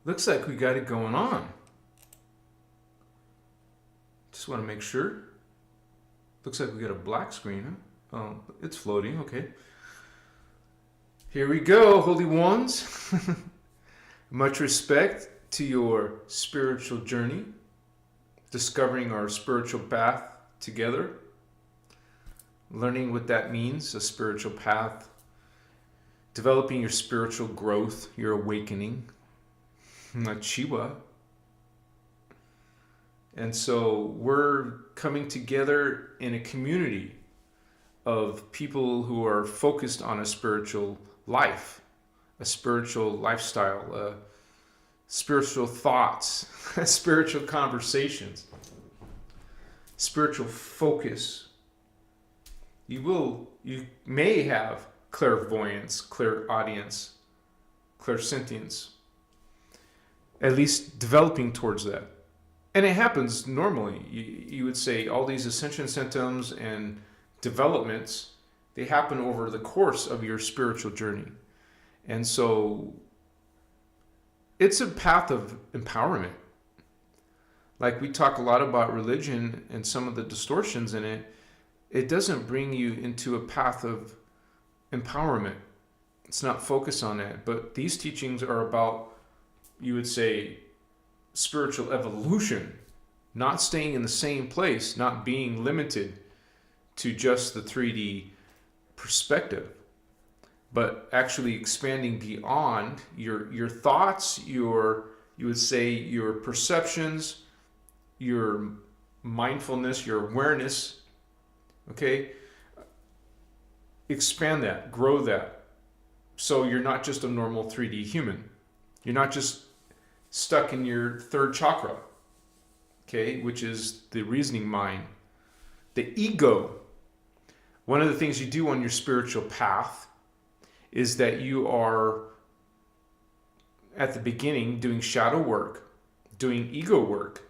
Looks like we got it going on. Just want to make sure. Looks like we got a black screen. Huh? Oh, it's floating. Okay. Here we go, Holy Ones. Much respect to your spiritual journey, discovering our spiritual path together, learning what that means, a spiritual path, developing your spiritual growth, your awakening, Chiwa. And so we're coming together in a community of people who are focused on a spiritual life, a spiritual lifestyle, spiritual thoughts, spiritual conversations, spiritual focus. You may have clairvoyance, clairaudience, clairsentience, at least developing towards that. And it happens normally. You would say all these ascension symptoms and developments, they happen over the course of your spiritual journey. And so it's a path of empowerment. Like we talk a lot about religion and some of the distortions in it, it doesn't bring you into a path of empowerment. It's not focused on that. But these teachings are about, you would say, spiritual evolution, not staying in the same place, not being limited to just the 3D perspective, but actually expanding beyond your thoughts, you would say your perceptions, your mindfulness, your awareness. Okay? Expand that, grow that. So you're not just a normal 3D human. You're not just stuck in your third chakra, okay, which is the reasoning mind, the ego. One of the things you do on your spiritual path is that you are at the beginning doing shadow work, doing ego work.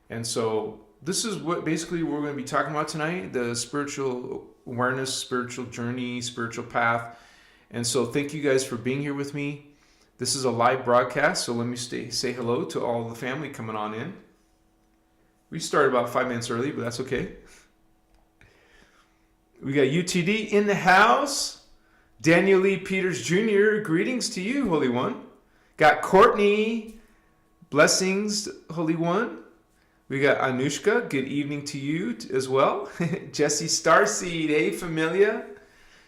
And so this is what basically we're going to be talking about tonight, the spiritual awareness, spiritual journey, spiritual path. And so thank you guys for being here with me. This is a live broadcast, so let me say hello to all the family coming on in. We started about 5 minutes early, but that's okay. We got UTD in the house. Daniel Lee Peters Jr., greetings to you, Holy One. Got Courtney, blessings, Holy One. We got Anushka, good evening to you as well. Jesse Starseed, hey familia.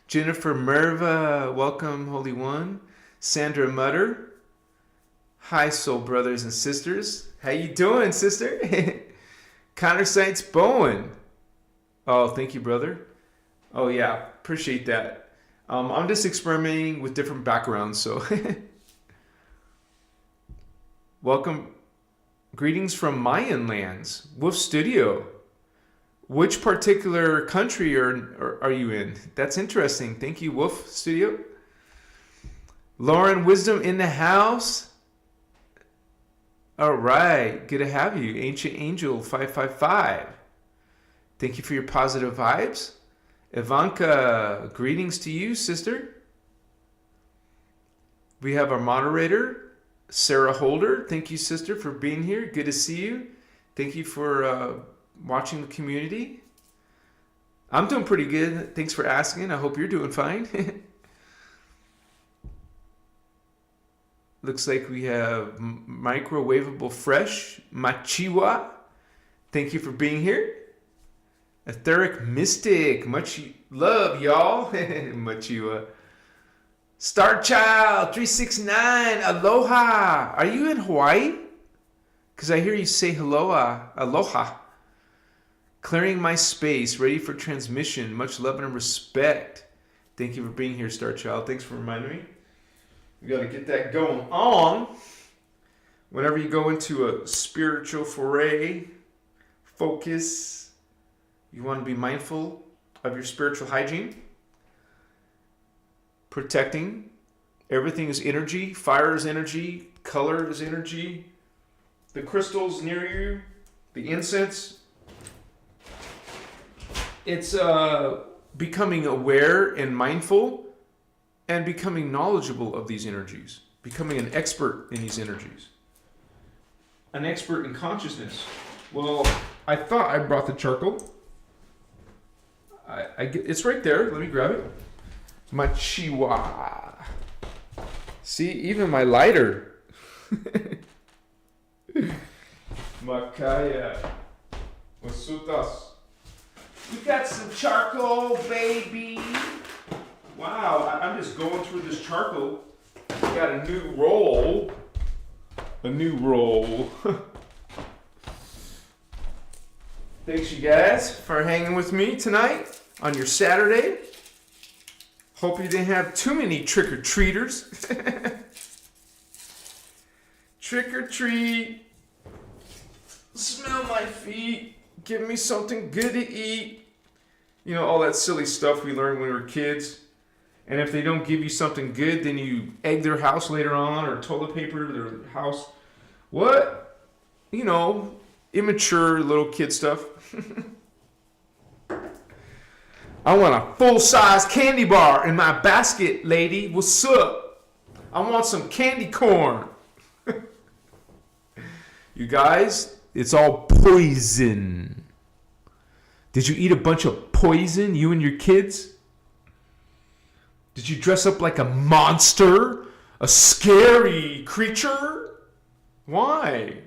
Jennifer Merva, welcome, Holy One. Sandra Mutter, hi soul brothers and sisters. How you doing, sister? Connor Saints Bowen. Oh, thank you, brother. Oh yeah, appreciate that. I'm just experimenting with different backgrounds, so welcome. Greetings from Mayan lands. Wolf Studio. Which particular country are you in? That's interesting. Thank you, Wolf Studio. Lauren Wisdom in the house. All right. Good to have you. Ancient Angel 555. Thank you for your positive vibes. Ivanka, greetings to you, sister. We have our moderator, Sarah Holder. Thank you, sister, for being here. Good to see you. Thank you for watching the community. I'm doing pretty good. Thanks for asking. I hope you're doing fine. Looks like we have microwavable fresh Machiwa. Thank you for being here. Etheric Mystic, much love, y'all. Machiwa. Star Child 369, aloha. Are you in Hawaii? Because I hear you say hello, aloha. Clearing my space, ready for transmission. Much love and respect. Thank you for being here, Star Child. Thanks for reminding me. We got to get that going on. Whenever you go into a spiritual foray, focus, you want to be mindful of your spiritual hygiene. Protecting. Everything is energy. Fire is energy. Color is energy. The crystals near you. The incense. It's becoming aware and mindful and becoming knowledgeable of these energies. becoming an expert in these energies. An expert in consciousness. Well, I thought I brought the charcoal. It's right there. Let me grab it. Machiwa. See, even my lighter. Makaya. Wasutas. We got some charcoal, baby. Wow, I'm just going through this charcoal. We got a new roll. A new roll. Thanks, you guys, for hanging with me tonight on your Saturday. Hope you didn't have too many trick-or-treaters. Trick or treat. Smell my feet. Give me something good to eat. You know, all that silly stuff we learned when we were kids. And if they don't give you something good, then you egg their house later on, or toilet paper their house. What? You know, immature little kid stuff. I want a full-size candy bar in my basket, lady. What's up? I want some candy corn. You guys, it's all poison. Did you eat a bunch of poison, you and your kids? Did you dress up like a monster? A scary creature? Why?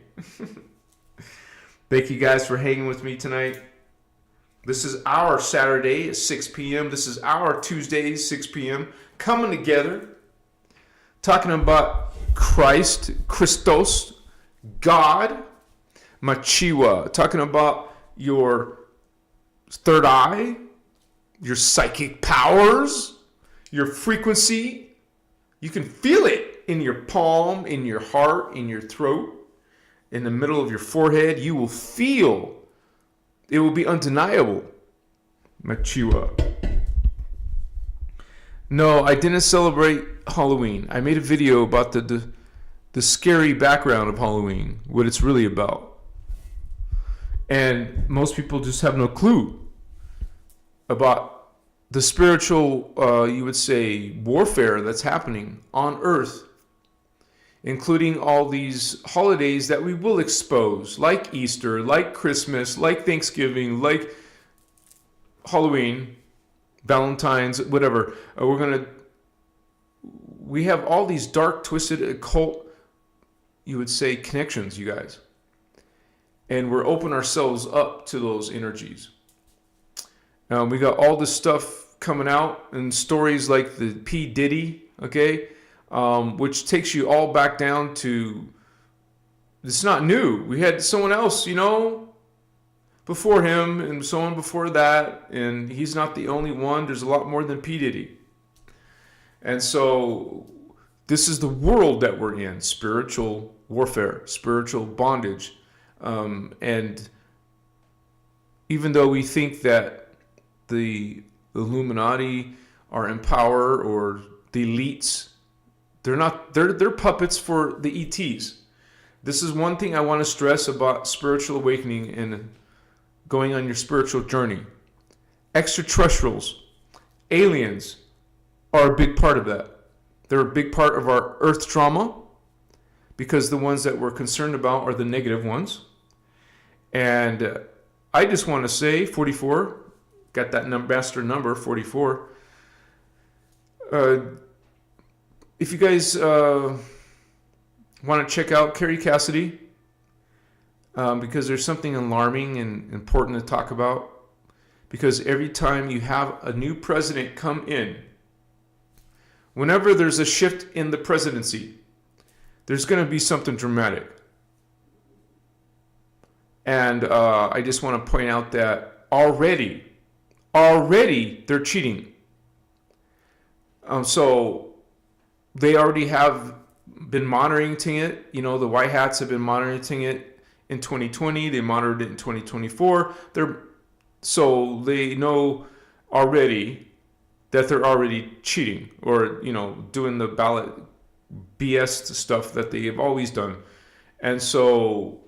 Thank you guys for hanging with me tonight. This is our Saturday at 6 p.m. This is our Tuesday, 6 p.m. Coming together, talking about Christ, Christos, God, Machiwa, talking about your third eye, your psychic powers, your frequency. You can feel it in your palm, in your heart, in your throat, in the middle of your forehead. You will feel. It will be undeniable. Machiwa. No, I didn't celebrate Halloween. I made a video about the scary background of Halloween, what it's really about. And most people just have no clue about the spiritual, you would say, warfare that's happening on Earth, including all these holidays that we will expose, like Easter, like Christmas, like Thanksgiving, like Halloween, Valentine's, whatever. We have all these dark, twisted, occult, you would say, connections, you guys. And we're opening ourselves up to those energies. We got all this stuff coming out, and stories like the P. Diddy, okay? Which takes you all back down to, it's not new. We had someone else, you know, before him, and someone before that, and he's not the only one. There's a lot more than P. Diddy. And so this is the world that we're in, spiritual warfare, spiritual bondage. And even though we think that the Illuminati are in power, or the elites, they're not. They're puppets for the ETs. This is one thing I want to stress about spiritual awakening and going on your spiritual journey. Extraterrestrials, aliens, are a big part of that. They're a big part of our Earth trauma, because the ones that we're concerned about are the negative ones. And I just want to say, 44, got that master number, 44. If you guys want to check out Carrie Cassidy, because there's something alarming and important to talk about. Because every time you have a new president come in, whenever there's a shift in the presidency, there's going to be something dramatic. And I just want to point out that already they're cheating. So they already have been monitoring it. You know, the White Hats have been monitoring it in 2020. They monitored it in 2024. So they know already that they're already cheating, or, you know, doing the ballot BS stuff that they have always done. And so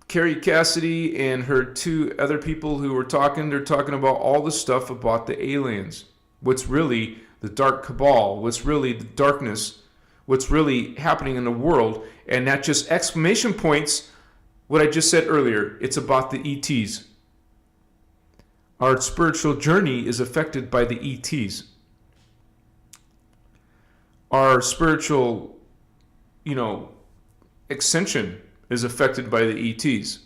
Carrie Cassidy and her two other people who were talking, they're talking about all the stuff about the aliens. What's really the dark cabal, what's really the darkness, what's really happening in the world, and not just exclamation points, what I just said earlier. It's about the ETs. Our spiritual journey is affected by the ETs. Our spiritual, ascension is affected by the ETs.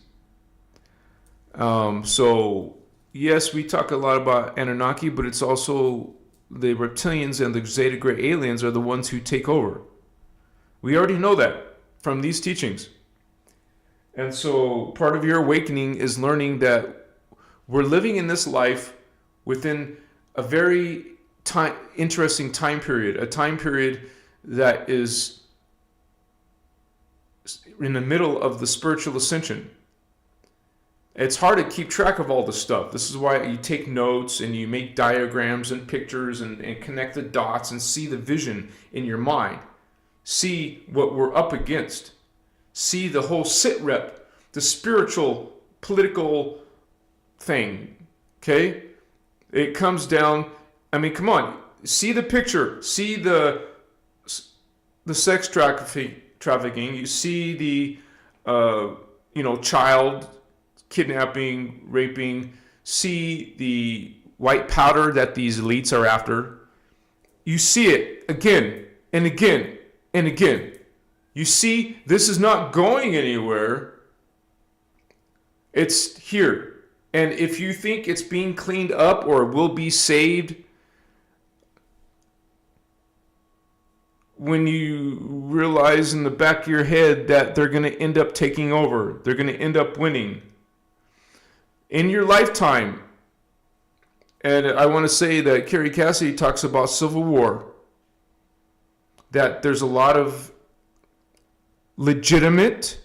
So, yes, we talk a lot about Anunnaki, but it's also the reptilians and the Zeta Gray aliens are the ones who take over. We already know that from these teachings. And so part of your awakening is learning that we're living in this life within a very interesting time period, a time period that is in the middle of the spiritual ascension. It's hard to keep track of all this stuff. This is why you take notes and you make diagrams and pictures and connect the dots and see the vision in your mind. See what we're up against. See the whole sit rep, the spiritual, political thing. Okay? It comes down, come on. See the picture. See the sex trafficking. You see the, child kidnapping, raping. See the white powder that these elites are after. You see it again and again and again. You see, this is not going anywhere. It's here. And if you think it's being cleaned up or will be saved, when you realize in the back of your head that they're going to end up taking over, they're going to end up winning in your lifetime. And I want to say that Carrie Cassidy talks about civil war, that there's a lot of legitimate,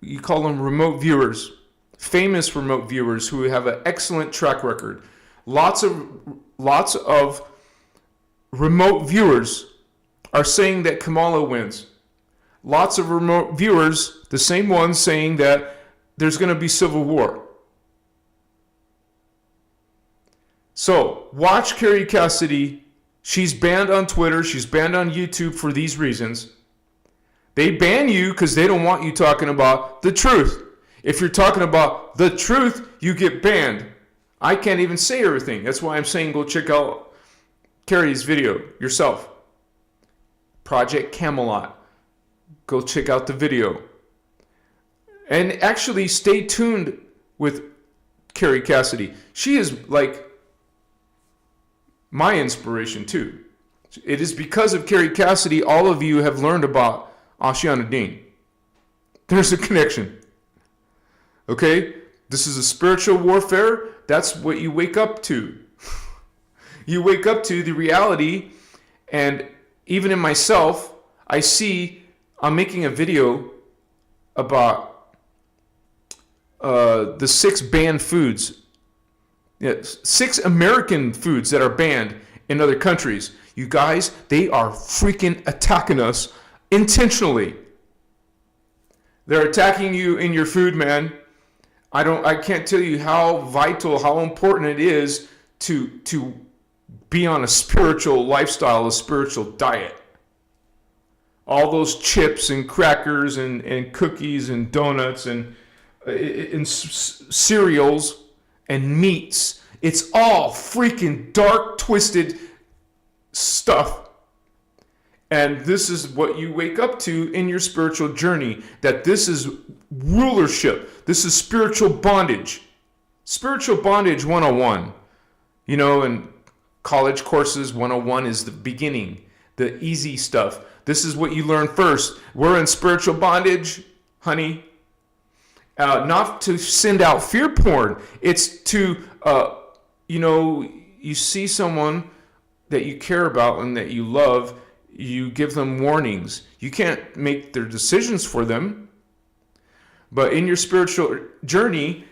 you call them remote viewers, famous remote viewers who have an excellent track record. Lots of remote viewers are saying that Kamala wins. Lots of remote viewers, the same ones, saying that there's going to be civil war. So watch Carrie Cassidy. She's banned on Twitter. She's banned on YouTube for these reasons. They ban you because they don't want you talking about the truth. If you're talking about the truth, you get banned. I can't even say everything. That's why I'm saying go check out Carrie's video yourself. Project Camelot. Go check out the video. And actually stay tuned with Carrie Cassidy. She is like my inspiration too. It is because of Carrie Cassidy all of you have learned about Ashiana Dean. There's a connection. Okay? This is a spiritual warfare. That's what you wake up to. You wake up to the reality, and even in myself, I'm making a video about the 6 banned foods. 6 American foods that are banned in other countries. You guys, they are freaking attacking us intentionally. They're attacking you in your food, man. I can't tell you how vital, how important it is to be on a spiritual lifestyle, a spiritual diet. All those chips and crackers and cookies and donuts and cereals and meats. It's all freaking dark, twisted stuff. And this is what you wake up to in your spiritual journey, that this is rulership. This is spiritual bondage. Spiritual bondage 101. In college courses, 101 is the beginning, the easy stuff. This is what you learn first. We're in spiritual bondage, honey. Not to send out fear porn. It's to, you see someone that you care about and that you love, you give them warnings. You can't make their decisions for them. But in your spiritual journey,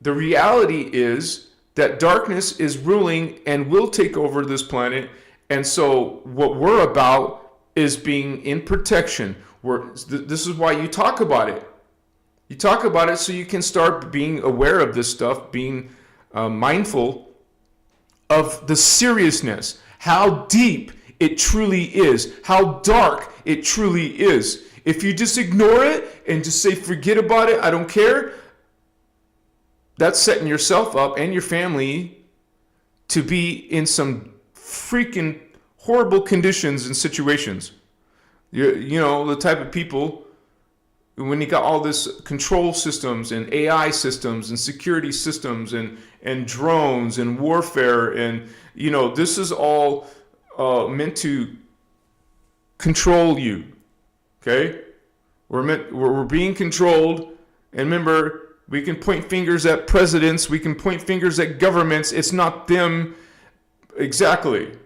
the reality is that darkness is ruling and will take over this planet. And so what we're about is being in protection. This is why you talk about it. You talk about it so you can start being aware of this stuff, being mindful of the seriousness, how deep it truly is, how dark it truly is. If you just ignore it and just say, forget about it, I don't care, that's setting yourself up and your family to be in some freaking horrible conditions and situations. You know, the type of people, when you got all this control systems and AI systems and security systems and drones and warfare, and, you know, this is all meant to control you. Okay? We're being controlled. And remember, we can point fingers at presidents. We can point fingers at governments. It's not them exactly.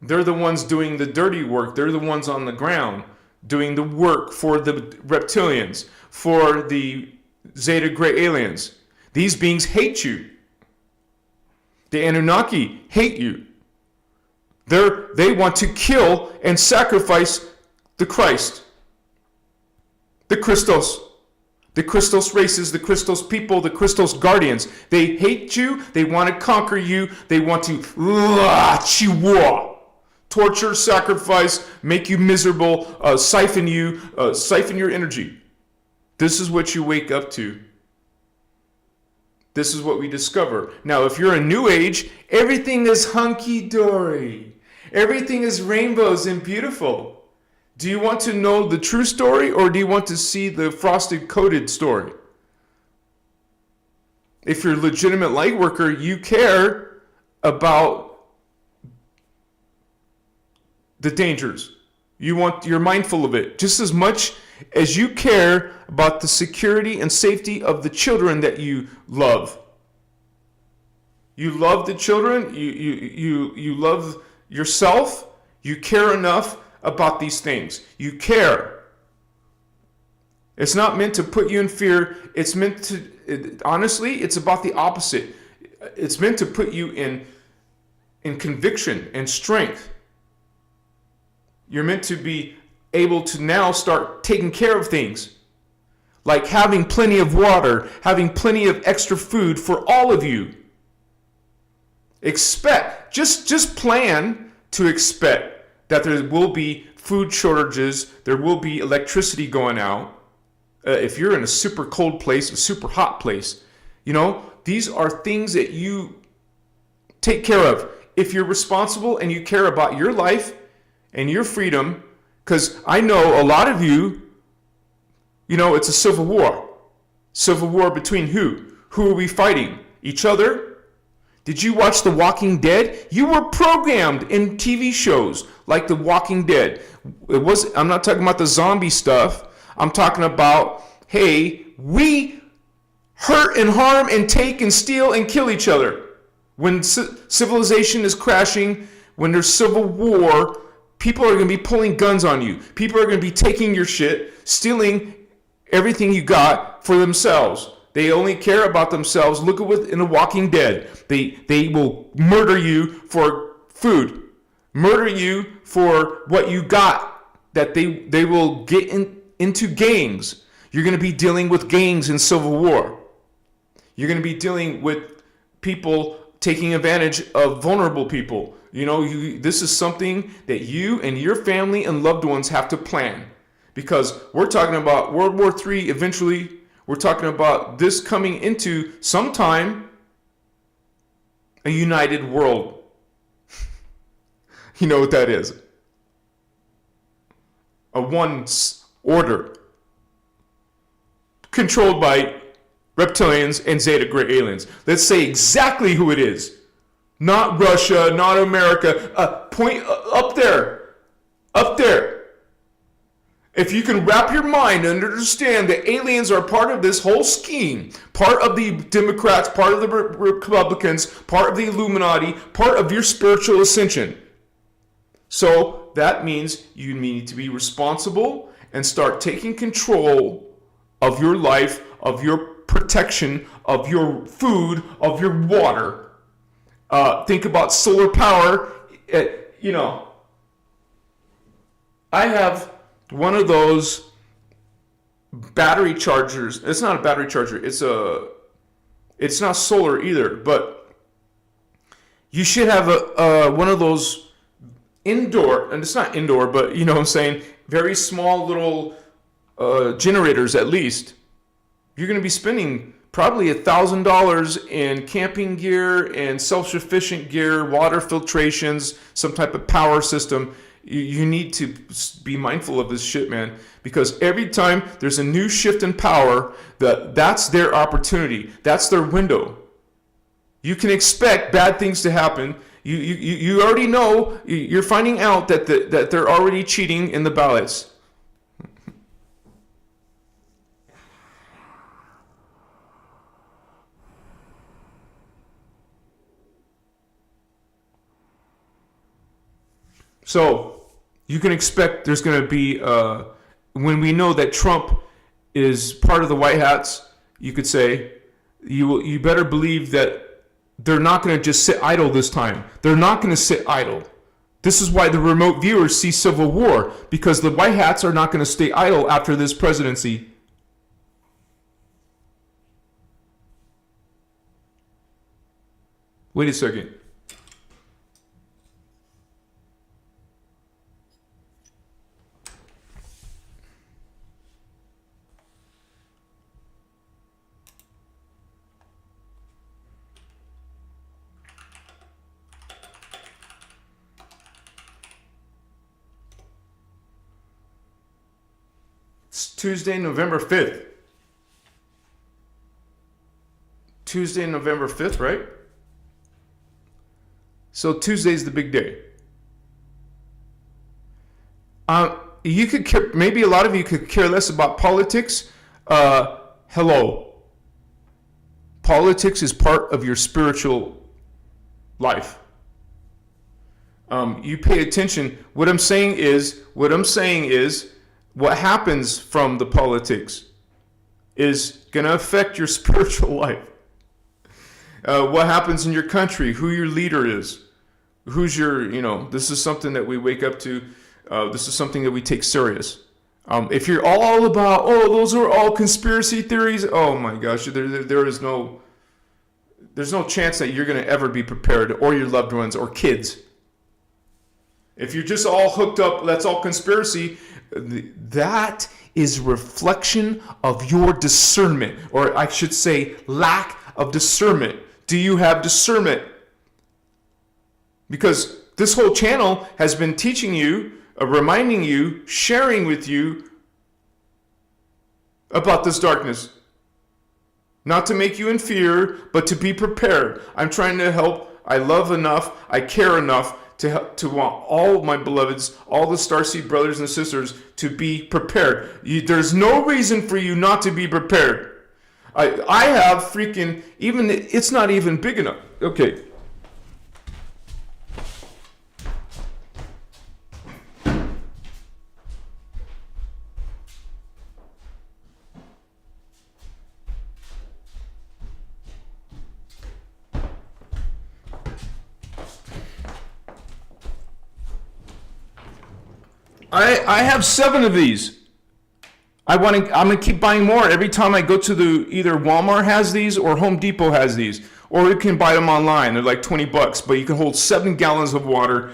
They're the ones doing the dirty work. They're the ones on the ground doing the work for the reptilians, for the Zeta Gray aliens. These beings hate you. The Anunnaki hate you. They want to kill and sacrifice the Christ, the Christos. The Christos races, the Christos people, the Christos guardians. They hate you. They want to conquer you. They want to torture, sacrifice, make you miserable, siphon you, siphon your energy. This is what you wake up to. This is what we discover. Now, if you're a new age, everything is hunky-dory. Everything is rainbows and beautiful. Do you want to know the true story, or do you want to see the frosted coated story? If you're a legitimate light worker, you care about the dangers. You're mindful of it just as much as you care about the security and safety of the children that you love. You love the children, you love yourself, you care enough about these things. You care. It's not meant to put you in fear. It's meant to, honestly, it's about the opposite. It's meant to put you in conviction and strength. You're meant to be able to now start taking care of things. Like having plenty of water, having plenty of extra food for all of you. Just plan to expect that there will be food shortages, there will be electricity going out. If you're in a super cold place, a super hot place, you know, these are things that you take care of. If you're responsible and you care about your life and your freedom, because I know a lot of you, you know, it's a civil war. Civil war between who? Who are we fighting? Each other? Did you watch The Walking Dead? You were programmed in TV shows like The Walking Dead. I'm not talking about the zombie stuff. I'm talking about, hey, we hurt and harm and take and steal and kill each other. When civilization is crashing, when there's civil war, people are going to be pulling guns on you. People are going to be taking your shit, stealing everything you got for themselves. They only care about themselves. Look at what in The Walking Dead. They will murder you for food. Murder you for what you got. That they will get into gangs. You're going to be dealing with gangs in Civil War. You're going to be dealing with people taking advantage of vulnerable people. You know, this is something that you and your family and loved ones have to plan. Because we're talking about World War III eventually. We're talking about this coming into sometime a united world. You know what that is? A one order controlled by reptilians and Zeta Gray aliens. Let's say exactly who it is. Not Russia, not America. Point up there. Up there. If you can wrap your mind and understand that aliens are part of this whole scheme, part of the Democrats, part of the Republicans, part of the Illuminati, part of your spiritual ascension. So that means you need to be responsible and start taking control of your life, of your protection, of your food, of your water. Think about solar power. I have one of those battery chargers. It's not a battery charger. It's not solar either, but You should have a one of those indoor, and it's not indoor, but you know what I'm saying, very small little generators at least. You're going to be spending probably $1,000 in camping gear and self-sufficient gear, water filtrations, some type of power system. You need to be mindful of this shit, man, because every time there's a new shift in power, that's their opportunity. That's their window. You can expect bad things to happen. You already know, you're finding out that they're already cheating in the ballots. So you can expect there's going to be, when we know that Trump is part of the White Hats, you could say, you better believe that they're not going to just sit idle this time. They're not going to sit idle. This is why the remote viewers see civil war, because the White Hats are not going to stay idle after this presidency. Wait a second. It's Tuesday, November 5th. Tuesday, November 5th, right? So Tuesday's the big day. You could care, maybe a lot of you could care less about politics. Hello. Politics is part of your spiritual life. You pay attention. What I'm saying is, what happens from the politics is going to affect your spiritual life. What happens in your country, who your leader is, who's your, this is something that we wake up to. This is something that we take serious. If you're all about, those are all conspiracy theories, oh my gosh, there's no chance that you're going to ever be prepared, or your loved ones or kids. If you're just all hooked up, that's all conspiracy, that is reflection of your discernment, or I should say lack of discernment. Do you have discernment? Because this whole channel has been teaching you, reminding you, sharing with you about this darkness. Not to make you in fear, but to be prepared. I'm trying to help. I love enough. I care enough to want all my beloveds, all the Starseed brothers and sisters, to be prepared. There's no reason for you not to be prepared. I have freaking, even, it's not even big enough. Okay. I have 7 of these. I'm gonna keep buying more every time I go to either Walmart has these or Home Depot has these, or you can buy them online. They're like $20, but you can hold 7 gallons of water.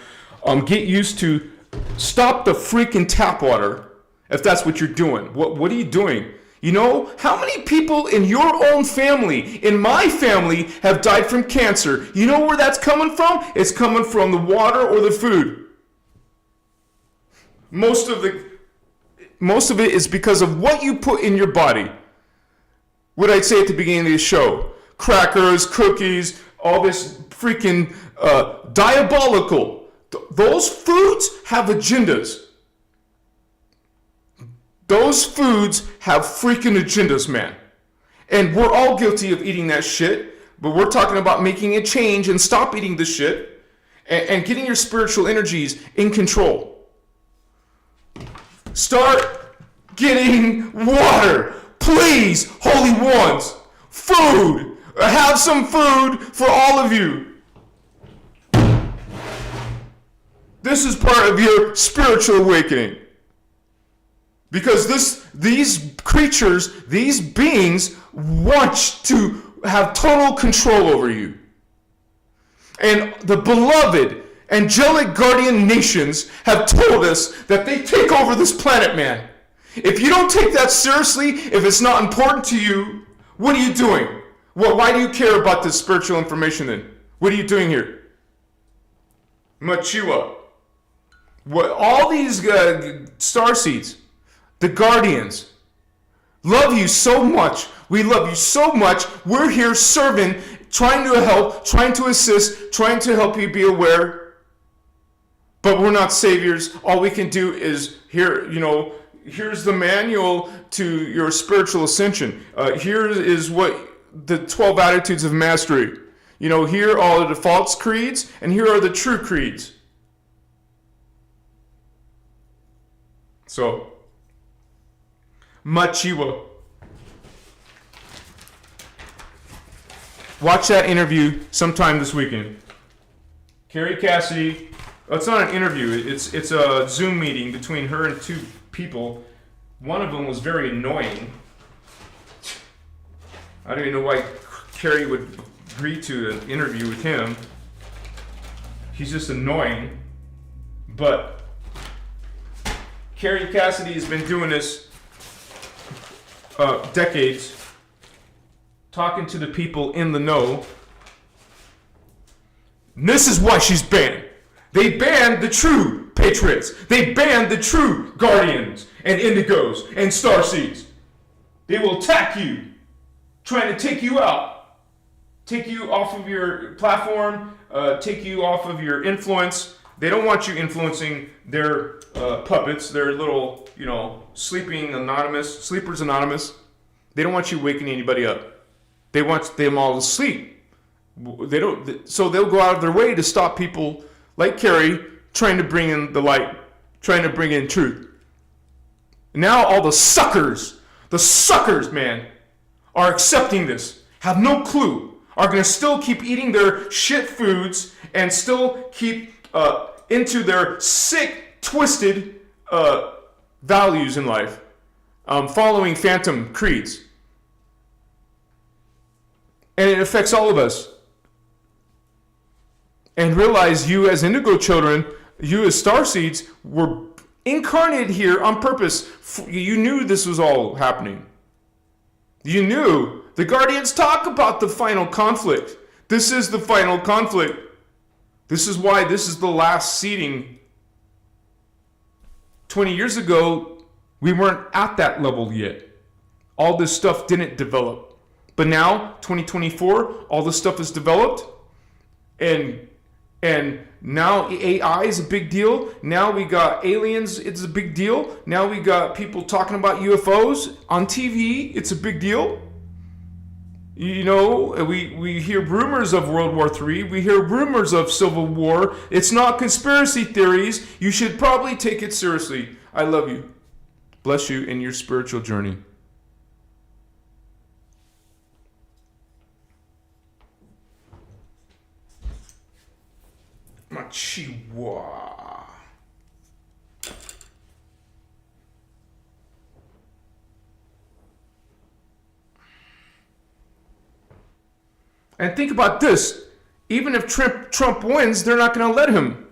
Get used to, stop the freaking tap water if that's what you're doing. What are you doing? You know, how many people in your own family, in my family, have died from cancer? You know where that's coming from? It's coming from the water or the food. Most of it is because of what you put in your body. What I'd say at the beginning of the show: crackers, cookies, all this freaking diabolical. Those foods have agendas. Those foods have freaking agendas, man. And we're all guilty of eating that shit, but we're talking about making a change and stop eating this shit and getting your spiritual energies in control. Start getting water. Please, holy ones. Food. Have some food for all of you. This is part of your spiritual awakening. Because these creatures, these beings want to have total control over you. And the beloved angelic guardian nations have told us that they take over this planet, man. If you don't take that seriously, if it's not important to you, what are you doing? Well, why do you care about this spiritual information then? What are you doing here? Machiwa. What, all these starseeds, the guardians, love you so much. We love you so much. We're here serving, trying to help, trying to assist, trying to help you be aware. But we're not saviors. All we can do is here, here's the manual to your spiritual ascension. Here is what the 12 attitudes of mastery. Here are the false creeds, and here are the true creeds. So, Machiwa. Watch that interview sometime this weekend. Carrie Cassidy. It's not an interview. It's a Zoom meeting between her and two people. One of them was very annoying. I don't even know why Carrie would agree to an interview with him. He's just annoying. But Carrie Cassidy has been doing this decades, talking to the people in the know. And this is why she's banned. They banned the true patriots. They banned the true guardians and indigos and starseeds. They will attack you, trying to take you out, take you off of your platform, take you off of your influence. They don't want you influencing their puppets, their little, sleepers anonymous. They don't want you waking anybody up. They want them all to sleep. So they'll go out of their way to stop people like Carrie trying to bring in the light, trying to bring in truth. Now all the suckers, man, are accepting this, have no clue, are going to still keep eating their shit foods and still keep into their sick, twisted values in life, following phantom creeds. And it affects all of us. And realize you as indigo children, you as starseeds, were incarnated here on purpose. You knew this was all happening. You knew. The Guardians talk about the final conflict. This is the final conflict. This is why this is the last seeding. 20 years ago, we weren't at that level yet. All this stuff didn't develop. But now, 2024, all this stuff is developed. And now AI is a big deal. Now we got aliens, it's a big deal. Now we got people talking about UFOs on TV, it's a big deal. We hear rumors of World War III. We hear rumors of Civil War. It's not conspiracy theories. You should probably take it seriously. I love you. Bless you in your spiritual journey. Machiwa. And think about this. Even if Trump wins, they're not going to let him.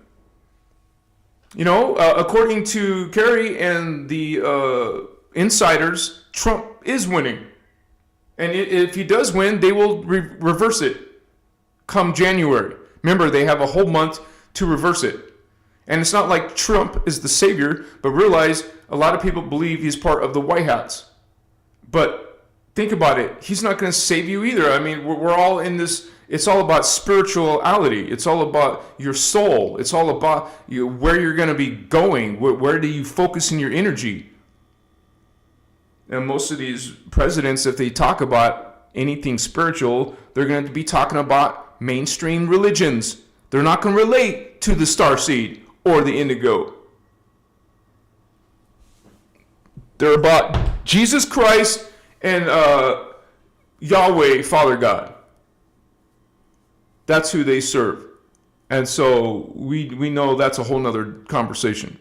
According to Kerry and the insiders, Trump is winning. And if he does win, they will reverse it come January. Remember, they have a whole month to reverse it. And it's not like Trump is the savior, but realize a lot of people believe he's part of the White Hats. But think about it. He's not going to save you either. I mean, we're all in this. It's all about spirituality. It's all about your soul. It's all about where you're going to be going. Where do you focus in your energy? And most of these presidents, if they talk about anything spiritual, they're going to be talking about mainstream religions. They're not going to relate to the starseed or the indigo. They're about Jesus Christ and Yahweh, Father God. That's who they serve. And so we know that's a whole nother conversation.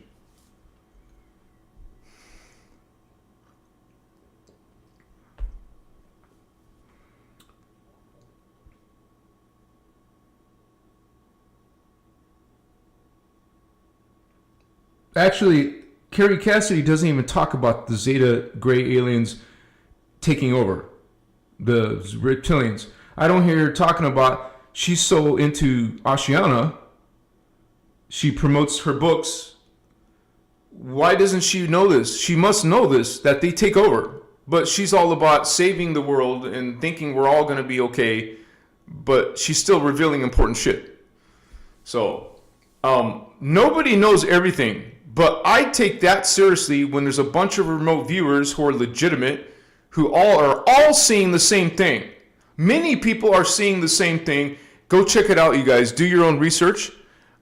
actually, Carrie Cassidy doesn't even talk about the Zeta gray aliens taking over, the reptilians. I don't hear her talking about, she's so into Oceana, she promotes her books. Why doesn't she know this? She must know this, that they take over. But she's all about saving the world and thinking we're all going to be okay. But she's still revealing important shit. So, nobody knows everything. But I take that seriously when there's a bunch of remote viewers who are legitimate, who are all seeing the same thing. Many people are seeing the same thing. Go check it out, you guys. Do your own research.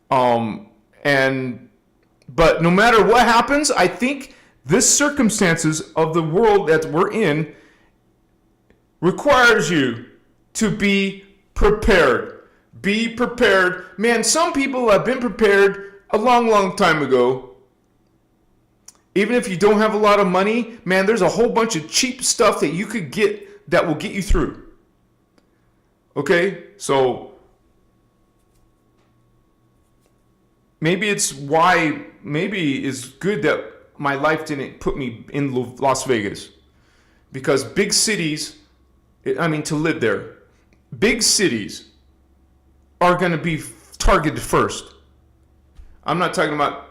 But no matter what happens, I think this circumstances of the world that we're in requires you to be prepared. Be prepared. Man, some people have been prepared a long, long time ago. Even if you don't have a lot of money, man, there's a whole bunch of cheap stuff that you could get that will get you through. Okay? So maybe it's good that my life didn't put me in Las Vegas. Because big cities, to live there, big cities are going to be targeted first. I'm not talking about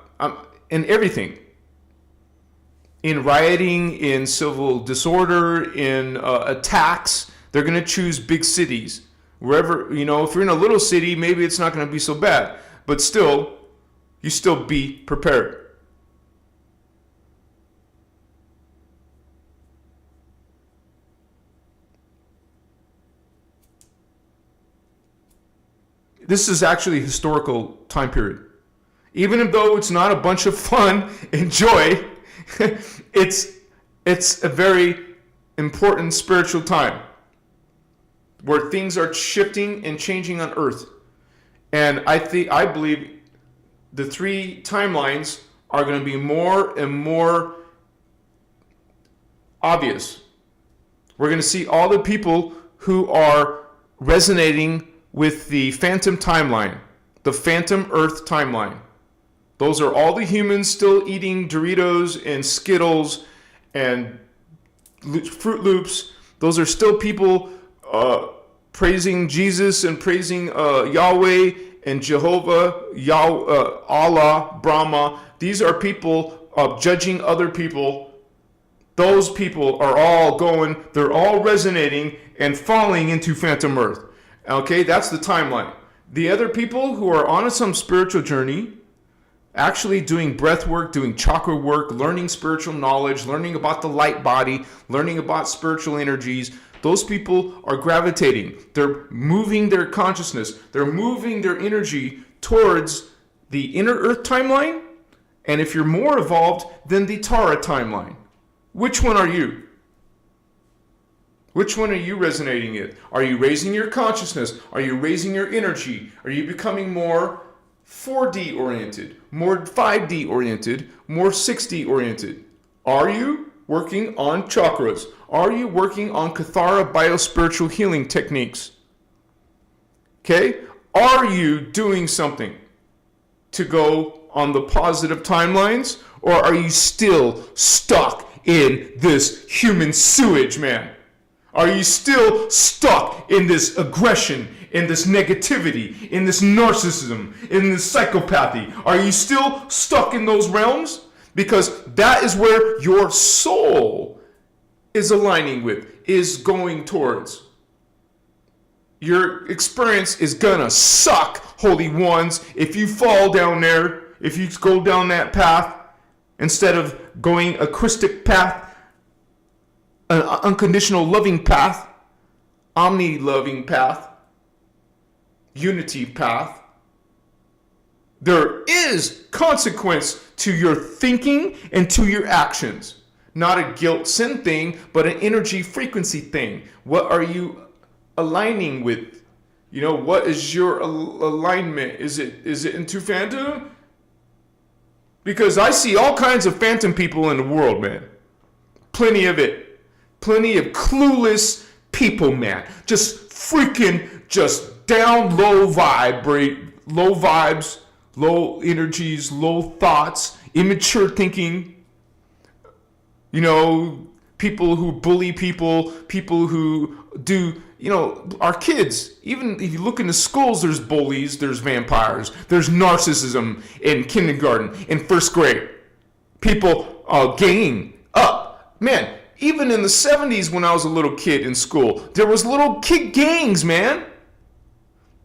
in everything. In rioting, in civil disorder, in attacks, they're going to choose big cities. Wherever, if you're in a little city, maybe it's not going to be so bad. But still, you still be prepared. This is actually a historical time period. Even though it's not a bunch of fun and joy, it's a very important spiritual time where things are shifting and changing on Earth. And I believe the three timelines are going to be more and more obvious. We're going to see all the people who are resonating with the phantom timeline, the phantom Earth timeline. Those are all the humans still eating Doritos and Skittles and Fruit Loops. Those are still people praising Jesus and praising Yahweh and Jehovah, Allah, Brahma. These are people judging other people. Those people are all they're all resonating and falling into phantom Earth. Okay, that's the timeline. The other people who are on some spiritual journey, actually doing breath work, doing chakra work, learning spiritual knowledge, learning about the light body, learning about spiritual energies, those people are gravitating. They're moving their consciousness. They're moving their energy towards the inner Earth timeline. And if you're more evolved, then the Tara timeline. Which one are you? Which one are you resonating in? Are you raising your consciousness? Are you raising your energy? Are you becoming more 4D oriented, more 5D oriented, more 6D oriented? Are you working on chakras? Are you working on Kathara biospiritual healing techniques? Okay? Are you doing something to go on the positive timelines? Or are you still stuck in this human sewage, man? Are you still stuck in this aggression, in this negativity, in this narcissism, in this psychopathy? Are you still stuck in those realms? Because that is where your soul is aligning with, is going towards. Your experience is gonna suck, holy ones, if you fall down there, if you go down that path, instead of going a Christic path, an unconditional loving path, omni-loving path, unity path. There is consequence to your thinking and to your actions. Not a guilt sin thing, but an energy frequency thing. What are you aligning with? What is your alignment? Is it into phantom? Because I see all kinds of phantom people in the world, man. Plenty of it. Plenty of clueless people, man. Just freaking, just down low vibes, low energies, low thoughts, immature thinking. You know, people who bully people, people who do, you know, our kids. Even if you look into schools, there's bullies, there's vampires, there's narcissism in kindergarten, in first grade. People ganging up. Man, even in the 70s when I was a little kid in school, there was little kid gangs, man.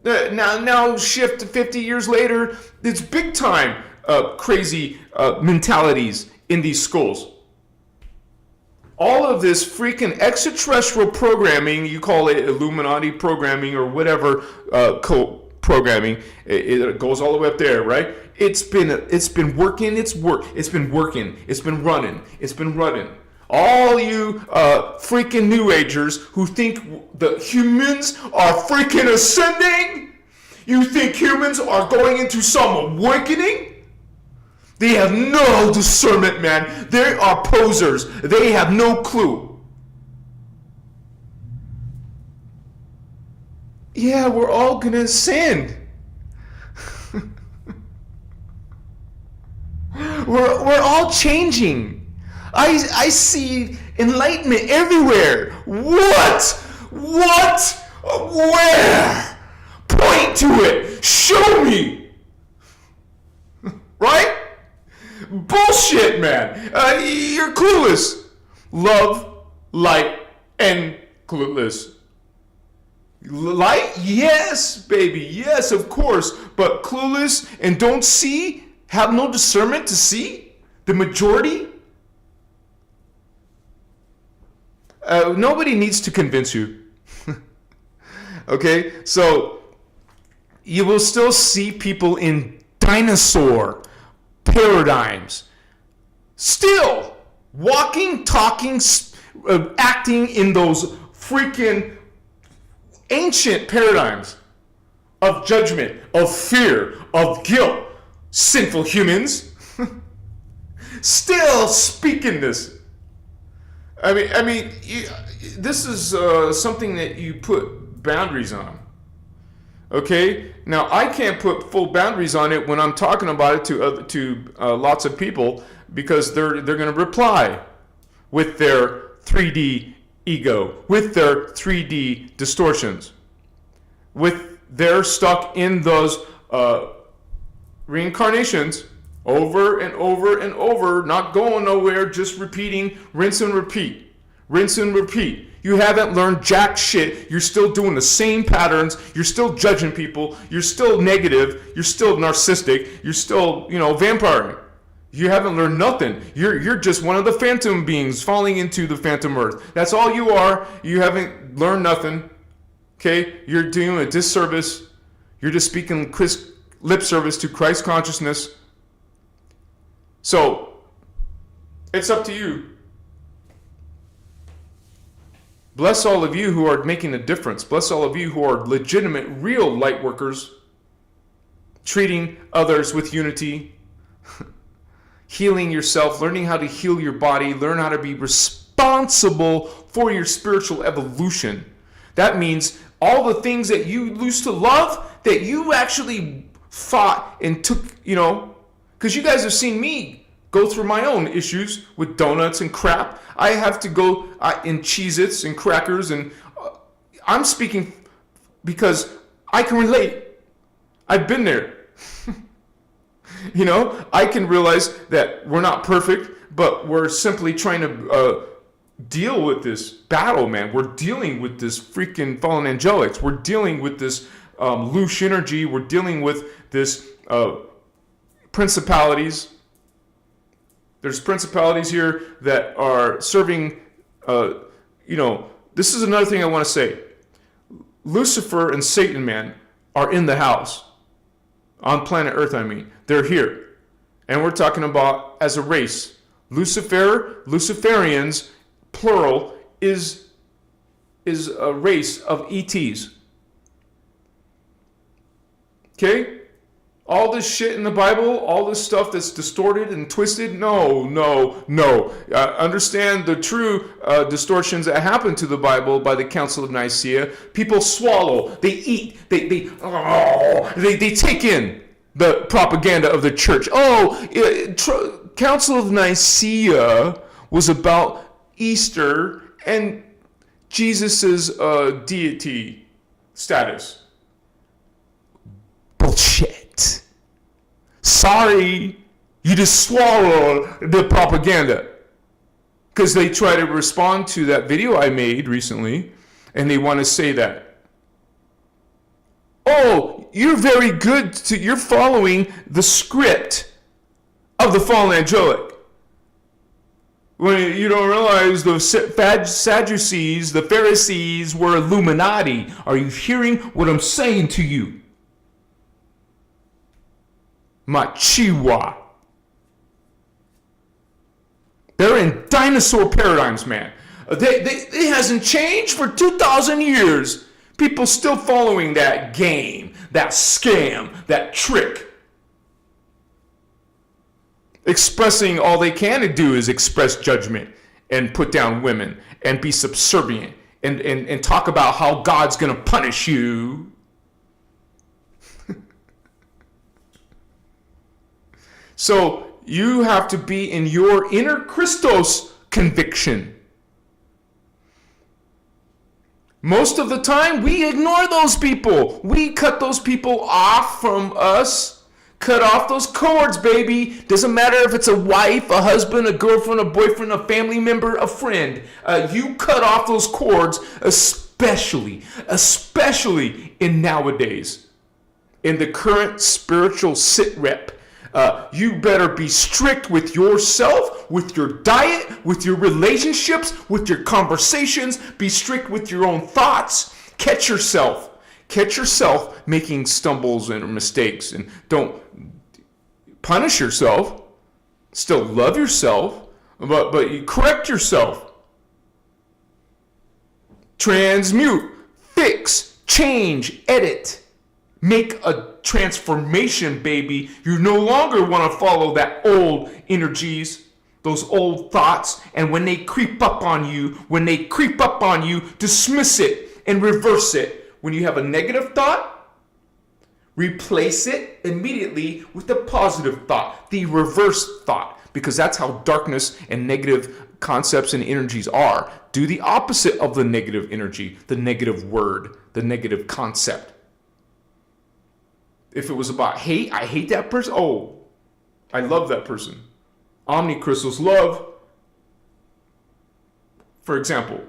Now shift to 50 years later, it's big time crazy mentalities in these schools. All of this freaking extraterrestrial programming, you call it Illuminati programming or whatever programming, it goes all the way up there, right? It's been working, it's been running. All you freaking New Agers who think the humans are freaking ascending, you think humans are going into some awakening? They have no discernment, man. They are posers. They have no clue. Yeah, we're all going to ascend. We're all changing. I see enlightenment everywhere. What? Where? Point to it. Show me. Right? Bullshit, man. You're clueless. Love, light, and clueless. Light? Yes, baby. Yes, of course. But clueless and don't see? Have no discernment to see? The majority? Nobody needs to convince you. Okay? So, you will still see people in dinosaur paradigms, still walking, talking, acting in those freaking ancient paradigms of judgment, of fear, of guilt. Sinful humans still speaking this. I mean, this is something that you put boundaries on. Okay, now I can't put full boundaries on it when I'm talking about it to lots of people, because they're going to reply with their 3D ego, with their 3D distortions, with they're stuck in those reincarnations over and over and over, not going nowhere, just repeating, rinse and repeat, rinse and repeat. You haven't learned jack shit. You're still doing the same patterns. You're still judging people. You're still negative. You're still narcissistic. You're still, vampiring. You haven't learned nothing. You're just one of the phantom beings falling into the phantom earth. That's all you are. You haven't learned nothing. Okay? You're doing a disservice. You're just speaking lip service to Christ consciousness. So, it's up to you. Bless all of you who are making a difference. Bless all of you who are legitimate, real light workers, treating others with unity, healing yourself, learning how to heal your body, learn how to be responsible for your spiritual evolution. That means all the things that you used to love, that you actually fought and took, because you guys have seen me go through my own issues with donuts and crap. I have to go in Cheez-Its and crackers, and I'm speaking because I can relate. I've been there. I can realize that we're not perfect, but we're simply trying to deal with this battle, man. We're dealing with this freaking fallen angelics. We're dealing with this loose energy. We're dealing with this principalities. There's principalities here that are serving, this is another thing I want to say. Lucifer and Satan, man, are in the house. On planet Earth, I mean. They're here. And we're talking about as a race. Luciferians, plural, is a race of ETs. Okay? All this shit in the Bible, all this stuff that's distorted and twisted, no. Understand the true distortions that happen to the Bible by the Council of Nicaea. People swallow, they eat, they take in. the propaganda of the church. Oh, Council of Nicaea was about Easter and Jesus's deity status. Bullshit. Sorry, you just swallowed the propaganda. Because they try to respond to that video I made recently, and they want to say that, oh, you're very good you're following the script of the fallen angelic. When you don't realize the Sadducees, the Pharisees were Illuminati. Are you hearing what I'm saying to you? Machiwa. They're in dinosaur paradigms, man. It hasn't changed for 2,000 years. People still following that game, that scam, that trick. Expressing all they can do is express judgment and put down women and be subservient and talk about how God's going to punish you. So you have to be in your inner Christos conviction. Most of the time, we ignore those people. We cut those people off from us. Cut off those cords, baby. Doesn't matter if it's a wife, a husband, a girlfriend, a boyfriend, a family member, a friend. You cut off those cords, especially in nowadays. In the current spiritual sit rep. You better be strict with yourself, with your diet, with your relationships, with your conversations. Be strict with your own thoughts. Catch yourself making stumbles and mistakes, and don't punish yourself. Still love yourself, but you correct yourself. Transmute, fix, change, edit. Make a transformation, baby. You no longer want to follow that old energies, those old thoughts, and when they creep up on you, dismiss it and reverse it. When you have a negative thought, replace it immediately with a positive thought, the reverse thought, because that's how darkness and negative concepts and energies are. Do the opposite of the negative energy, the negative word, the negative concept. If it was about hate, I hate that person. Oh, I love that person. Omni crystals love. For example,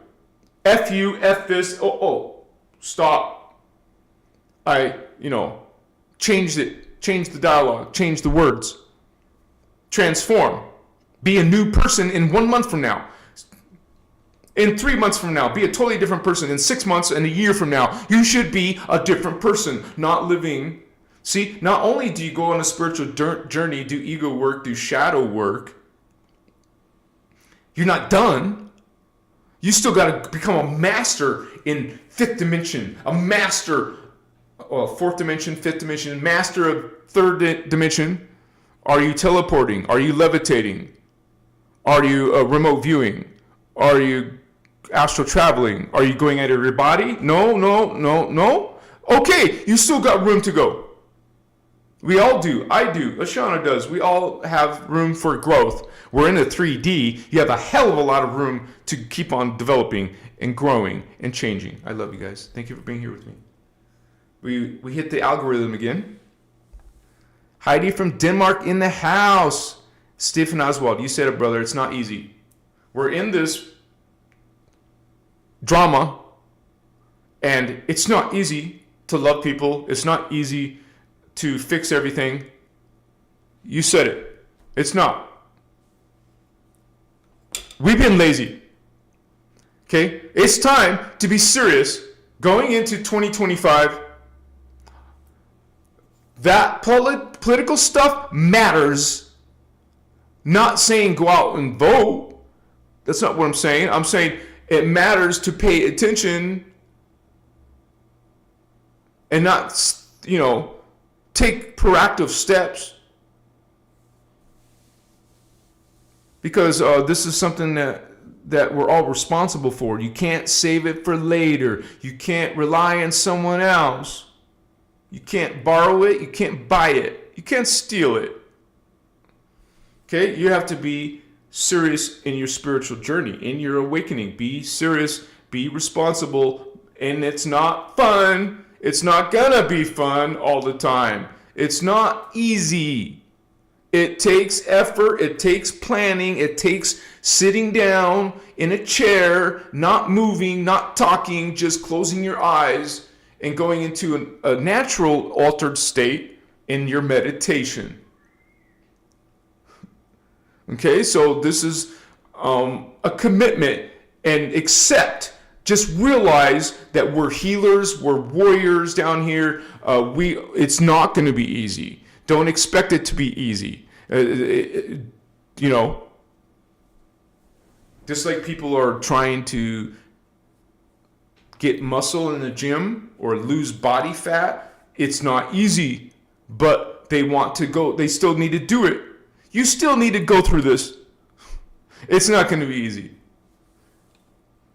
F you, F this. Oh, stop. Change it. Change the dialogue. Change the words. Transform. Be a new person in 1 month from now. In 3 months from now, be a totally different person. In 6 months and a year from now, you should be a different person, not living. See, not only do you go on a spiritual journey, do ego work, do shadow work, you're not done. You still got to become a master in fifth dimension, a master, fourth dimension, fifth dimension, master of third dimension. Are you teleporting? Are you levitating? Are you remote viewing? Are you astral traveling? Are you going out of your body? No. Okay, you still got room to go. We all do. I do. Ashana does. We all have room for growth. We're in a 3D. You have a hell of a lot of room to keep on developing and growing and changing. I love you guys. Thank you for being here with me. We hit the algorithm again. Heidi from Denmark in the house. Stephen Oswald, you said it, brother. It's not easy. We're in this drama, and it's not easy to love people. It's not easy to fix everything. You said it. It's not. We've been lazy. Okay? It's time to be serious going into 2025. That political stuff matters. Not saying go out and vote. That's not what I'm saying. I'm saying it matters to pay attention and not, take proactive steps, because this is something that we're all responsible for. You can't save it for later. You can't rely on someone else. You can't borrow it. You can't buy it. You can't steal it. Okay? You have to be serious in your spiritual journey, in your awakening. Be serious, be responsible, and it's not fun. It's not gonna be fun all the time. It's not easy. It takes effort, it takes planning, it takes sitting down in a chair, not moving, not talking, just closing your eyes and going into a natural altered state in your meditation. Okay, so this is a commitment, and accept. Just realize that we're healers, we're warriors down here. It's not going to be easy. Don't expect it to be easy. Just like people are trying to get muscle in the gym or lose body fat, it's not easy, but they want to go. They still need to do it. You still need to go through this. It's not going to be easy.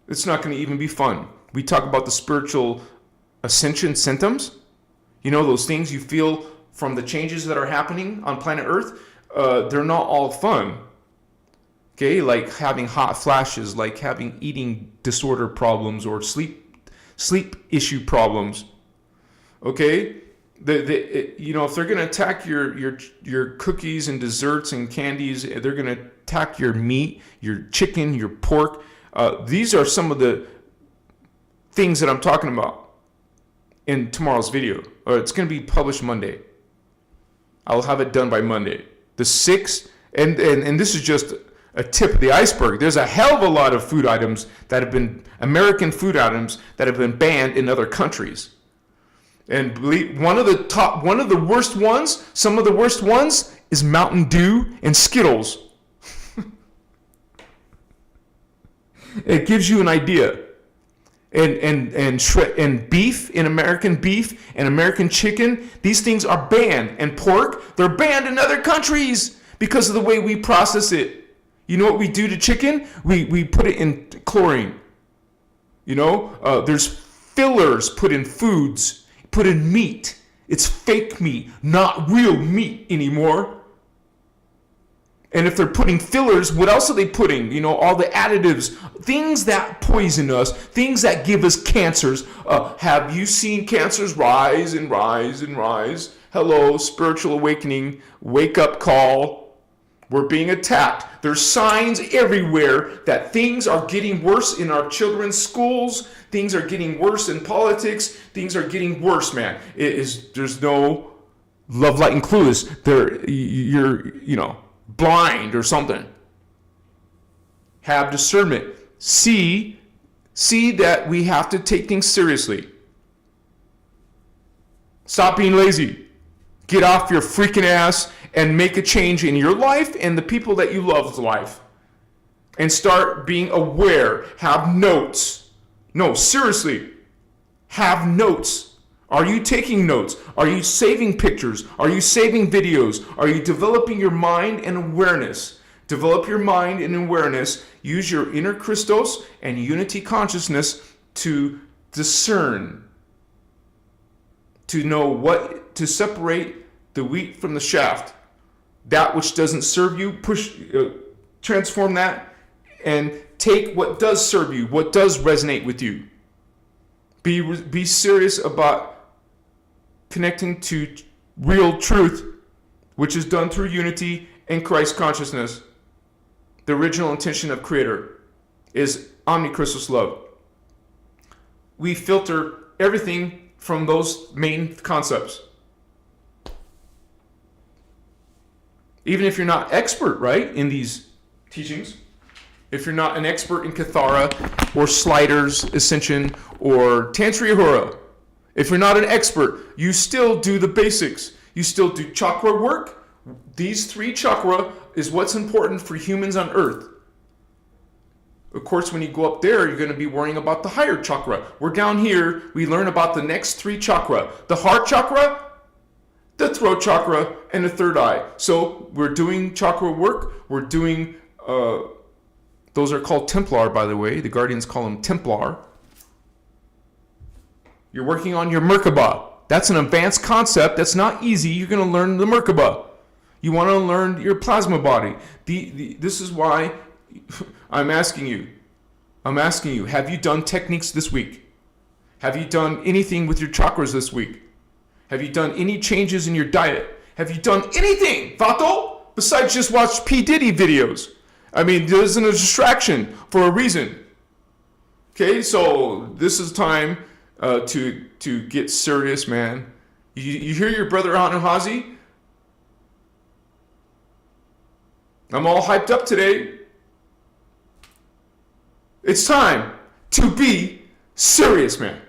It's not going to even be fun. We talk about the spiritual ascension symptoms. You know, those things you feel from the changes that are happening on planet Earth. They're not all fun. Okay, like having hot flashes, like having eating disorder problems or sleep issue problems. Okay, if they're going to attack your cookies and desserts and candies, they're going to attack your meat, your chicken, your pork. These are some of the things that I'm talking about in tomorrow's video. It's going to be published Monday. I'll have it done by Monday. The 6th, and this is just a tip of the iceberg. There's a hell of a lot of food items that have been, American food items that have been banned in other countries. And one of the worst ones, some of the worst ones, is Mountain Dew and Skittles. It gives you an idea. And beef, in American beef and American chicken, these things are banned. And pork, they're banned in other countries because of the way we process it. You know what we do to chicken? We put it in chlorine. There's fillers put in foods, put in meat. It's fake meat, not real meat anymore. And if they're putting fillers, what else are they putting? All the additives, things that poison us, things that give us cancers. Have you seen cancers rise and rise and rise? Hello, spiritual awakening, wake up call. We're being attacked. There's signs everywhere that things are getting worse in our children's schools. Things are getting worse in politics. Things are getting worse, man. There's no love, light, and clueless. You're blind or something. Have discernment. See that we have to take things seriously. Stop being lazy. Get off your freaking ass and make a change in your life and the people that you love's life. And start being aware. Have notes. No, seriously. Have notes. Are you taking notes? Are you saving pictures? Are you saving videos? Are you developing your mind and awareness? Develop your mind and awareness. Use your inner Christos and unity consciousness to discern. To know to separate the wheat from the shaft. That which doesn't serve you, transform that, and take what does serve you, what does resonate with you. Be serious about connecting to real truth, which is done through unity and Christ consciousness. The original intention of Creator is omni-Christos love. We filter everything from those main concepts. Even if you're not expert, right, in these teachings, if you're not an expert in Kathara or Sliders Ascension or Tantriya Hora, if you're not an expert, you still do the basics. You still do chakra work. These 3 chakra is what's important for humans on Earth. Of course, when you go up there, you're going to be worrying about the higher chakra. We're down here, we learn about the next 3 chakra. The heart chakra, the throat chakra, and the third eye. So we're doing chakra work. We're doing, those are called Templar, by the way. The Guardians call them Templar. You're working on your Merkaba. That's an advanced concept. That's not easy. You're going to learn the Merkaba. You want to learn your plasma body. This is why I'm asking you, have you done techniques this week? Have you done anything with your chakras this week? Have you done any changes in your diet? Have you done anything, Vato, besides just watch P. Diddy videos? I mean, there's a distraction for a reason. Okay, so this is time to get serious, man. You hear your brother Anahazi? I'm all hyped up today. It's time to be serious, man.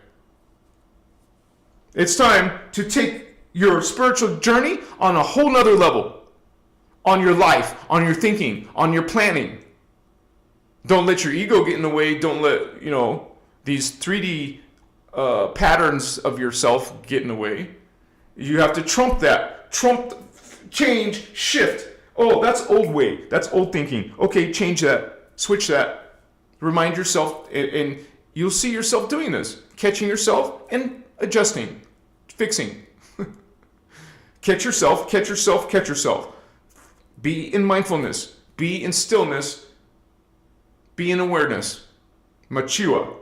It's time to take your spiritual journey on a whole nother level. On your life, on your thinking, on your planning. Don't let your ego get in the way. Don't let, these 3D patterns of yourself get in the way. You have to trump that. Trump, change, shift. Oh, that's old way. That's old thinking. Okay, change that. Switch that. Remind yourself, and you'll see yourself doing this. Catching yourself and adjusting. Fixing. Catch yourself, catch yourself, catch yourself. Be in mindfulness. Be in stillness. Be in awareness. Machiwa.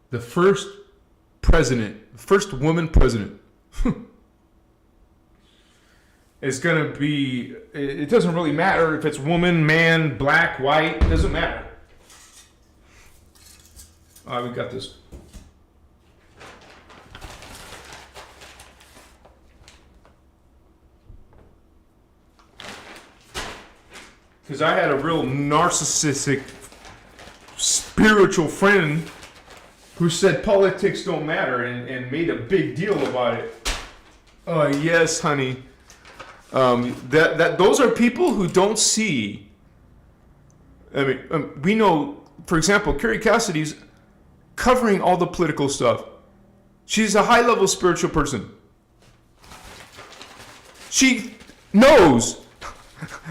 The first woman president is going to be, it doesn't really matter if it's woman, man, black, white, it doesn't matter. All right, we got this. Because I had a real narcissistic spiritual friend who said politics don't matter and made a big deal about it. Oh, yes, honey. Those are people who don't see. I mean, we know, for example, Carrie Cassidy's covering all the political stuff. She's a high-level spiritual person. She knows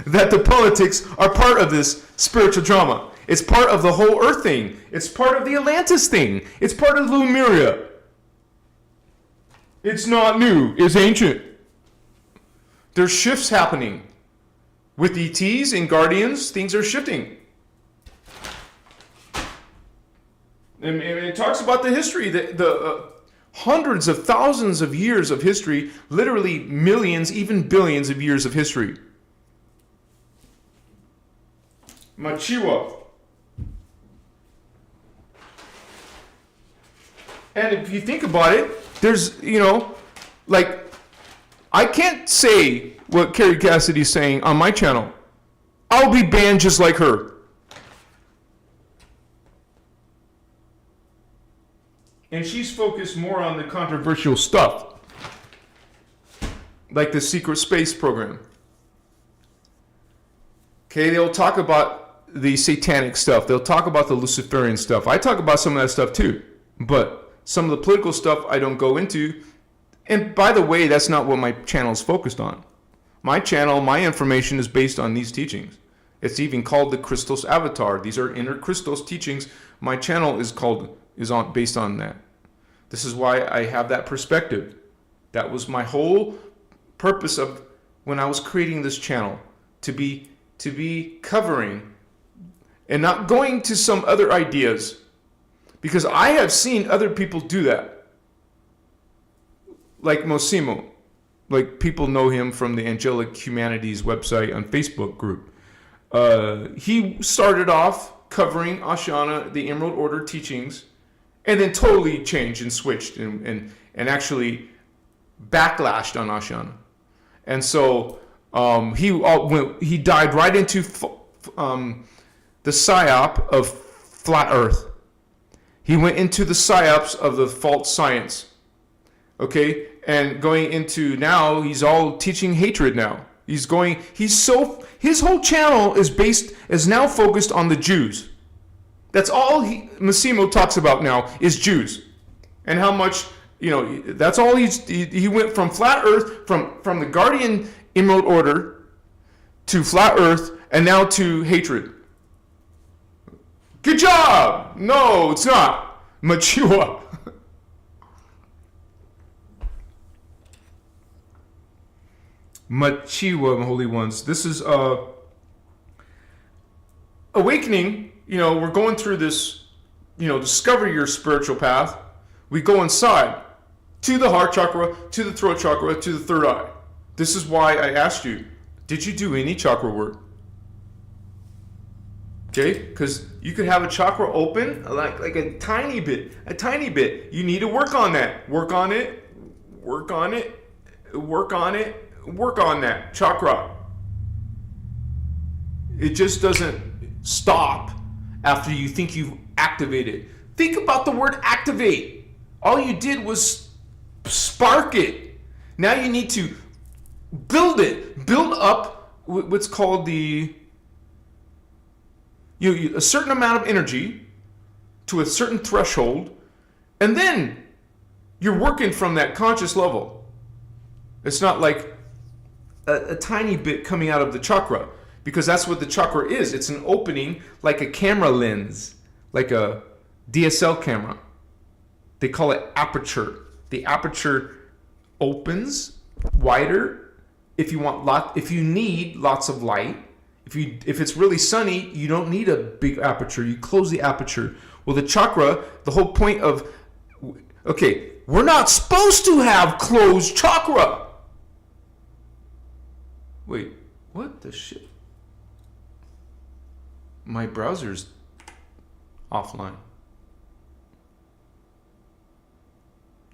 that the politics are part of this spiritual drama. It's part of the whole Earth thing. It's part of the Atlantis thing. It's part of Lemuria. It's not new. It's ancient. There's shifts happening. With ETs and Guardians, things are shifting. And it talks about the history, the hundreds of thousands of years of history, literally millions, even billions of years of history. Machiwa. And if you think about it, there's, I can't say what Carrie Cassidy's saying on my channel. I'll be banned just like her. And she's focused more on the controversial stuff, like the secret space program. Okay, they'll talk about the satanic stuff. They'll talk about the Luciferian stuff. I talk about some of that stuff too. But some of the political stuff I don't go into. And by the way, that's not what my channel is focused on. My channel, my information is based on these teachings. It's even called the Christos Avatar. These are inner Christos teachings. My channel is based on that. This is why I have that perspective. That was my whole purpose of when I was creating this channel, to be covering and not going to some other ideas. Because I have seen other people do that. Like Mosimo. Like people know him from the Angelic Humanities website and Facebook group. He started off covering Ashana, the Emerald Order teachings, and then totally changed and switched and actually backlashed on Ashana. And so he died right into the psyop of flat Earth. He went into the psyops of the false science. Okay? And going into now, he's all teaching hatred now. His whole channel is now focused on the Jews. That's all Massimo talks about now is Jews. And how much, that's all he went from flat Earth, from the Guardian Emerald Order to flat earth, and now to hatred. Good job! No, it's not. Machiwa. Machiwa, holy ones. This is awakening. We're going through this, discover your spiritual path. We go inside to the heart chakra, to the throat chakra, to the third eye. This is why I asked you, did you do any chakra work? Okay, because you could have a chakra open like a tiny bit. You need to work on that. Work on it. Work on that chakra. It just doesn't stop after you think you've activated. Think about the word activate. All you did was spark it. Now you need to build it. Build up what's called a certain amount of energy to a certain threshold, and then you're working from that conscious level. It's not like a tiny bit coming out of the chakra, because that's what the chakra is. It's an opening like a camera lens, like a DSL camera. They call it aperture. The aperture opens wider if you need lots of light. If it's really sunny, you don't need a big aperture. You close the aperture. Well, the chakra, the whole point of, okay, we're not supposed to have closed chakra. Wait, what the shit? My browser's offline.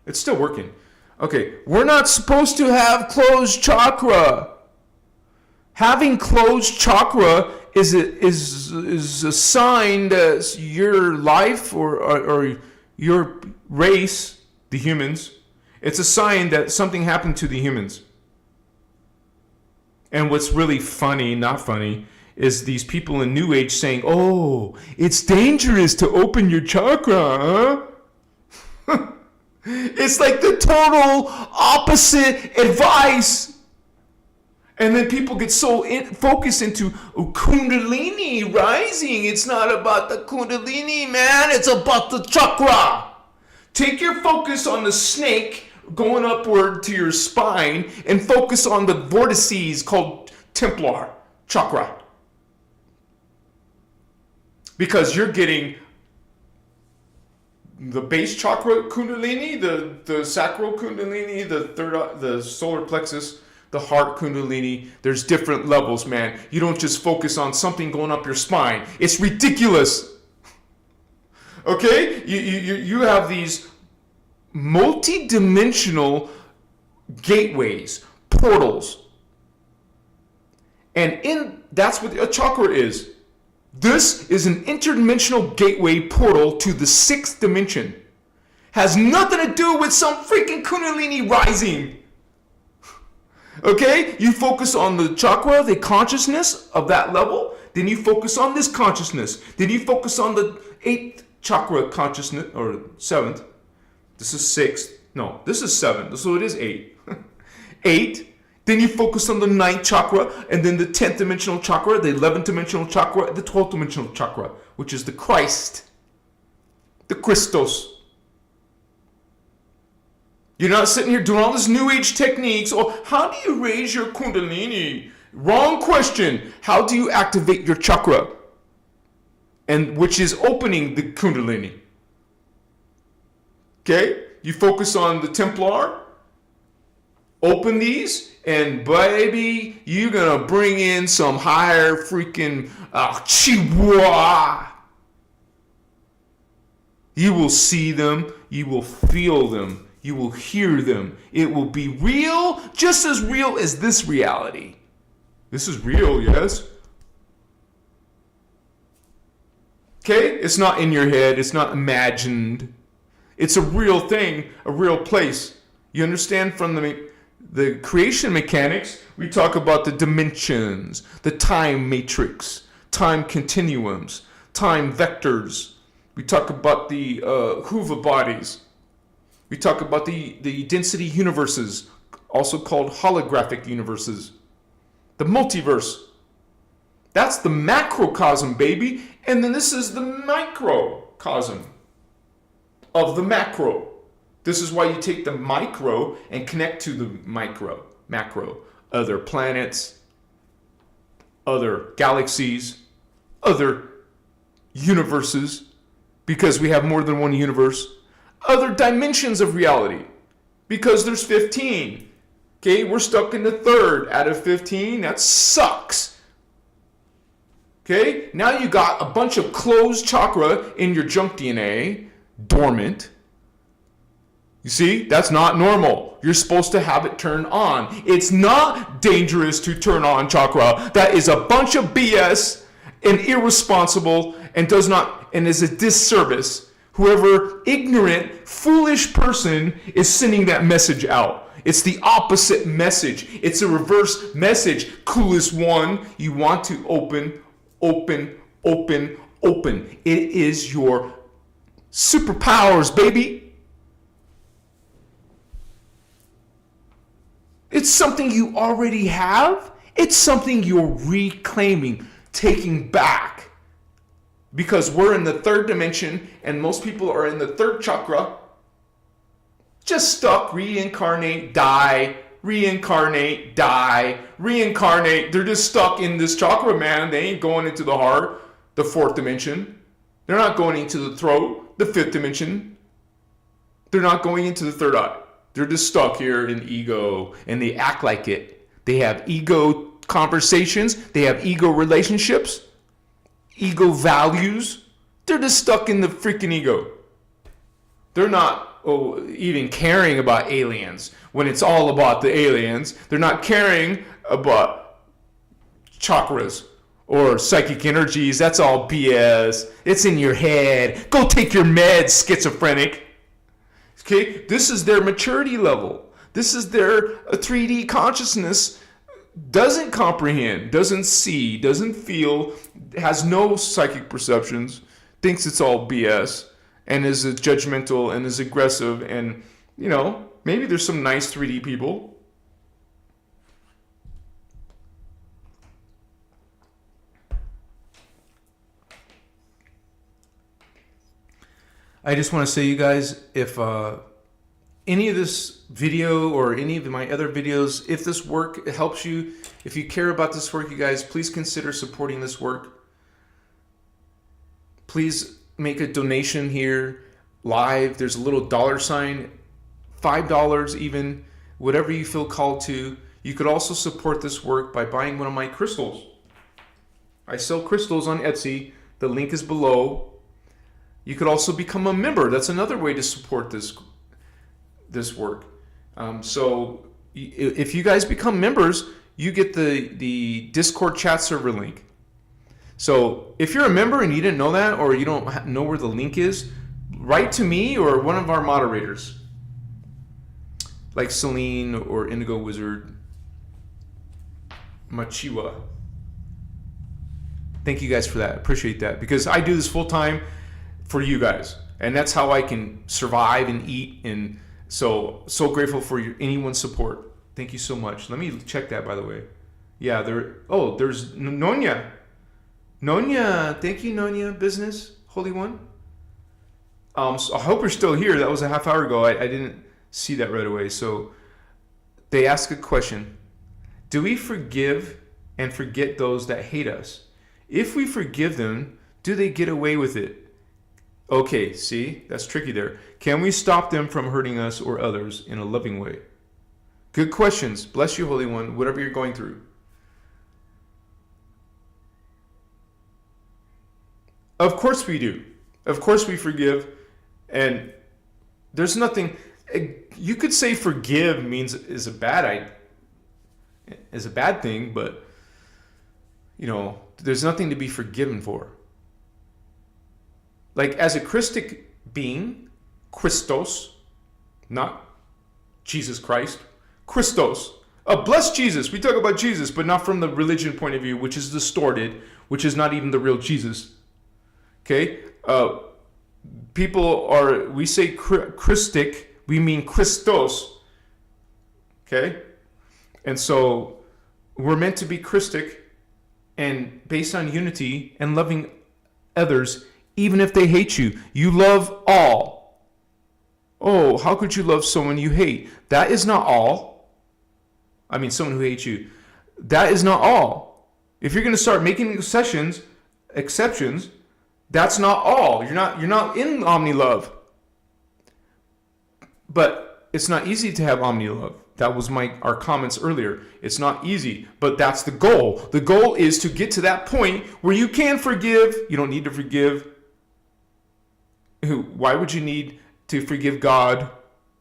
It's still working. Okay, we're not supposed to have closed chakra. Having closed chakra is a sign that your life or your race, the humans, it's a sign that something happened to the humans. And what's really funny, not funny, is these people in New Age saying, oh, it's dangerous to open your chakra, huh? It's like the total opposite advice. And then people get so focused into Kundalini rising. It's not about the Kundalini, man. It's about the chakra. Take your focus on the snake going upward to your spine and focus on the vortices called Templar chakra. Because you're getting the base chakra Kundalini, the sacral Kundalini, the solar plexus, the heart Kundalini. There's different levels, man. You don't just focus on something going up your spine. It's ridiculous. Okay? You have these multi-dimensional gateways, portals. And that's what a chakra is. This is an interdimensional gateway portal to the 6th dimension. Has nothing to do with some freaking Kundalini rising. Okay? You focus on the chakra, the consciousness of that level. Then you focus on this consciousness. Then you focus on the 8th chakra consciousness, or 7th. This is 6th. No, this is 7th. So it is 8. 8. Then you focus on the 9th chakra, and then the 10th dimensional chakra, the 11th dimensional chakra, the 12th dimensional chakra, which is the Christ, the Christos. You're not sitting here doing all this new age techniques. Oh, how do you raise your Kundalini? Wrong question. How do you activate your chakra? And which is opening the Kundalini. Okay? You focus on the Templar. Open these, and baby, you're gonna bring in some higher freaking chihuahua. You will see them, you will feel them, you will hear them. It will be real, just as real as this reality. This is real, yes? Okay? It's not in your head, it's not imagined. It's a real thing, a real place. You understand from the creation mechanics, we talk about the dimensions, the time matrix, time continuums, time vectors. We talk about the Huva bodies. We talk about the density universes, also called holographic universes. The multiverse, That's the macrocosm, baby. And then this is the microcosm of the macro. This is why you take the micro and connect to the macro. Other planets, other galaxies, other universes, because we have more than one universe. Other dimensions of reality, because there's 15. Okay, we're stuck in the third out of 15. That sucks. Okay, now you got a bunch of closed chakra in your junk DNA, dormant. You see, that's not normal. You're supposed to have it turn on. It's not dangerous to turn on chakra. That is a bunch of BS and irresponsible and is a disservice. Whoever ignorant, foolish person is sending that message out. It's the opposite message. It's a reverse message. Coolest one, you want to open. It is your superpowers, baby. It's something you already have. It's something you're reclaiming, taking back. Because we're in the third dimension and most people are in the third chakra. Just stuck, reincarnate, die, reincarnate, die, reincarnate. They're just stuck in this chakra, man. They ain't going into the heart, the fourth dimension. They're not going into the throat, the fifth dimension. They're not going into the third eye. They're just stuck here in ego, and they act like it. They have ego conversations. They have ego relationships, ego values. They're just stuck in the freaking ego. They're not even caring about aliens when it's all about the aliens. They're not caring about chakras or psychic energies. That's all BS. It's in your head. Go take your meds, schizophrenic. Okay, this is their maturity level. This is their 3D consciousness. Doesn't comprehend, doesn't see, doesn't feel, has no psychic perceptions, thinks it's all BS, and is judgmental and is aggressive. And, you know, maybe there's some nice 3D people. I just want to say, you guys, if any of this video or any of my other videos, if this work helps you, if you care about this work, you guys, please consider supporting this work. Please make a donation here live. There's a little $, $5 even, whatever you feel called to. You could also support this work by buying one of my crystals. I sell crystals on Etsy. The link is below. You could also become a member. That's another way to support this work. So if you guys become members, you get the Discord chat server link. So if you're a member and you didn't know that, or you don't know where the link is, write to me or one of our moderators, like Celine or Indigo Wizard, Machiwa. Thank you guys for that. Appreciate that, because I do this full time for you guys, and that's how I can survive and eat. And so grateful for anyone's support. Thank you so much. Let me check that, by the way. Yeah, there's Nonya. Thank you, Nonya Business, Holy One. So I hope you're still here. That was a half hour ago. I didn't see that right away. So they ask a question. Do we forgive and forget those that hate us? If we forgive them, do they get away with it? Okay, see, that's tricky there. Can we stop them from hurting us or others in a loving way? Good questions. Bless you, Holy One, whatever you're going through. Of course we do. Of course we forgive. And there's nothing, you could say forgive is a bad thing, but, you know, there's nothing to be forgiven for. Like, as a Christic being, Christos, not Jesus Christ, Christos, bless Jesus. We talk about Jesus, but not from the religion point of view, which is distorted, which is not even the real Jesus. Okay? We say Christic, we mean Christos. Okay? And so we're meant to be Christic, and based on unity and loving others, even if they hate you. You love all. Oh, how could you love someone you hate? That is not all. I mean, someone who hates you. That is not all. If you're going to start making exceptions, that's not all. You're not in omni love. But it's not easy to have omni love. That was our comments earlier. It's not easy, but that's the goal. The goal is to get to that point where you can forgive. You don't need to forgive. Why would you need to forgive God?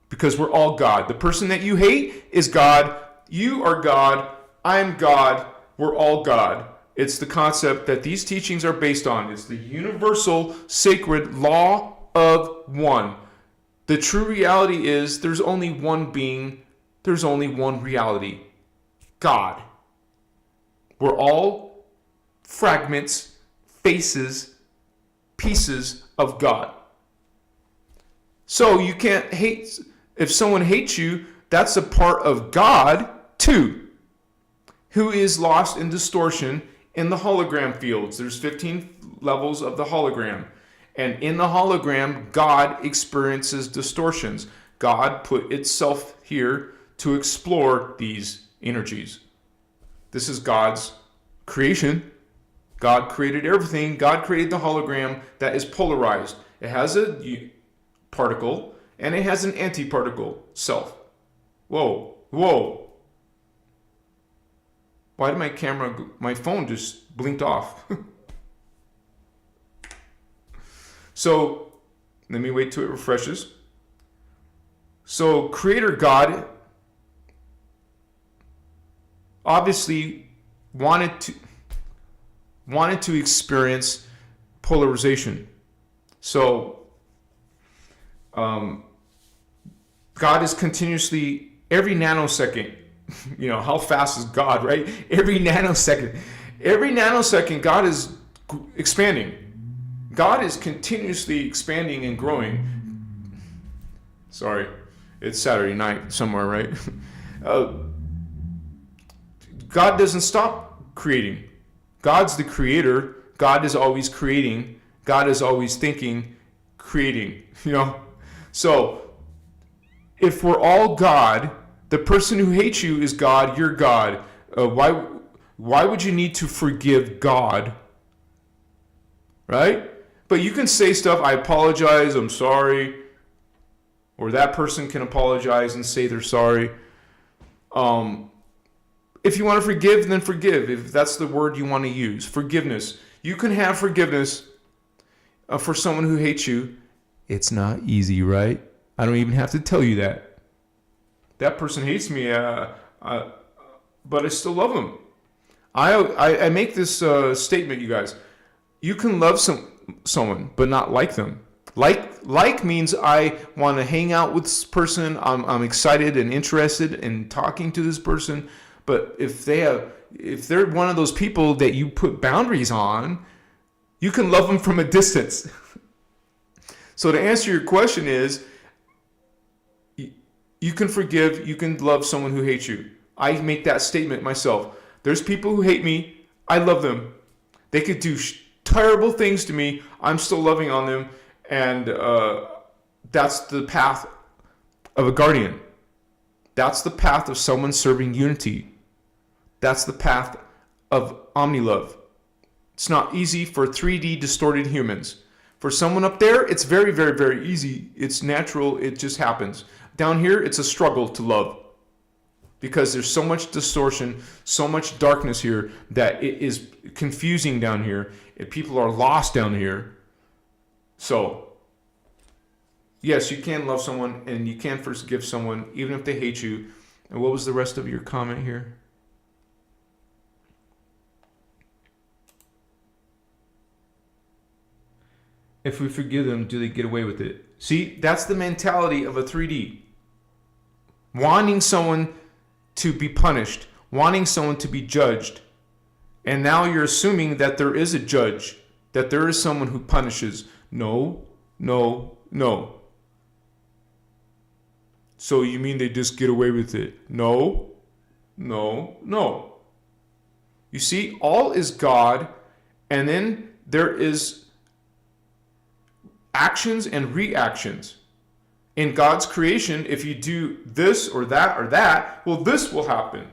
Because we're all God. The person that you hate is God. You are God. I'm God. We're all God. It's the concept that these teachings are based on. It's the universal sacred law of one. The true reality is there's only one being. There's only one reality. God. We're all fragments, faces, pieces of God. So you can't hate. If someone hates you, that's a part of God too, who is lost in distortion in the hologram fields. There's 15 levels of the hologram. And in the hologram, God experiences distortions. God put itself here to explore these energies. This is God's creation. God created everything. God created the hologram that is polarized. It has a particle and it has an antiparticle self. Whoa, whoa. Why did my phone just blinked off? So, let me wait till it refreshes. So, Creator God obviously wanted to experience polarization. So, God is continuously, every nanosecond, how fast is God, right? Every nanosecond, God is expanding. God is continuously expanding and growing. Sorry, it's Saturday night somewhere, right? God doesn't stop creating. God's the creator. God is always creating. God is always thinking, creating, So, if we're all God, the person who hates you is God, you're God. Why would you need to forgive God? Right? But you can say stuff, I apologize, I'm sorry. Or that person can apologize and say they're sorry. If you want to forgive, then forgive. If that's the word you want to use. Forgiveness. You can have forgiveness for someone who hates you. It's not easy, right? I don't even have to tell you that. That person hates me, but I still love them. I make this statement, you guys. You can love someone, but not like them. Like means I want to hang out with this person. I'm excited and interested in talking to this person. But if they're one of those people that you put boundaries on, you can love them from a distance. So to answer your question is, you can forgive, you can love someone who hates you. I make that statement myself. There's people who hate me. I love them. They could do terrible things to me. I'm still loving on them. And that's the path of a guardian. That's the path of someone serving unity. That's the path of omni-love. It's not easy for 3D distorted humans. For someone up there, it's very, very, very easy. It's natural. It just happens. Down here, it's a struggle to love. Because there's so much distortion, so much darkness here that it is confusing down here. People are lost down here. So, yes, you can love someone and you can forgive someone even if they hate you. And what was the rest of your comment here? If we forgive them, do they get away with it? See, that's the mentality of a 3D. Wanting someone to be punished, wanting someone to be judged. And now you're assuming that there is a judge, that there is someone who punishes. No. So you mean they just get away with it? No. You You see, all is God, and then there is actions and reactions. In God's creation, if you do this or that, well, this will happen.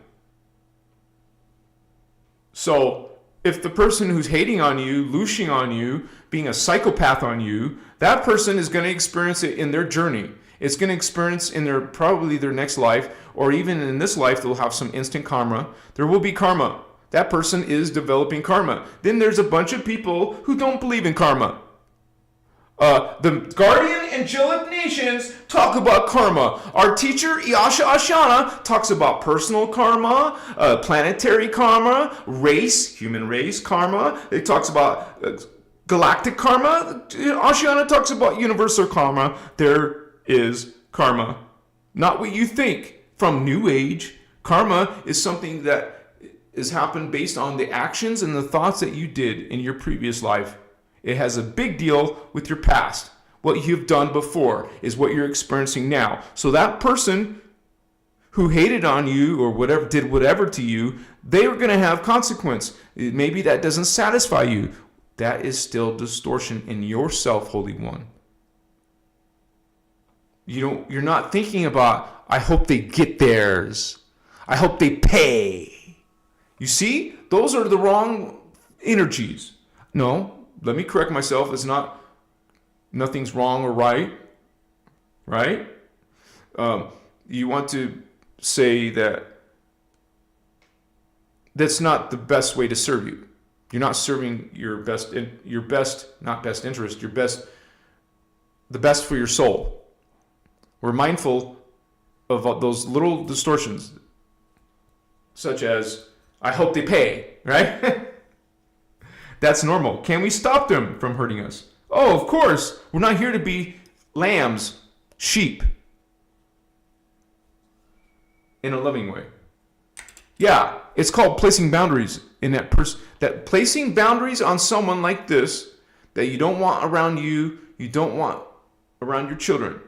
So if the person who's hating on you, looshing on you, being a psychopath on you, that person is going to experience it in their journey. It's going to experience in probably their next life, or even in this life, they'll have some instant karma. There will be karma. That person is developing karma. Then there's a bunch of people who don't believe in karma. The guardian angelic nations talk about karma. Our teacher, Iyasha Ashana, talks about personal karma, planetary karma, race, human race karma. It talks about galactic karma. Ashana talks about universal karma. There is karma. Not what you think from New Age. Karma is something that has happened based on the actions and the thoughts that you did in your previous life. It has a big deal with your past. What you've done before is what you're experiencing now. So that person who hated on you or whatever, did whatever to you, they are going to have consequence. Maybe that doesn't satisfy you. That is still distortion in yourself, Holy One. You're not thinking about, I hope they get theirs. I hope they pay. You see, those are the wrong energies. No. Let me correct myself. It's not, nothing's wrong or right. Right? You want to say that that's not the best way to serve you. You're not serving your best, not best interest, the best for your soul. We're mindful of those little distortions, such as, I hope they pay, right? That's normal. Can we stop them from hurting us? Oh, of course. We're not here to be lambs, sheep, in a loving way. Yeah, it's called placing boundaries in that person. That placing boundaries on someone like this that you don't want around you, you don't want around your children.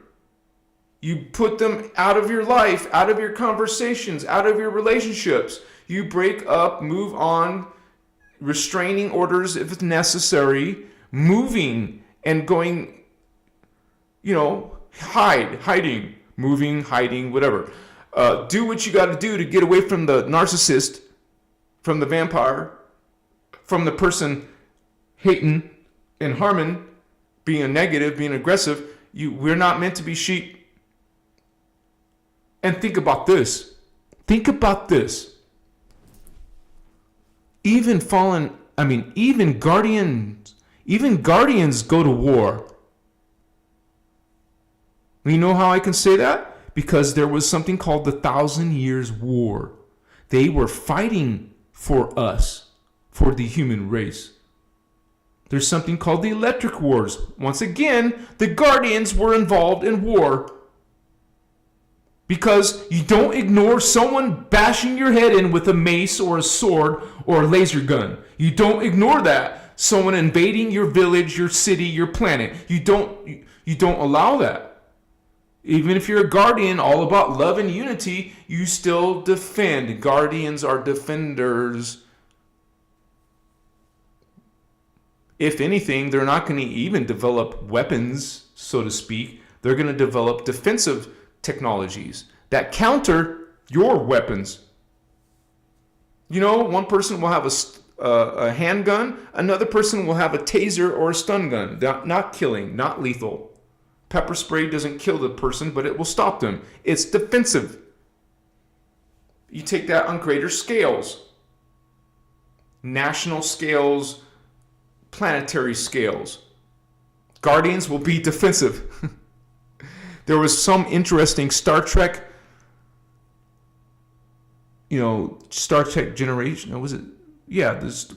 You put them out of your life, out of your conversations, out of your relationships. You break up, move on. Restraining orders if it's necessary, moving and going, hiding, moving, hiding, whatever. Do what you got to do to get away from the narcissist, from the vampire, from the person hating and harming, being a negative, being aggressive. We're not meant to be sheep. And think about this. Think about this. Even guardians go to war. You know how I can say that? Because there was something called the 1,000 Years' War. They were fighting for us, for the human race. There's something called the Electric Wars. Once again, the guardians were involved in war. Because you don't ignore someone bashing your head in with a mace or a sword or a laser gun. You don't ignore that. Someone invading your village, your city, your planet. You don't allow that. Even if you're a guardian, all about love and unity, you still defend. Guardians are defenders. If anything, they're not going to even develop weapons, so to speak. They're going to develop defensive technologies that counter your weapons. One person will have a handgun, another person will have a taser or a stun gun. Not killing, not lethal. Pepper spray doesn't kill the person, but it will stop them. It's defensive. You take that on greater scales. National scales, planetary scales. Guardians will be defensive. There was some interesting Star Trek, Star Trek Generation. Was it? Yeah,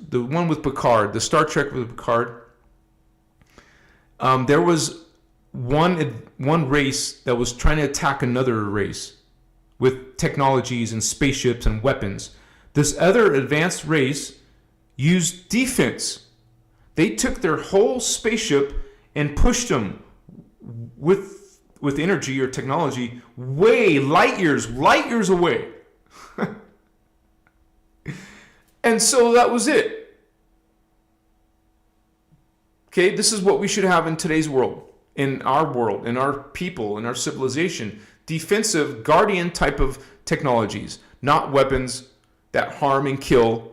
the one with Picard, the Star Trek with Picard. There was one race that was trying to attack another race with technologies and spaceships and weapons. This other advanced race used defense. They took their whole spaceship and pushed them with energy or technology light years away. And so that was it. Okay, this is what we should have in today's world, in our people, in our civilization. Defensive, guardian type of technologies, not weapons that harm and kill,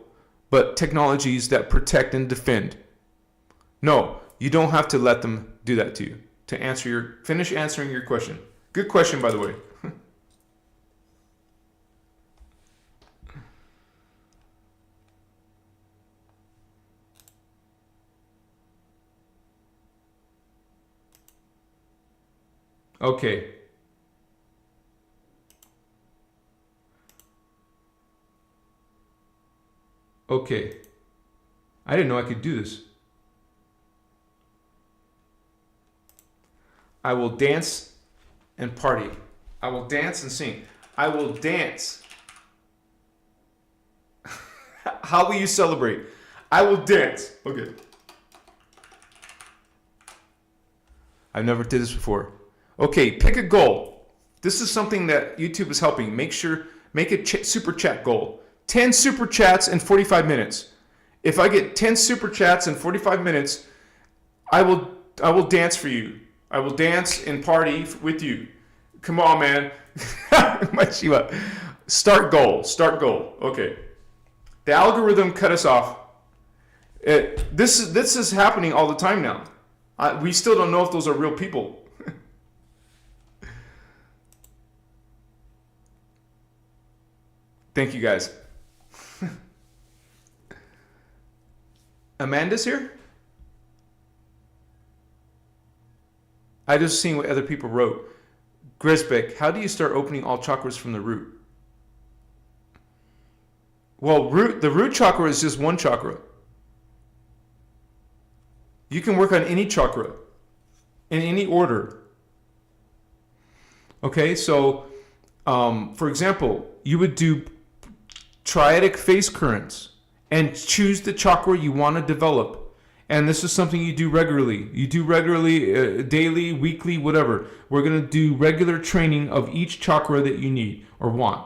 but technologies that protect and defend. No, you don't have to let them do that to you. Finish answering your question. Good question, by the way. Okay. Okay. I didn't know I could do this. I will dance and party. I will dance and sing. I will dance. How will you celebrate? I will dance. Okay. I've never did this before. Okay, pick a goal. This is something that YouTube is helping. Make a super chat goal. 10 super chats in 45 minutes. If I get 10 super chats in 45 minutes, I will dance for you. I will dance and party with you. Come on, man. My Shiva. Start goal. Okay. The algorithm cut us off. This is happening all the time now. We still don't know if those are real people. Thank you, guys. Amanda's here? I just seen what other people wrote. Grisbeck, how do you start opening all chakras from the root? Well, the root chakra is just one chakra. You can work on any chakra in any order. Okay, so for example, you would do triadic phase currents and choose the chakra you want to develop. And this is something you do regularly. You do regularly, daily, weekly, whatever. We're going to do regular training of each chakra that you need or want.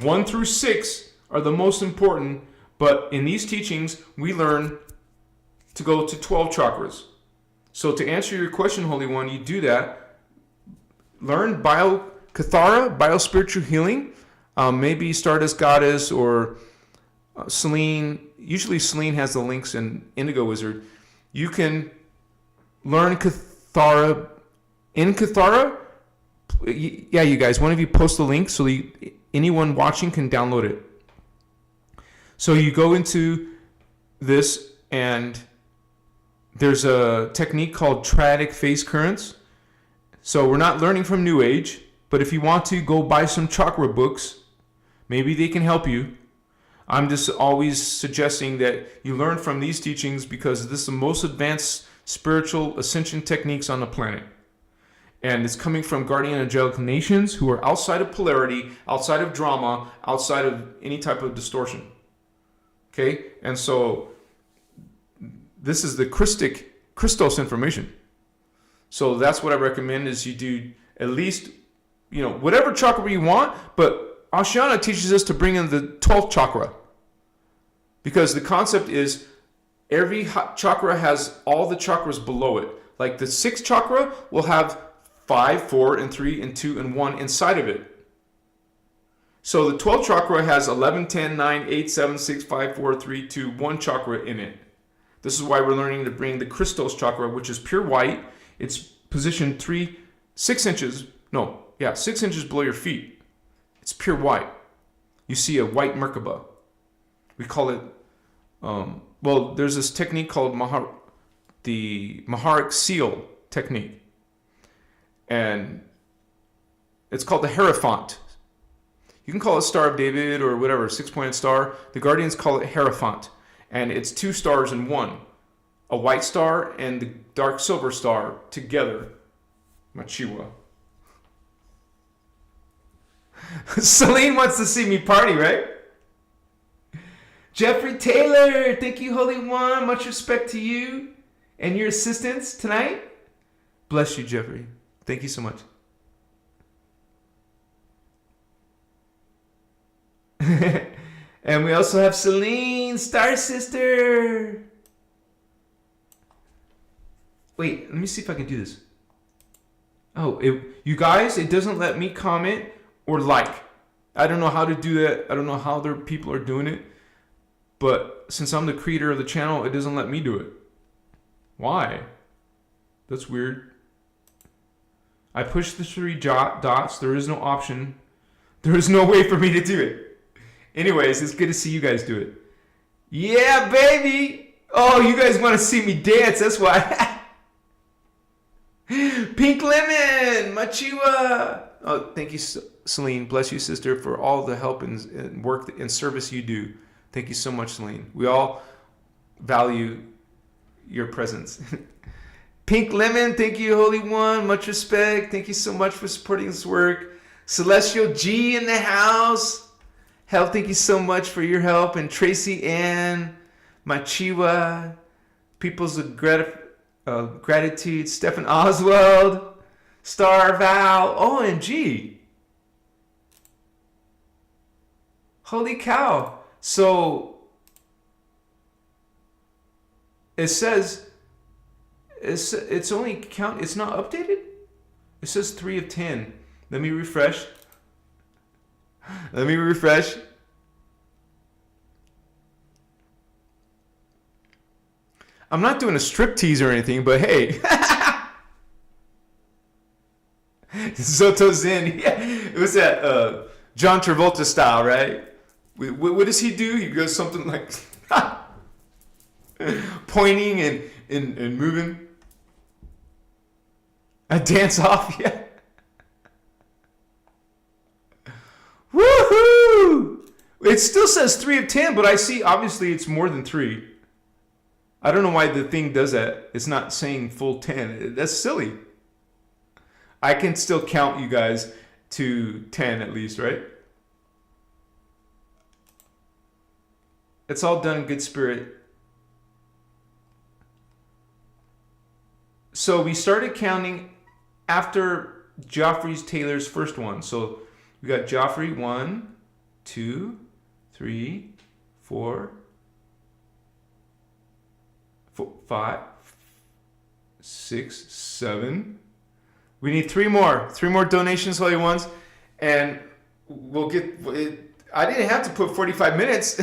1 through 6 are the most important, but in these teachings, we learn to go to 12 chakras. So to answer your question, Holy One, you do that. Learn Kathara, bio-spiritual healing. Maybe Stardust Goddess or Selene. Usually Selene has the links in Indigo Wizard. You can learn Kathara. In Kathara, yeah, you guys, one of you post the link so anyone watching can download it. So you go into this and there's a technique called triadic phase currents. So we're not learning from New Age, but if you want to, go buy some chakra books. Maybe they can help you. I'm just always suggesting that you learn from these teachings because this is the most advanced spiritual ascension techniques on the planet. And it's coming from guardian angelic nations who are outside of polarity, outside of drama, outside of any type of distortion. Okay? And so this is the Christos information. So that's what I recommend is you do at least, whatever chakra you want, but Ashiana teaches us to bring in the 12th chakra. Because the concept is every chakra has all the chakras below it. Like the 6th chakra will have 5, 4, and 3, and 2, and 1 inside of it. So the 12th chakra has 11, 10, 9, 8, 7, 6, 5, 4, 3, 2, 1 chakra in it. This is why we're learning to bring the Christos chakra, which is pure white. It's positioned 6 inches below your feet. It's pure white. You see a white Merkaba. We call it, there's this technique called the Maharic seal technique. And it's called the Hierophant. You can call it Star of David or whatever, 6-pointed star. The Guardians call it Hierophant. And it's 2 stars in one. A white star and the dark silver star together. Machiwa. Celine wants to see me party, right? Jeffrey Taylor, thank you, Holy One. Much respect to you and your assistance tonight. Bless you, Jeffrey. Thank you so much. And we also have Celine, Star Sister. Wait, let me see if I can do this. Oh, you guys, it doesn't let me comment or like. I don't know how to do that. I don't know how other people are doing it. But since I'm the creator of the channel, it doesn't let me do it. Why? That's weird. I push the 3 dots. There is no option. There is no way for me to do it. Anyways, it's good to see you guys do it. Yeah, baby! Oh, you guys want to see me dance. That's why. Pink Lemon! Machiwa! Oh, thank you, Celine. Bless you, sister, for all the help and work and service you do. Thank you so much, Celine. We all value your presence. Pink Lemon, thank you, Holy One. Much respect. Thank you so much for supporting this work. Celestial G in the house. Help, thank you so much for your help. And Tracy Ann, Machiwa, Peoples of Gratitude, Stephen Oswald, Star Val, OMG. Holy cow. So it says it's only count. It's not updated. It says 3 of 10. Let me refresh. Let me refresh. I'm not doing a striptease or anything, but hey. Soto Zen. Yeah. It was that John Travolta style, right? What does he do? He goes something like pointing and moving. A dance off, yeah. Woohoo! It still says 3 of 10, but I see obviously it's more than 3. I don't know why the thing does that. It's not saying full 10. That's silly. I can still count you guys to 10 at least, right? It's all done in good spirit. So we started counting after Joffrey Taylor's first one. So we got Joffrey 1, 2, 3, 4, 5, 6, 7. We need 3 more. 3 more donations, Holy Ones. And we'll get it. I didn't have to put 45 minutes.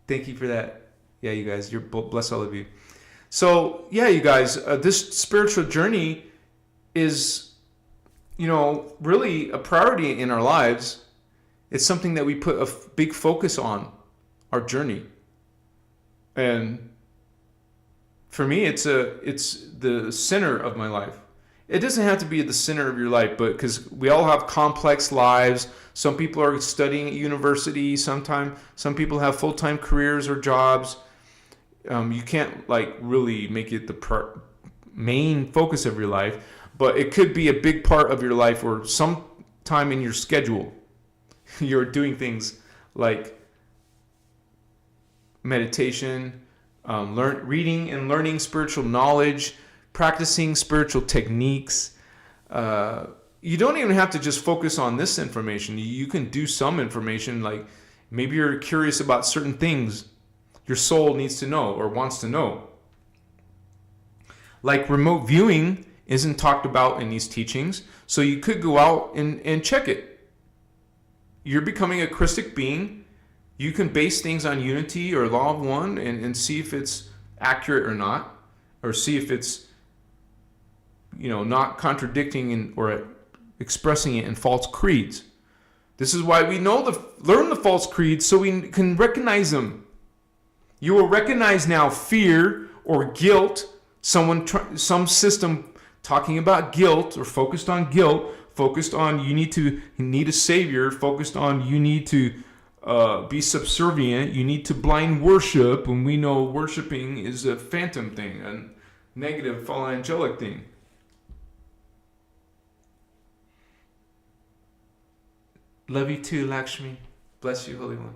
Thank you for that. Yeah, you guys, you're bless all of you. So, yeah, you guys, this spiritual journey is, really a priority in our lives. It's something that we put a big focus on, our journey. And for me, it's the center of my life. It doesn't have to be the center of your life, but because we all have complex lives. Some people are studying at university. Some people have full-time careers or jobs. You can't really make it the main focus of your life, but it could be a big part of your life or some time in your schedule. You're doing things like meditation, reading and learning spiritual knowledge, practicing spiritual techniques. You don't even have to just focus on this information. You can do some information, like maybe you're curious about certain things your soul needs to know or wants to know. Like remote viewing isn't talked about in these teachings, so you could go out and check it. You're becoming a Christic being. You can base things on unity or law of one and see if it's accurate or not, or see if it's not contradicting or expressing it in false creeds. This is why we learn the false creeds so we can recognize them. You will recognize now fear or guilt. Some system talking about guilt or focused on guilt, focused on you need a savior, focused on you need to be subservient, you need to blind worship, when we know worshiping is a phantom thing, a negative fallen angelic thing. Love you too, Lakshmi. Bless you, Holy One.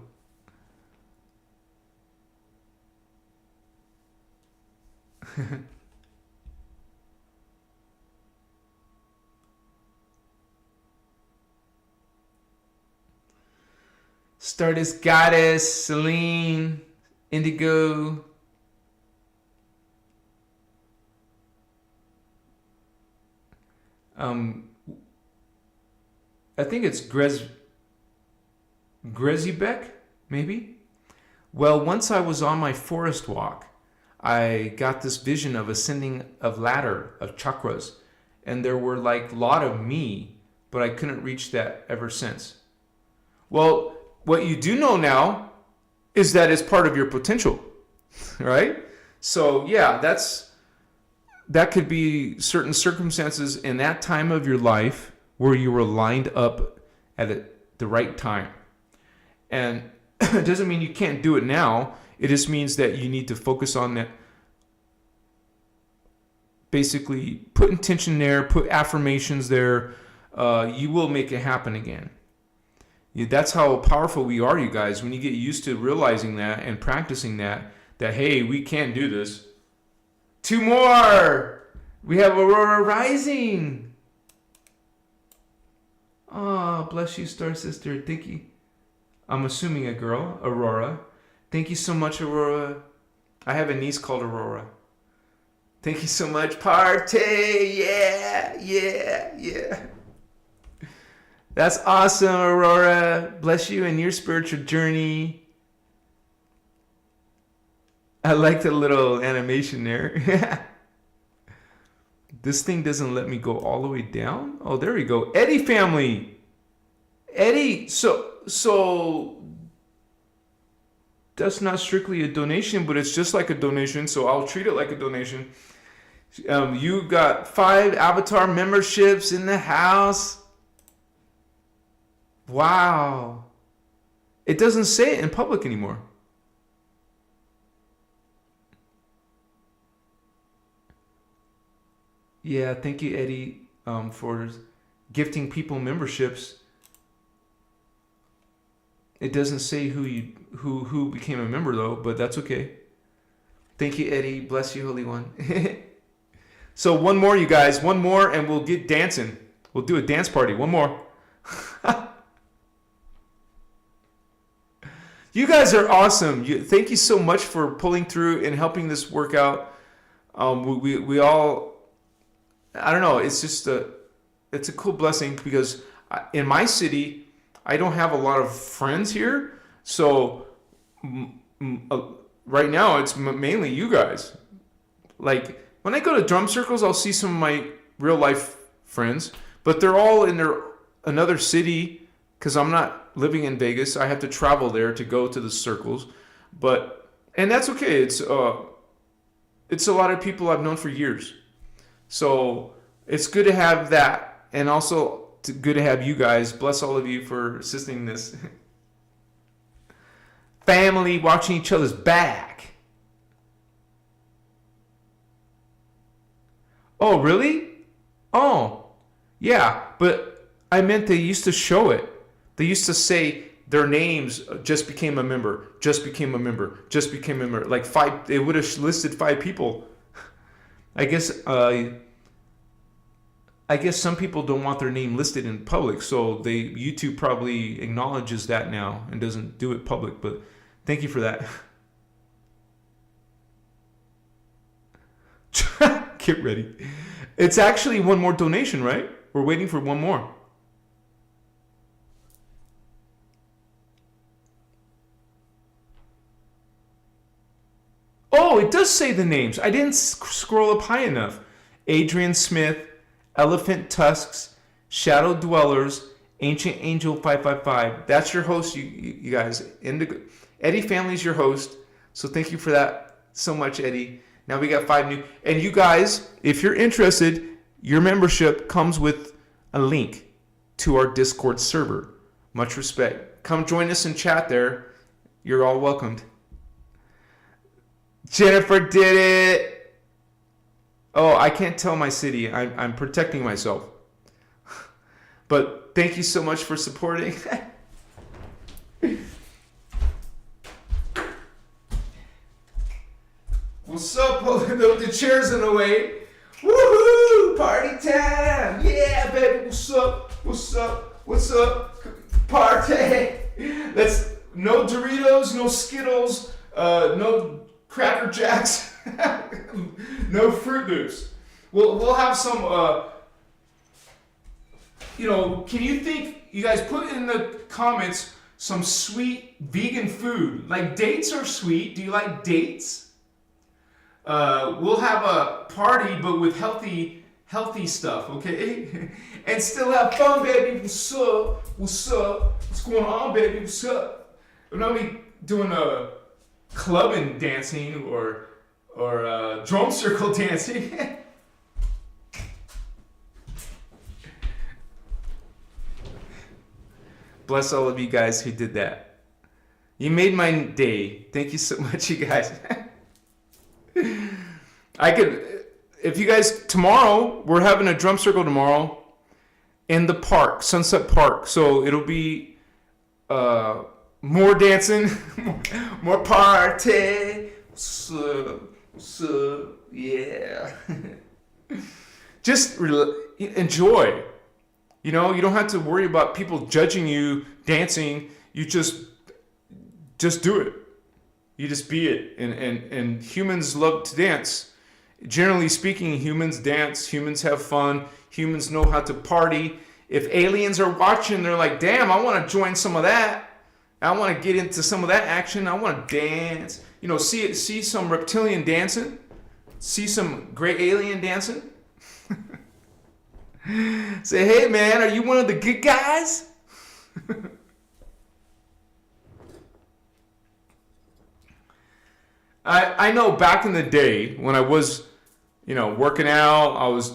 Stardust Goddess, Celine, Indigo. I think it's Grezibek, maybe? Well, once I was on my forest walk, I got this vision of ascending a ladder of chakras, and there were like a lot of me, but I couldn't reach that ever since. Well, what you do know now is that it's part of your potential, right? So yeah, that could be certain circumstances in that time of your life where you were lined up at the right time. And it doesn't mean you can't do it now. It just means that you need to focus on that. Basically, put intention there, put affirmations there. You will make it happen again. That's how powerful we are, you guys. When you get used to realizing that and practicing that hey, we can do this. 2 more. We have Aurora Rising. Oh, bless you, Star Sister. Thank you. I'm assuming a girl, Aurora. Thank you so much, Aurora. I have a niece called Aurora. Thank you so much. Party. Yeah. That's awesome, Aurora. Bless you in your spiritual journey. I like the little animation there. This thing doesn't let me go all the way down. Oh, there we go. Eddie family. Eddie, so that's not strictly a donation, but it's just like a donation, so I'll treat it like a donation. You got 5 avatar memberships in the house. Wow. It doesn't say it in public anymore. Yeah, thank you, Eddie, for gifting people memberships. It doesn't say who became a member though, but that's okay. Thank you, Eddie. Bless you, Holy One. So one more, you guys. One more, and we'll get dancing. We'll do a dance party. One more. You guys are awesome. Thank you so much for pulling through and helping this work out. We all, I don't know. It's just it's a cool blessing because in my city, I don't have a lot of friends here. So right now, it's mainly you guys. Like when I go to drum circles, I'll see some of my real life friends, but they're all in another city because I'm not living in Vegas. I have to travel there to go to the circles, and that's okay. It's a lot of people I've known for years, so it's good to have that, and also good to have you guys. Bless all of you for assisting this family, watching each other's back. Oh, really? Oh, yeah, but I meant they used to show it. They used to say their names just became a member, just became a member, just became a member. Like 5, they would have listed 5 people. I guess some people don't want their name listed in public, so YouTube probably acknowledges that now and doesn't do it public, but thank you for that. Get ready. It's actually one more donation, right? We're waiting for one more. Oh, it does say the names. I didn't scroll up high enough. Adrian Smith, Elephant Tusks, Shadow Dwellers, Ancient Angel 555. That's your host, you guys. Eddie Family's your host. So thank you for that so much, Eddie. Now we got 5 new. And you guys, if you're interested, your membership comes with a link to our Discord server. Much respect. Come join us and chat there. You're all welcomed. Jennifer did it. Oh, I can't tell my city. I'm protecting myself. But thank you so much for supporting. What's up? The chairs in the way. Woohoo! Party time! Yeah, baby. What's up? What's up? What's up? Party! no Doritos, no Skittles, no Cracker Jacks, no Fruit Loops. We'll have some. Can you think? You guys put in the comments some sweet vegan food. Like dates are sweet. Do you like dates? We'll have a party, but with healthy stuff, okay? And still have fun, baby. What's up? What's up? What's going on, baby? What's up? We're not be doing a clubbing dancing or drum circle dancing. Bless all of you guys who did that. You made my day. Thank you so much, you guys. If you guys, tomorrow, we're having a drum circle tomorrow in the park, Sunset Park. So it'll be more dancing, more party. So yeah. Just enjoy. You don't have to worry about people judging you dancing. You just do it. You just be it. And humans love to dance. Generally speaking, humans dance. Humans have fun. Humans know how to party. If aliens are watching, they're like, damn, I want to join some of that. I want to get into some of that action. I want to dance. See some reptilian dancing. See some great alien dancing. Say, hey man, are you one of the good guys? I know back in the day when I was, working out, I was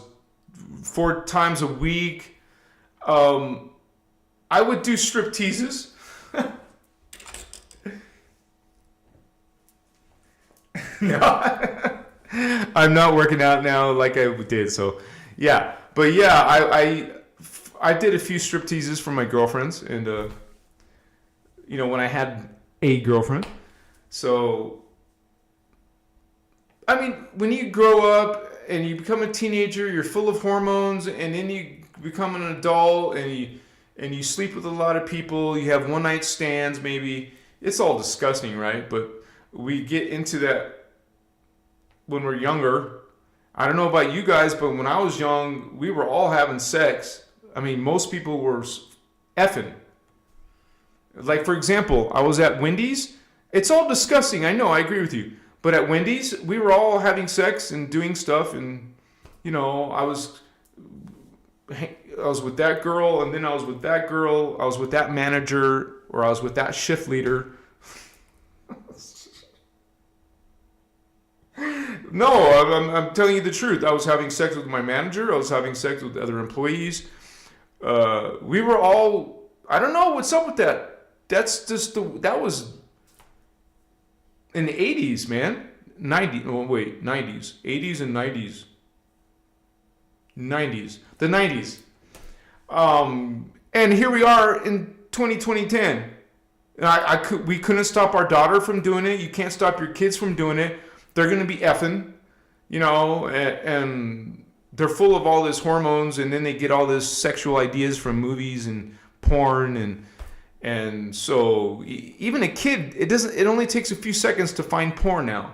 4 times a week. I would do strip teases. No, I'm not working out now like I did. So, yeah. But yeah, I did a few strip teases for my girlfriends, and when I had a girlfriend. So, I mean, when you grow up and you become a teenager, you're full of hormones, and then you become an adult, and you sleep with a lot of people. You have one night stands, maybe. It's all disgusting, right? But we get into that when we're younger. I don't know about you guys, but when I was young, we were all having sex. I mean, most people were effing. Like, for example, I was at Wendy's. It's all disgusting. I know, I agree with you. But at Wendy's, we were all having sex and doing stuff. And, I was with that girl, and then I was with that girl. I was with that manager, or I was with that shift leader. No, I'm telling you the truth. I was having sex with my manager. I was having sex with other employees. We were all, I don't know what's up with that. That's just that was in the 80s, man. 90s. '90s. 80s and 90s. 90s. The 90s. And here we are in 2010. We couldn't stop our daughter from doing it. You can't stop your kids from doing it. They're going to be effing, and they're full of all this hormones, and then they get all this sexual ideas from movies and porn, and so even a kid, it only takes a few seconds to find porn now.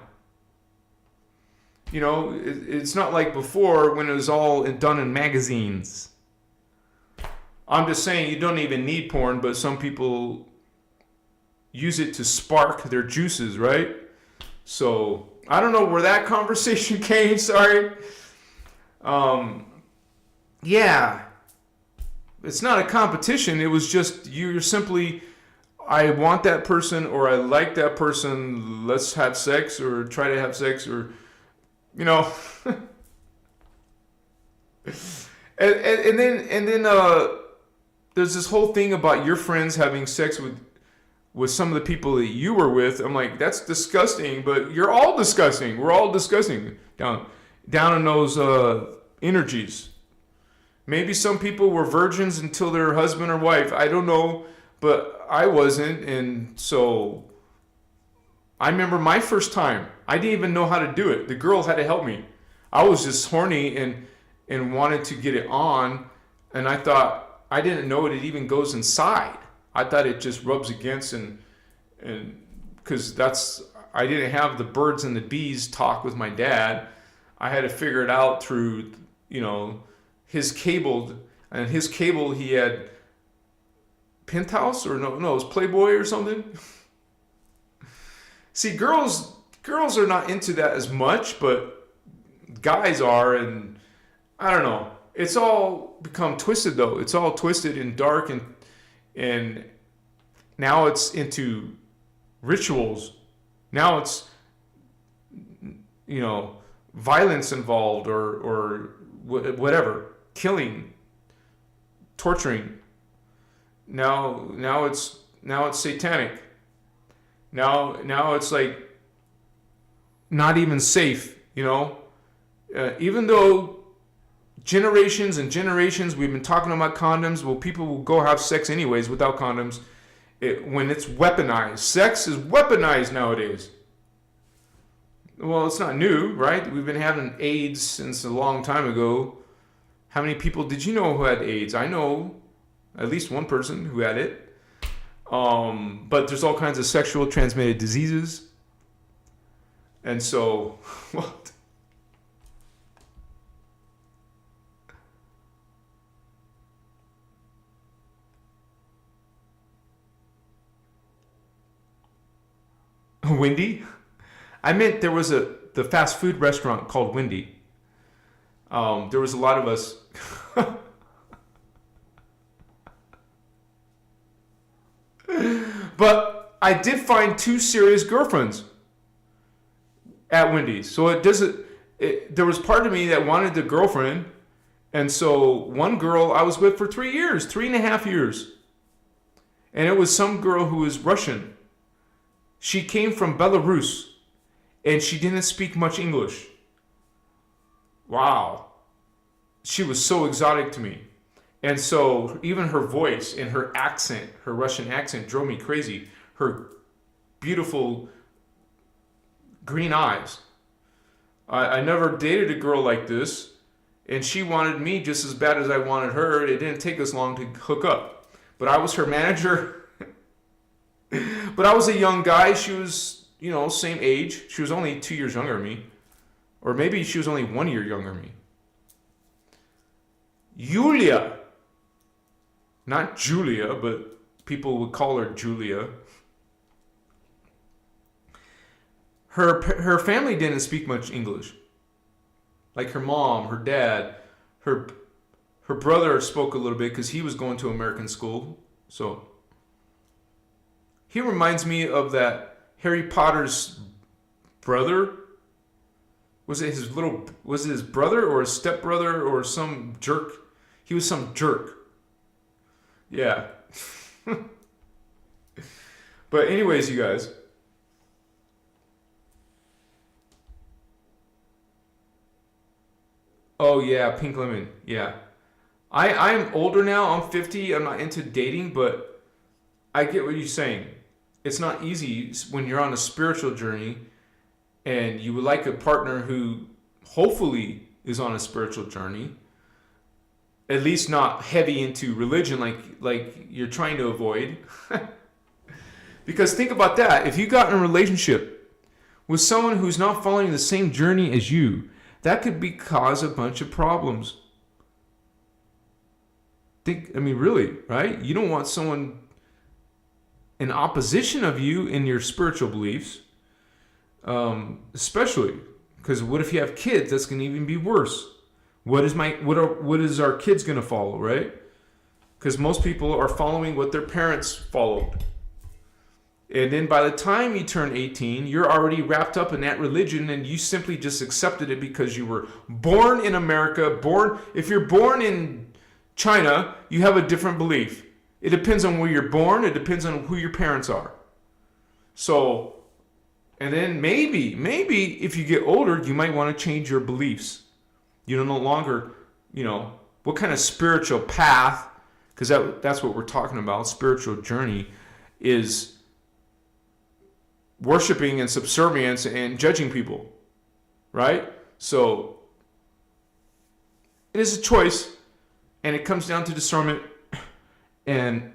It's not like before when it was all done in magazines. I'm just saying you don't even need porn, but some people use it to spark their juices, right? So I don't know where that conversation came. Sorry. Yeah. It's not a competition. It was just you're simply, I want that person, or I like that person. Let's have sex, or try to have sex, or and then there's this whole thing about your friends having sex with some of the people that you were with. I'm like, that's disgusting, but you're all disgusting. We're all disgusting down in those energies. Maybe some people were virgins until their husband or wife. I don't know, but I wasn't. And so I remember my first time. I didn't even know how to do it. The girl had to help me. I was just horny and wanted to get it on. And I thought, I didn't know it even goes inside. I thought it just rubs against and And because I didn't have the birds and the bees talk with my dad. I had to figure it out through, his cable. And his cable, he had Penthouse, or no, it was Playboy or something. See, girls are not into that as much, but guys are, and I don't know. It's all become twisted though. It's all twisted and dark, and now it's into rituals. Now it's violence involved, or whatever, killing, torturing. Now it's satanic. Now it's like not even safe, even though generations and generations we've been talking about condoms. Well, people will go have sex anyways without condoms. When it's weaponized, sex is weaponized nowadays. Well, it's not new, right? We've been having AIDS since a long time ago. How many people did you know who had AIDS? I know at least one person who had it. But there's all kinds of sexual transmitted diseases. And so, what? Wendy? I meant there was the fast food restaurant called Wendy. There was a lot of us. But I did find 2 serious girlfriends at Wendy's. So there was part of me that wanted the girlfriend. And so one girl I was with for 3.5 years. And it was some girl who was Russian. She came from Belarus. And she didn't speak much English. Wow. She was so exotic to me. And so even her voice and her accent, her Russian accent, drove me crazy. Her beautiful green eyes. I never dated a girl like this. And she wanted me just as bad as I wanted her. It didn't take us long to hook up. But I was her manager. But I was a young guy. She was, same age. She was only 2 years younger than me. Or maybe she was only 1 year younger than me. Yulia. Not Julia, but people would call her Julia. Her family didn't speak much English. Like her mom, her dad, her brother spoke a little bit because he was going to American school. So he reminds me of that Harry Potter's brother. Was it his brother or his stepbrother or some jerk? He was some jerk. Yeah. But anyways, you guys. Oh yeah, pink lemon. Yeah. I'm older now. I'm 50. I'm not into dating, but I get what you're saying. It's not easy when you're on a spiritual journey and you would like a partner who hopefully is on a spiritual journey. At least not heavy into religion like you're trying to avoid. Because think about that. If you got in a relationship with someone who's not following the same journey as you, that could cause a bunch of problems. Really, right? You don't want someone in opposition of you in your spiritual beliefs, especially because what if you have kids? That's going to even be worse. What is our kids going to follow, right? Because most people are following what their parents followed. And then by the time you turn 18, you're already wrapped up in that religion and you simply just accepted it because you were born in America. If you're born in China, you have a different belief. It depends on where you're born. It depends on who your parents are. So, and then maybe if you get older, you might want to change your beliefs. You no longer, what kind of spiritual path, because that's what we're talking about, spiritual journey, is worshiping and subservience and judging people, right? So it is a choice, and it comes down to discernment. And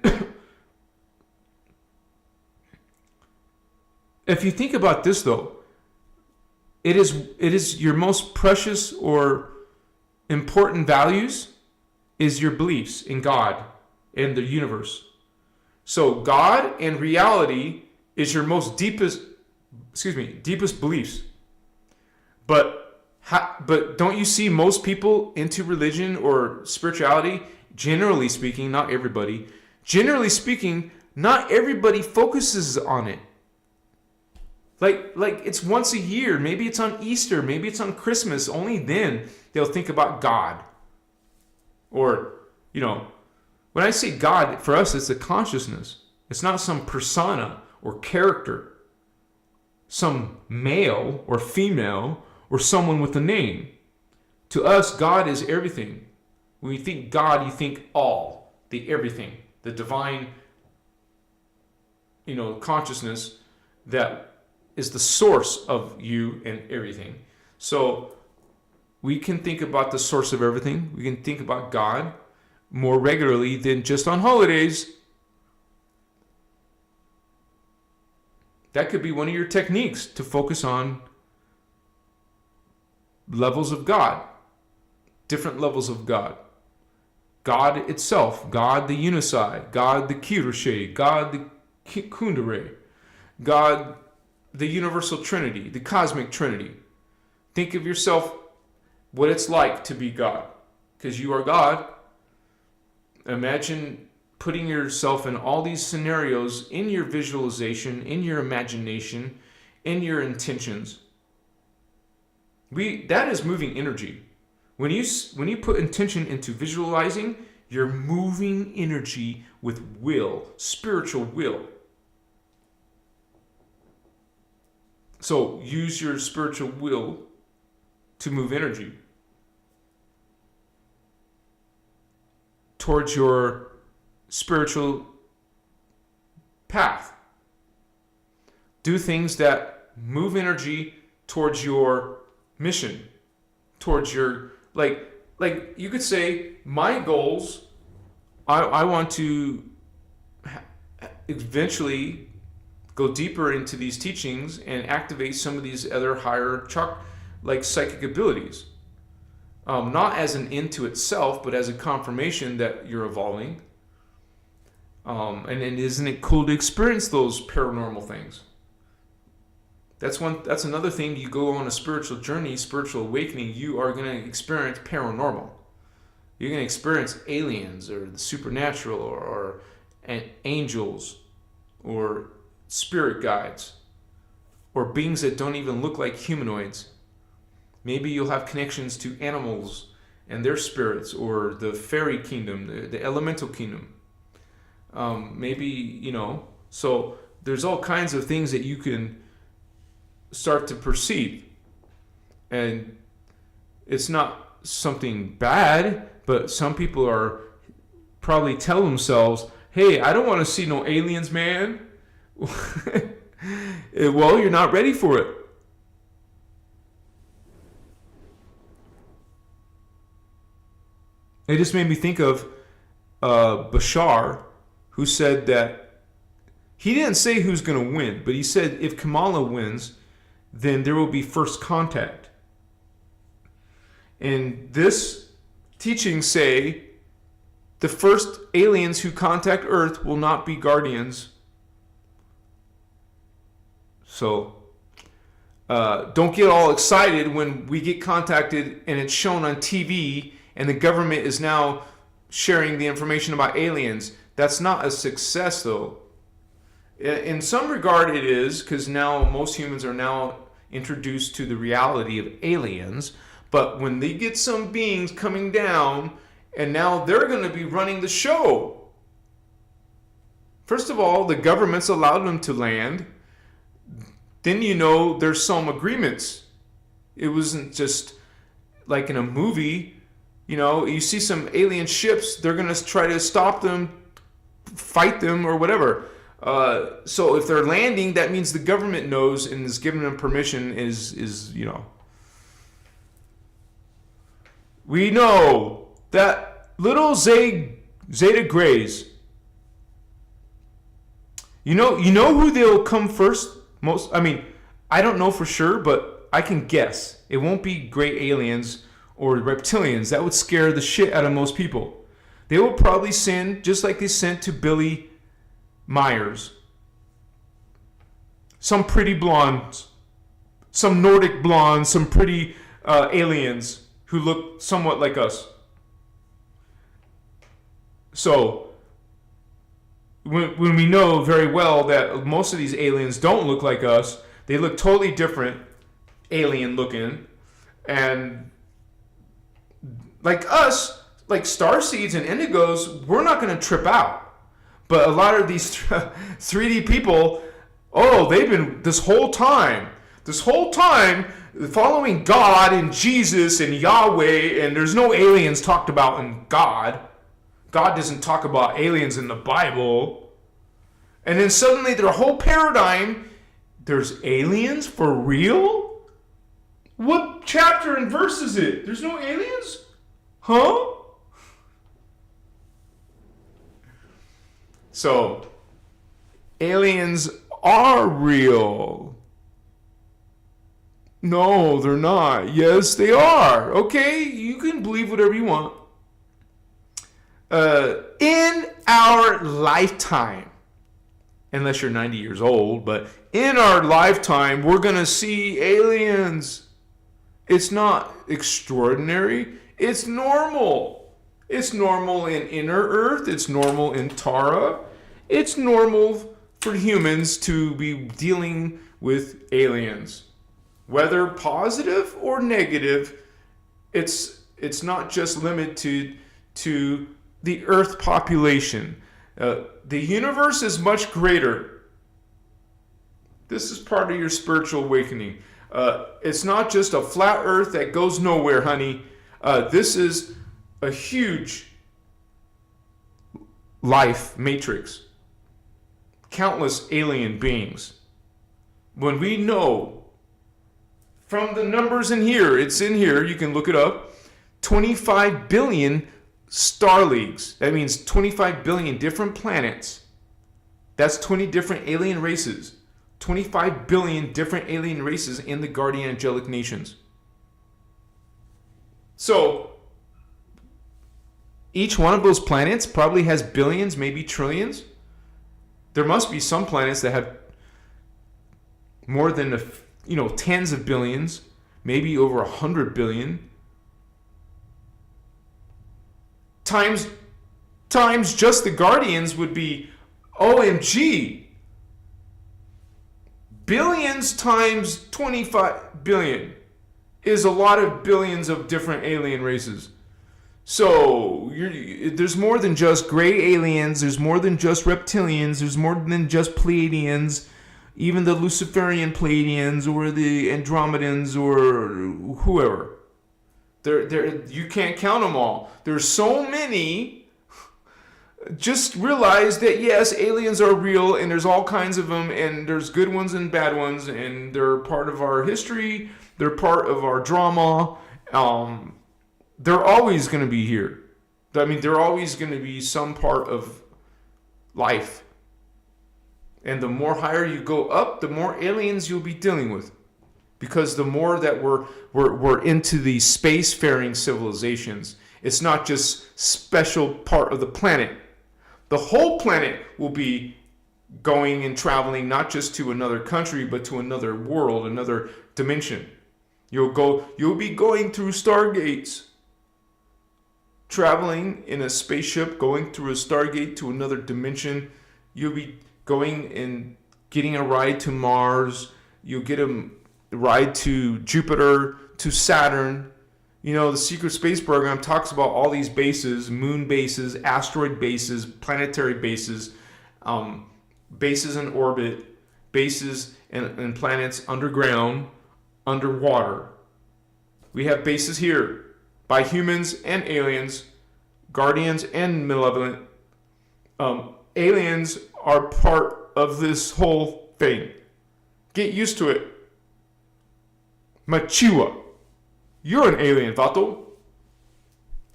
if you think about this though, it is your most precious or important values is your beliefs in God and the universe. So God and reality is your most deepest beliefs. But don't you see most people into religion or spirituality, generally speaking, not everybody, generally speaking, not everybody focuses on it. Like it's once a year, maybe it's on Easter, maybe it's on Christmas, only then they'll think about God. Or, when I say God, for us, it's a consciousness. It's not some persona or character, some male or female or someone with a name. To us, God is everything. When you think God, you think all, the everything, the divine, consciousness that is the source of you and everything. So we can think about the source of everything. We can think about God more regularly than just on holidays. That could be one of your techniques to focus on levels of God, different levels of God. God itself, God the Unisai, God the Kirushe, God the Kundere, God the Universal Trinity, the Cosmic Trinity. Think of yourself, what it's like to be God, because you are God. Imagine putting yourself in all these scenarios in your visualization, in your imagination, in your intentions. That is moving energy. When you put intention into visualizing, you're moving energy with will, spiritual will. So use your spiritual will to move energy towards your spiritual path. Do things that move energy towards your mission, towards your, like you could say, my goals, I want to eventually go deeper into these teachings and activate some of these other higher psychic abilities. Not as an end to itself, but as a confirmation that you're evolving. And isn't it cool to experience those paranormal things? That's another thing. You go on a spiritual journey, spiritual awakening, you are going to experience paranormal. You're going to experience aliens or the supernatural or angels or spirit guides or beings that don't even look like humanoids. Maybe you'll have connections to animals and their spirits, or the fairy kingdom, the elemental kingdom. So there's all kinds of things that you can start to perceive. And it's not something bad, but some people are probably tell themselves, hey, I don't want to see no aliens, man. Well, you're not ready for it. It just made me think of Bashar, who said that he didn't say who's going to win, but he said if Kamala wins, then there will be first contact. And this teaching say the first aliens who contact Earth will not be guardians. So don't get all excited when we get contacted and it's shown on TV and the government is now sharing the information about aliens. That's not a success, though. In some regard, it is, because now most humans are now introduced to the reality of aliens. But when they get some beings coming down, and now they're going to be running the show. First of all, the government's allowed them to land. Then there's some agreements. It wasn't just like in a movie. You see some alien ships, they're going to try to stop them, fight them, or whatever. So if they're landing, that means the government knows and is giving them permission We know that little Zeta Grays, you know who they'll come first, I don't know for sure, but I can guess. It won't be gray aliens or reptilians. That would scare the shit out of most people. They will probably send, just like they sent to Billy Myers, some pretty blondes, some Nordic blondes, some pretty aliens who look somewhat like us. So, when we know very well that most of these aliens don't look like us, they look totally different, alien looking, and like us, like starseeds and indigos, we're not going to trip out. But a lot of these 3D people, they've been this whole time following God and Jesus and Yahweh, and there's no aliens talked about in God. God doesn't talk about aliens in the Bible. And then suddenly their whole paradigm, there's aliens for real? What chapter and verse is it? There's no aliens? Huh? So, aliens are real. No, they're not. Yes, they are. Okay, you can believe whatever you want. In our lifetime, unless you're 90 years old, but in our lifetime, we're going to see aliens. It's not extraordinary. It's normal. It's normal in inner Earth. It's normal in Tara. It's normal for humans to be dealing with aliens. Whether positive or negative, it's not just limited to the Earth population. The universe is much greater. This is part of your spiritual awakening. It's not just a flat Earth that goes nowhere, honey. This is a huge life matrix. Countless alien beings. When we know from the numbers in here, it's in here, you can look it up, 25 billion star leagues. That means 25 billion different planets. That's 20 different alien races. 25 billion different alien races in the guardian angelic nations. So, each one of those planets probably has billions, maybe trillions. There must be some planets that have more than tens of billions, maybe over 100 billion. Times just the guardians would be OMG. Billions times 25 billion is a lot of billions of different alien races. So there's more than just gray aliens. There's more than just reptilians. There's more than just Pleiadians. Even the Luciferian Pleiadians or the Andromedans or whoever. You can't count them all. There's so many. Just realize that yes, aliens are real and there's all kinds of them, and there's good ones and bad ones, and they're part of our history. They're part of our drama. They're always going to be here. They're always going to be some part of life. And the more higher you go up, the more aliens you'll be dealing with. Because the more that we're into these spacefaring civilizations, it's not just special part of the planet. The whole planet will be going and traveling not just to another country, but to another world, another dimension. You'll be going through stargates. Traveling in a spaceship, going through a stargate to another dimension. You'll be going and getting a ride to Mars. You'll get a ride to Jupiter, to Saturn. The secret space program talks about all these bases, moon bases, asteroid bases, planetary bases, bases in orbit, bases and planets underground, underwater. We have bases here by humans and aliens, guardians and malevolent. Aliens are part of this whole thing. Get used to it. Machiwa. You're an alien, Vato.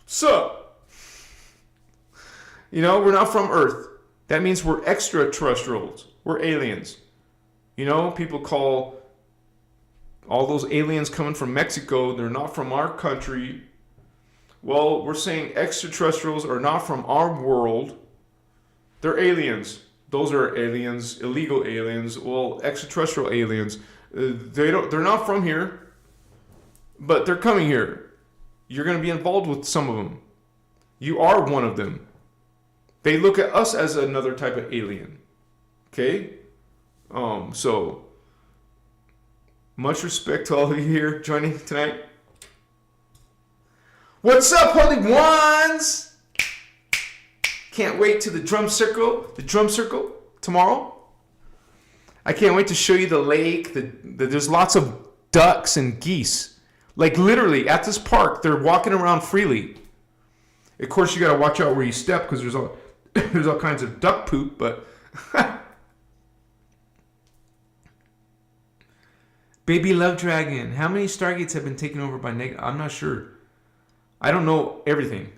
Sup? We're not from Earth. That means we're extraterrestrials. We're aliens. You know, people call all those aliens coming from Mexico, they're not from our country. Well, we're saying extraterrestrials are not from our world. They're aliens. Those are aliens, illegal aliens. Well, extraterrestrial aliens. They're not from here, but they're coming here. You're going to be involved with some of them. You are one of them. They look at us as another type of alien. Okay? So much respect to all of you here joining tonight. What's up, holy ones? Can't wait to the drum circle tomorrow. I can't wait to show you the lake. There's lots of ducks and geese. Like literally at this park, they're walking around freely. Of course, you got to watch out where you step because there's all kinds of duck poop, but Baby Love Dragon. How many Stargates have been taken over by negative? I'm not sure. I don't know everything.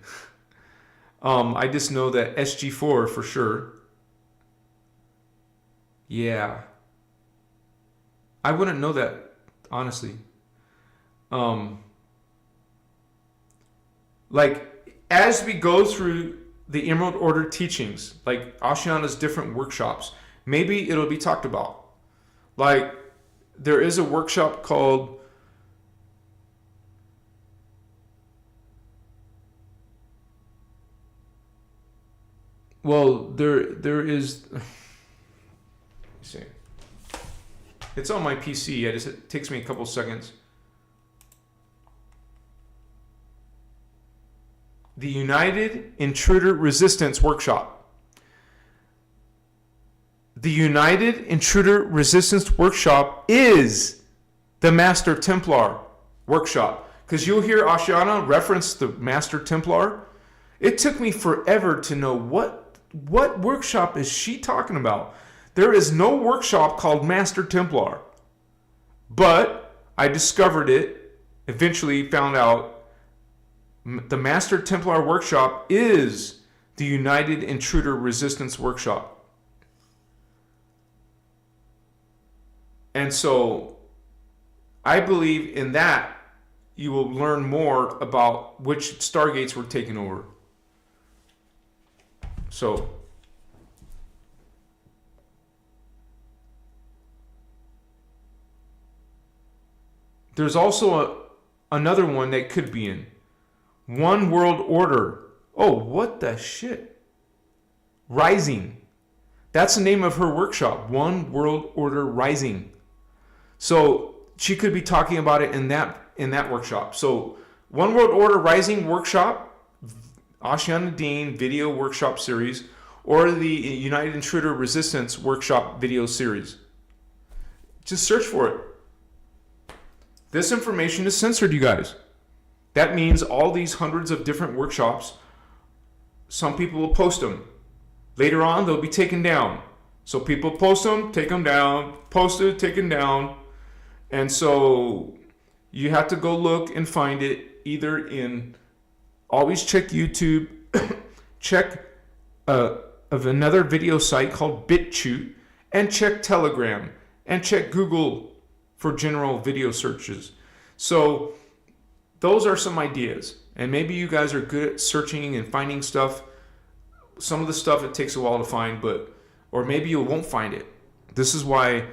I just know that SG4 for sure. Yeah. I wouldn't know that, honestly. Like, as we go through the Emerald Order teachings, like Ashiana's different workshops, maybe it'll be talked about. Like, there is a workshop called there is. Let me see. It's on my PC. It takes me a couple seconds. The United Intruder Resistance Workshop. The United Intruder Resistance Workshop is the Master Templar Workshop. Because you'll hear Ashiana reference the Master Templar. It took me forever to know what workshop is she talking about. There is no workshop called Master Templar. But I discovered it, eventually found out the Master Templar Workshop is the United Intruder Resistance Workshop. And so I believe in that you will learn more about which Stargates were taken over. So there's also another one that could be in One World Order. Oh, what the shit? Rising. That's the name of her workshop. One World Order Rising. So she could be talking about it in that workshop. So One World Order Rising workshop, Ashiana Dean video workshop series, or the United Intruder Resistance workshop video series. Just search for it. This information is censored, you guys. That means all these hundreds of different workshops, some people will post them. Later on, they'll be taken down. So people post them, take them down, posted, taken down. And so you have to go look and find it either in, always check YouTube, check of another video site called BitChute, and check Telegram, and check Google for general video searches. So those are some ideas. And maybe you guys are good at searching and finding stuff. Some of the stuff it takes a while to find, or maybe you won't find it. This is why,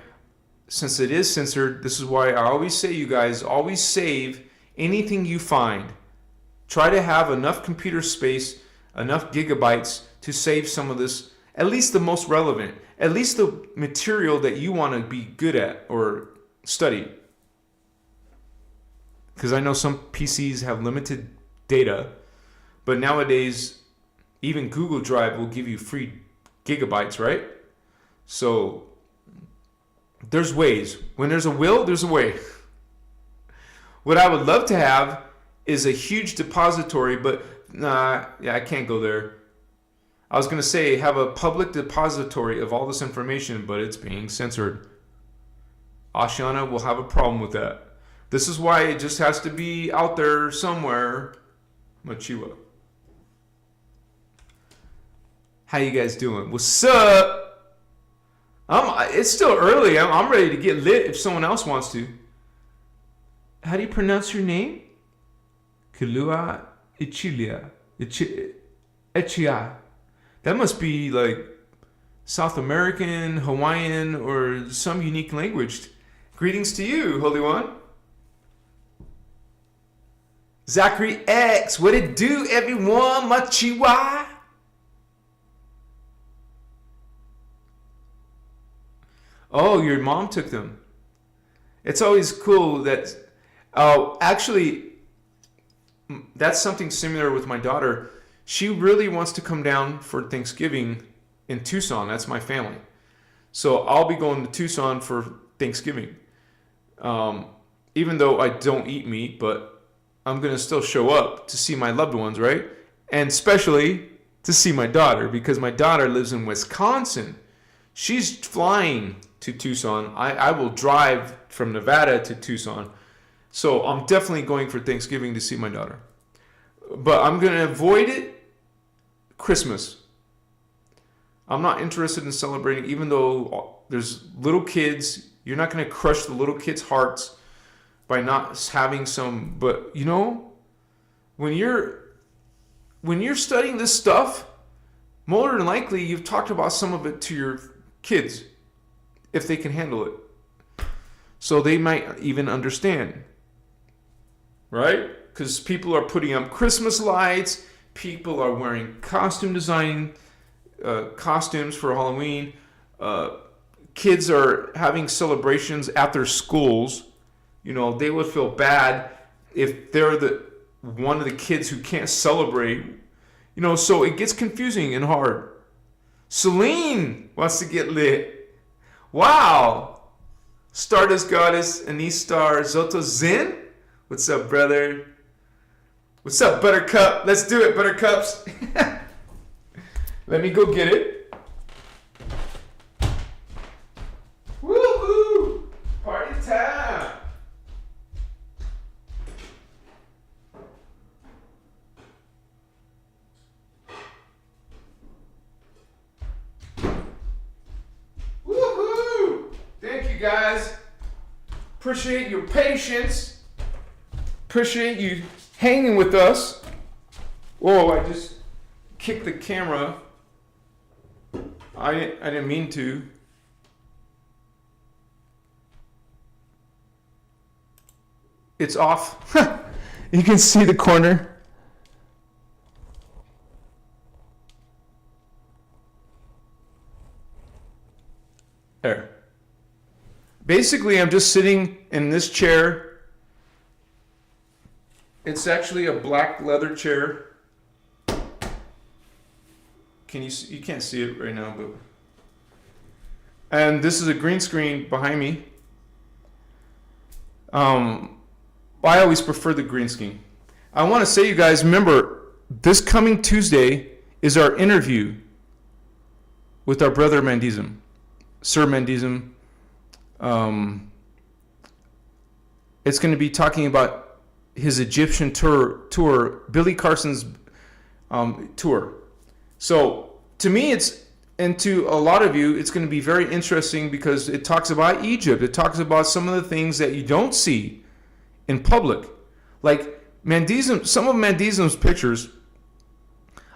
since it is censored, this is why I always say, you guys, always save anything you find. Try to have enough computer space, enough gigabytes to save some of this, at least the most relevant, at least the material that you want to be good at or study. Because I know some PCs have limited data, but nowadays even Google Drive will give you free gigabytes, right? So there's ways. When there's a will, there's a way. What I would love to have is a huge depository, but I can't go there. I was going to say have a public depository of all this information, but it's being censored. Ashiana will have a problem with that. This is why it just has to be out there somewhere. Machiwa. How you guys doing? What's up? It's still early. I'm ready to get lit if someone else wants to. How do you pronounce your name? Kilua Ichilia. Echia. That must be like South American, Hawaiian, or some unique language. Greetings to you, Holy One. Zachary X, what it do, everyone? Machiwa. Oh, your mom took them. It's always cool that... Oh, actually, that's something similar with my daughter. She really wants to come down for Thanksgiving in Tucson. That's my family. So I'll be going to Tucson for Thanksgiving. Even though I don't eat meat, but I'm going to still show up to see my loved ones, right? And especially to see my daughter, because my daughter lives in Wisconsin. She's flying to Tucson. I will drive from Nevada to Tucson. So I'm definitely going for Thanksgiving to see my daughter. But I'm going to avoid it Christmas. I'm not interested in celebrating, even though there's little kids. You're not going to crush the little kids' hearts by not having some. But, you know, when you're studying this stuff, more than likely you've talked about some of it to your kids, if they can handle it. So they might even understand. Right? Because people are putting up Christmas lights. People are wearing costumes for Halloween. Kids are having celebrations at their schools. You know, they would feel bad if they're one of the kids who can't celebrate. You know, so it gets confusing and hard. Celine wants to get lit. Wow. Stardust Goddess, Anise Star, Zoto Zen. What's up, brother? What's up, Buttercup? Let's do it, Buttercups. Let me go get it. Woohoo! Party time! Woohoo! Thank you, guys. Appreciate your patience. Appreciate you hanging with us. Whoa, I just kicked the camera. I didn't mean to. It's off. You can see the corner. There. Basically, I'm just sitting in this chair. It's actually a black leather chair. You can't see it right now, but... And this is a green screen behind me. I always prefer the green screen. I want to say, you guys, remember, this coming Tuesday is our interview with our brother Mandism, Sir Mandism. It's going to be talking about his Egyptian tour, Billy Carson's tour. So to me, and to a lot of you, it's going to be very interesting because it talks about Egypt. It talks about some of the things that you don't see in public. Like Mandism, some of Mandism's pictures,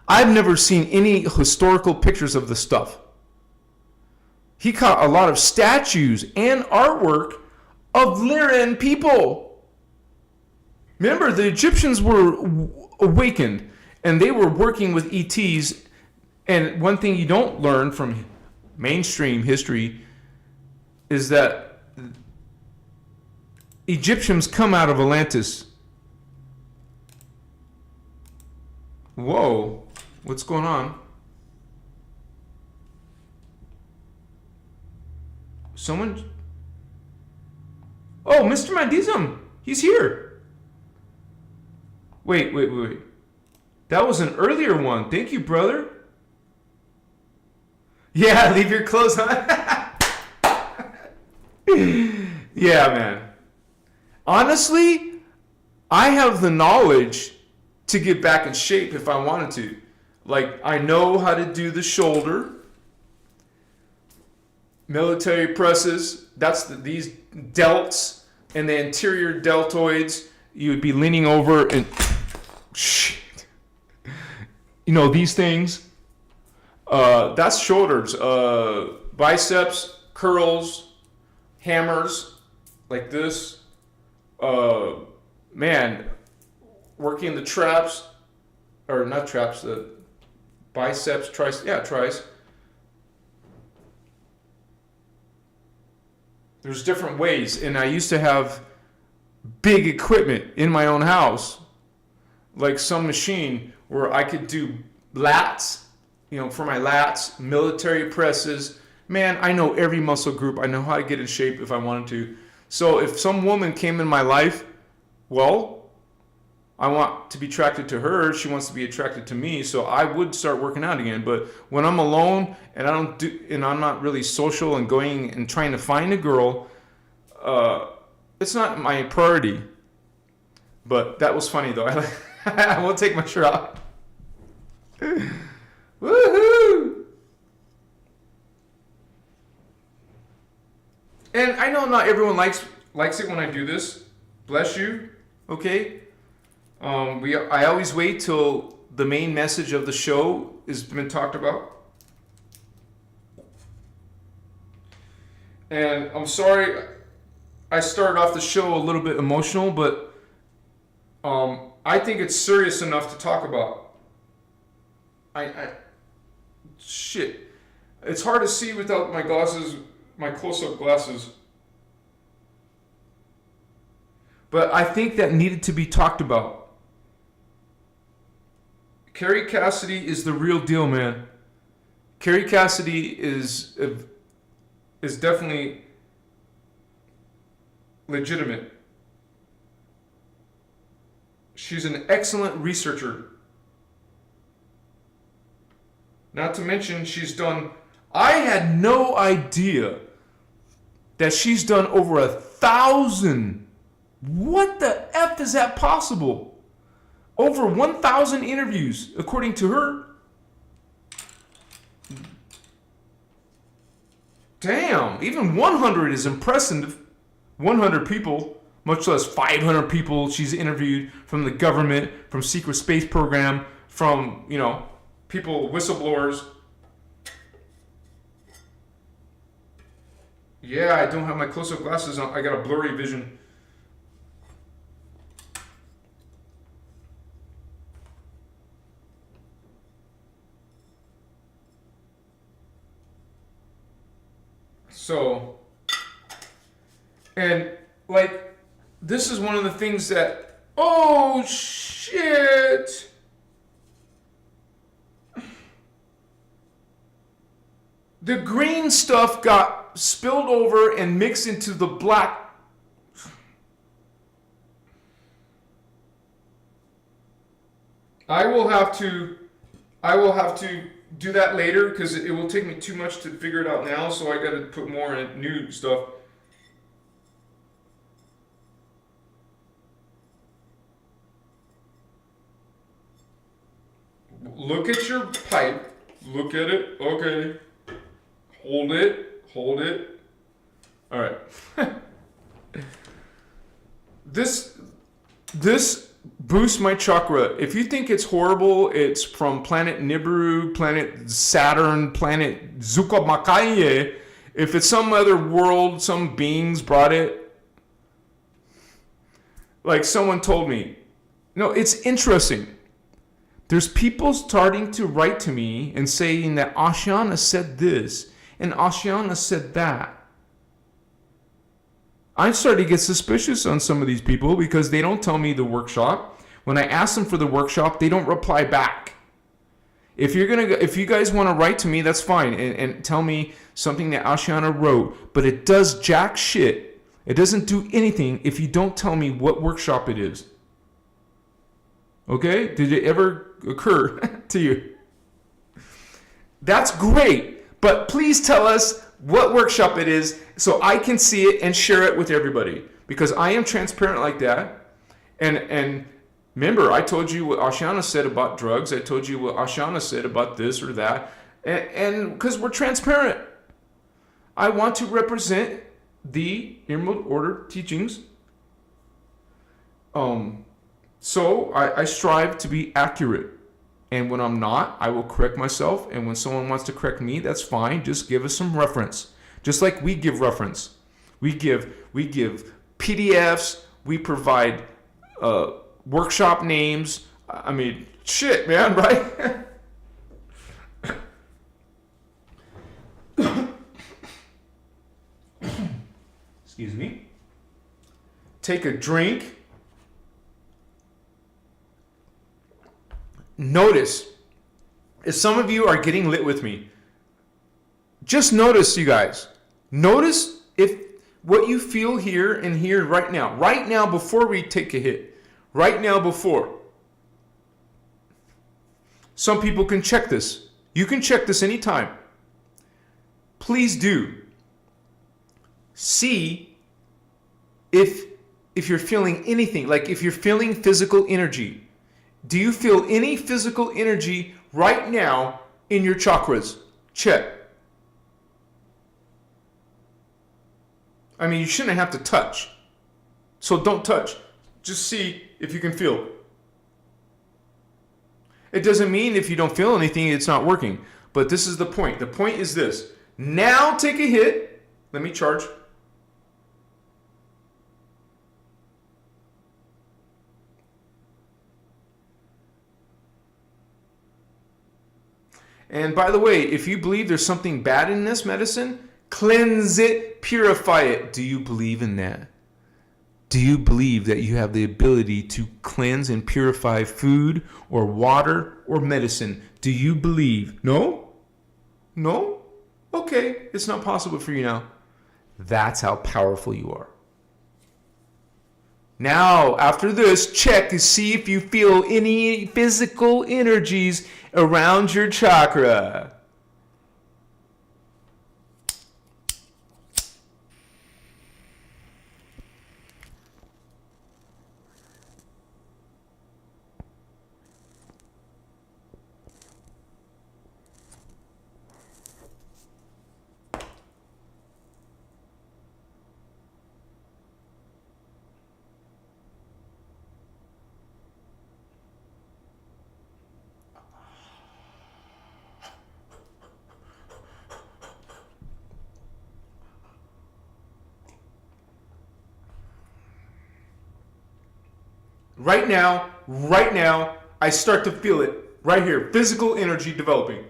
I've never seen any historical pictures of the stuff. He caught a lot of statues and artwork of Lyran people. Remember, the Egyptians were awakened, and they were working with ETs. And one thing you don't learn from mainstream history is that Egyptians come out of Atlantis. Whoa, what's going on? Someone... Oh, Mr. Mandism, he's here. Wait. That was an earlier one. Thank you, brother. Yeah, leave your clothes on. Yeah, man. Honestly, I have the knowledge to get back in shape if I wanted to. Like, I know how to do the shoulder. military presses. That's these delts and the anterior deltoids. You would be leaning over and shit. You know, these things. That's shoulders. Biceps, curls, hammers, like this. Man, working the traps, or not traps, the biceps, tries. There's different ways, and I used to have big equipment in my own house, like some machine where I could do lats, you know, for my lats, military presses. Man, I know every muscle group. I know how to get in shape if I wanted to. So if some woman came in my life, well, I want to be attracted to her. She wants to be attracted to me. So I would start working out again. But when I'm alone and I'm not really social and going and trying to find a girl, it's not my priority. But that was funny though. I won't take my shirt off. Woohoo! And I know not everyone likes it when I do this. Bless you. Okay. I always wait till the main message of the show has been talked about. And I'm sorry I started off the show a little bit emotional, but I think it's serious enough to talk about. Shit. It's hard to see without my glasses, my close-up glasses. But I think that needed to be talked about. Carrie Cassidy is the real deal, man. Carrie Cassidy is definitely legitimate. She's an excellent researcher. Not to mention I had no idea that she's done over 1,000. What the F is that possible? Over 1,000 interviews, according to her. Damn, even 100 is impressive. 100 people, much less 500 people she's interviewed from the government, from secret space program, from, you know, people, whistleblowers. Yeah, I don't have my close-up glasses on. I got a blurry vision. So, and like, this is one of the things that, oh shit. The green stuff got spilled over and mixed into the black. I will have to do that later because it will take me too much to figure it out now, so I got to put more in new stuff. Look at your pipe. Look at it. Okay. Hold it. Hold it. All right. This boosts my chakra. If you think it's horrible, it's from planet Nibiru, planet Saturn, planet Zuccotti. If it's some other world, some beings brought it. Like someone told me. No, it's interesting. There's people starting to write to me and saying that Ashiana said this and Ashiana said that. I'm starting to get suspicious on some of these people because they don't tell me the workshop. When I ask them for the workshop, they don't reply back. If you guys want to write to me, that's fine, and tell me something that Ashiana wrote, but it does jack shit. It doesn't do anything if you don't tell me what workshop it is. Okay? Did it ever occur to you? That's great, but please tell us what workshop it is so I can see it and share it with everybody, because I am transparent like that. And remember, I told you what Ashiana said about drugs. I told you what Ashiana said about this or that, and because we're transparent. I want to represent the Emerald Order teachings. So I strive to be accurate. And when I'm not, I will correct myself. And when someone wants to correct me, that's fine. Just give us some reference. Just like we give reference. We give PDFs. We provide workshop names. I mean, shit, man, right? Excuse me. Take a drink. Notice, if some of you are getting lit with me, just notice, you guys. Notice if what you feel here and here right now before we take a hit, right now before. Some people can check this. You can check this anytime. Please do. See if you're feeling anything, like if you're feeling physical energy. Do you feel any physical energy right now in your chakras? Check. I mean, you shouldn't have to touch. So don't touch. Just see if you can feel. It doesn't mean if you don't feel anything, it's not working. But this is the point. The point is this. Now take a hit. Let me charge. And by the way, if you believe there's something bad in this medicine, cleanse it, purify it. Do you believe in that? Do you believe that you have the ability to cleanse and purify food or water or medicine? Do you believe? No? No? Okay, it's not possible for you now. That's how powerful you are. Now, after this, check to see if you feel any physical energies around your chakra. Right now, I start to feel it right here. Physical energy developing.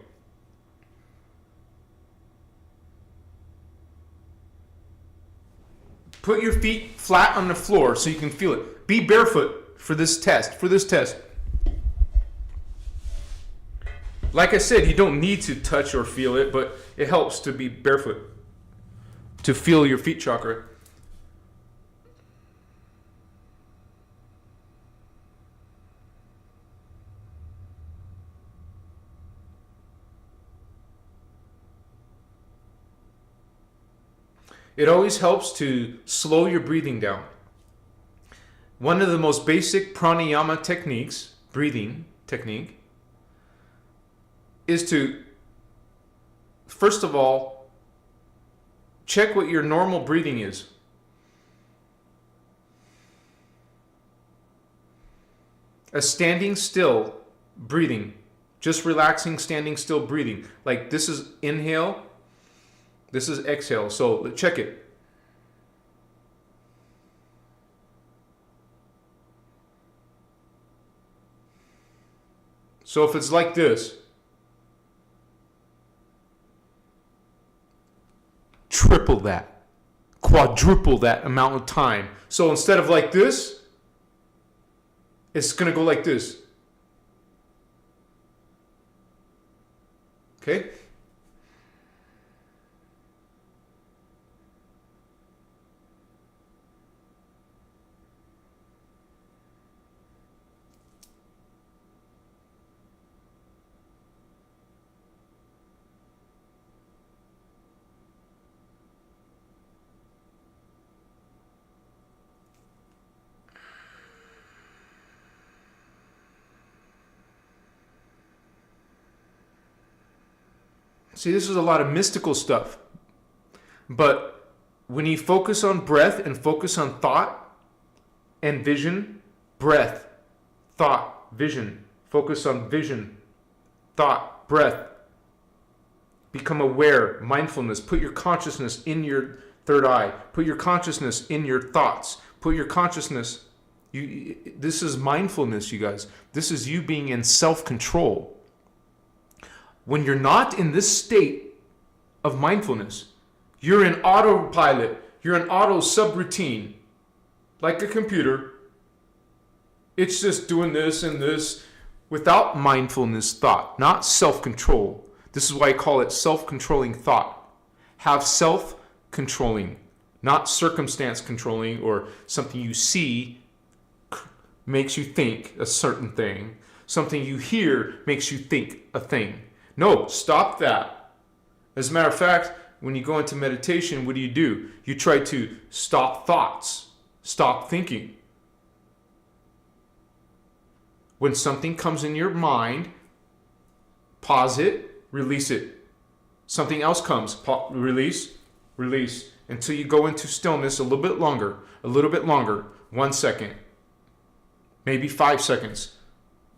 Put your feet flat on the floor so you can feel it. Be barefoot for this test. Like I said, you don't need to touch or feel it, but it helps to be barefoot. To feel your feet chakra. It always helps to slow your breathing down. One of the most basic pranayama techniques, breathing technique, is to, first of all, check what your normal breathing is. A standing still breathing, just relaxing, standing still breathing. Like this is inhale. This is exhale, so check it. So if it's like this, triple that, quadruple that amount of time. So instead of like this, it's going to go like this. Okay? See, this is a lot of mystical stuff. But when you focus on breath and focus on thought and vision, breath, thought, vision, focus on vision, thought, breath, become aware, mindfulness, put your consciousness in your third eye, put your consciousness in your thoughts, put your consciousness, this is mindfulness, you guys. This is you being in self-control. When you're not in this state of mindfulness, you're in autopilot, you're in auto subroutine, like a computer. It's just doing this and this without mindfulness thought, not self-control. This is why I call it self-controlling thought. Have self-controlling, not circumstance controlling, or something you see makes you think a certain thing. Something you hear makes you think a thing. No, stop that. As a matter of fact, when you go into meditation, what do? You try to stop thoughts, stop thinking. When something comes in your mind, pause it, release it. Something else comes, release, until you go into stillness a little bit longer, 1 second, maybe 5 seconds,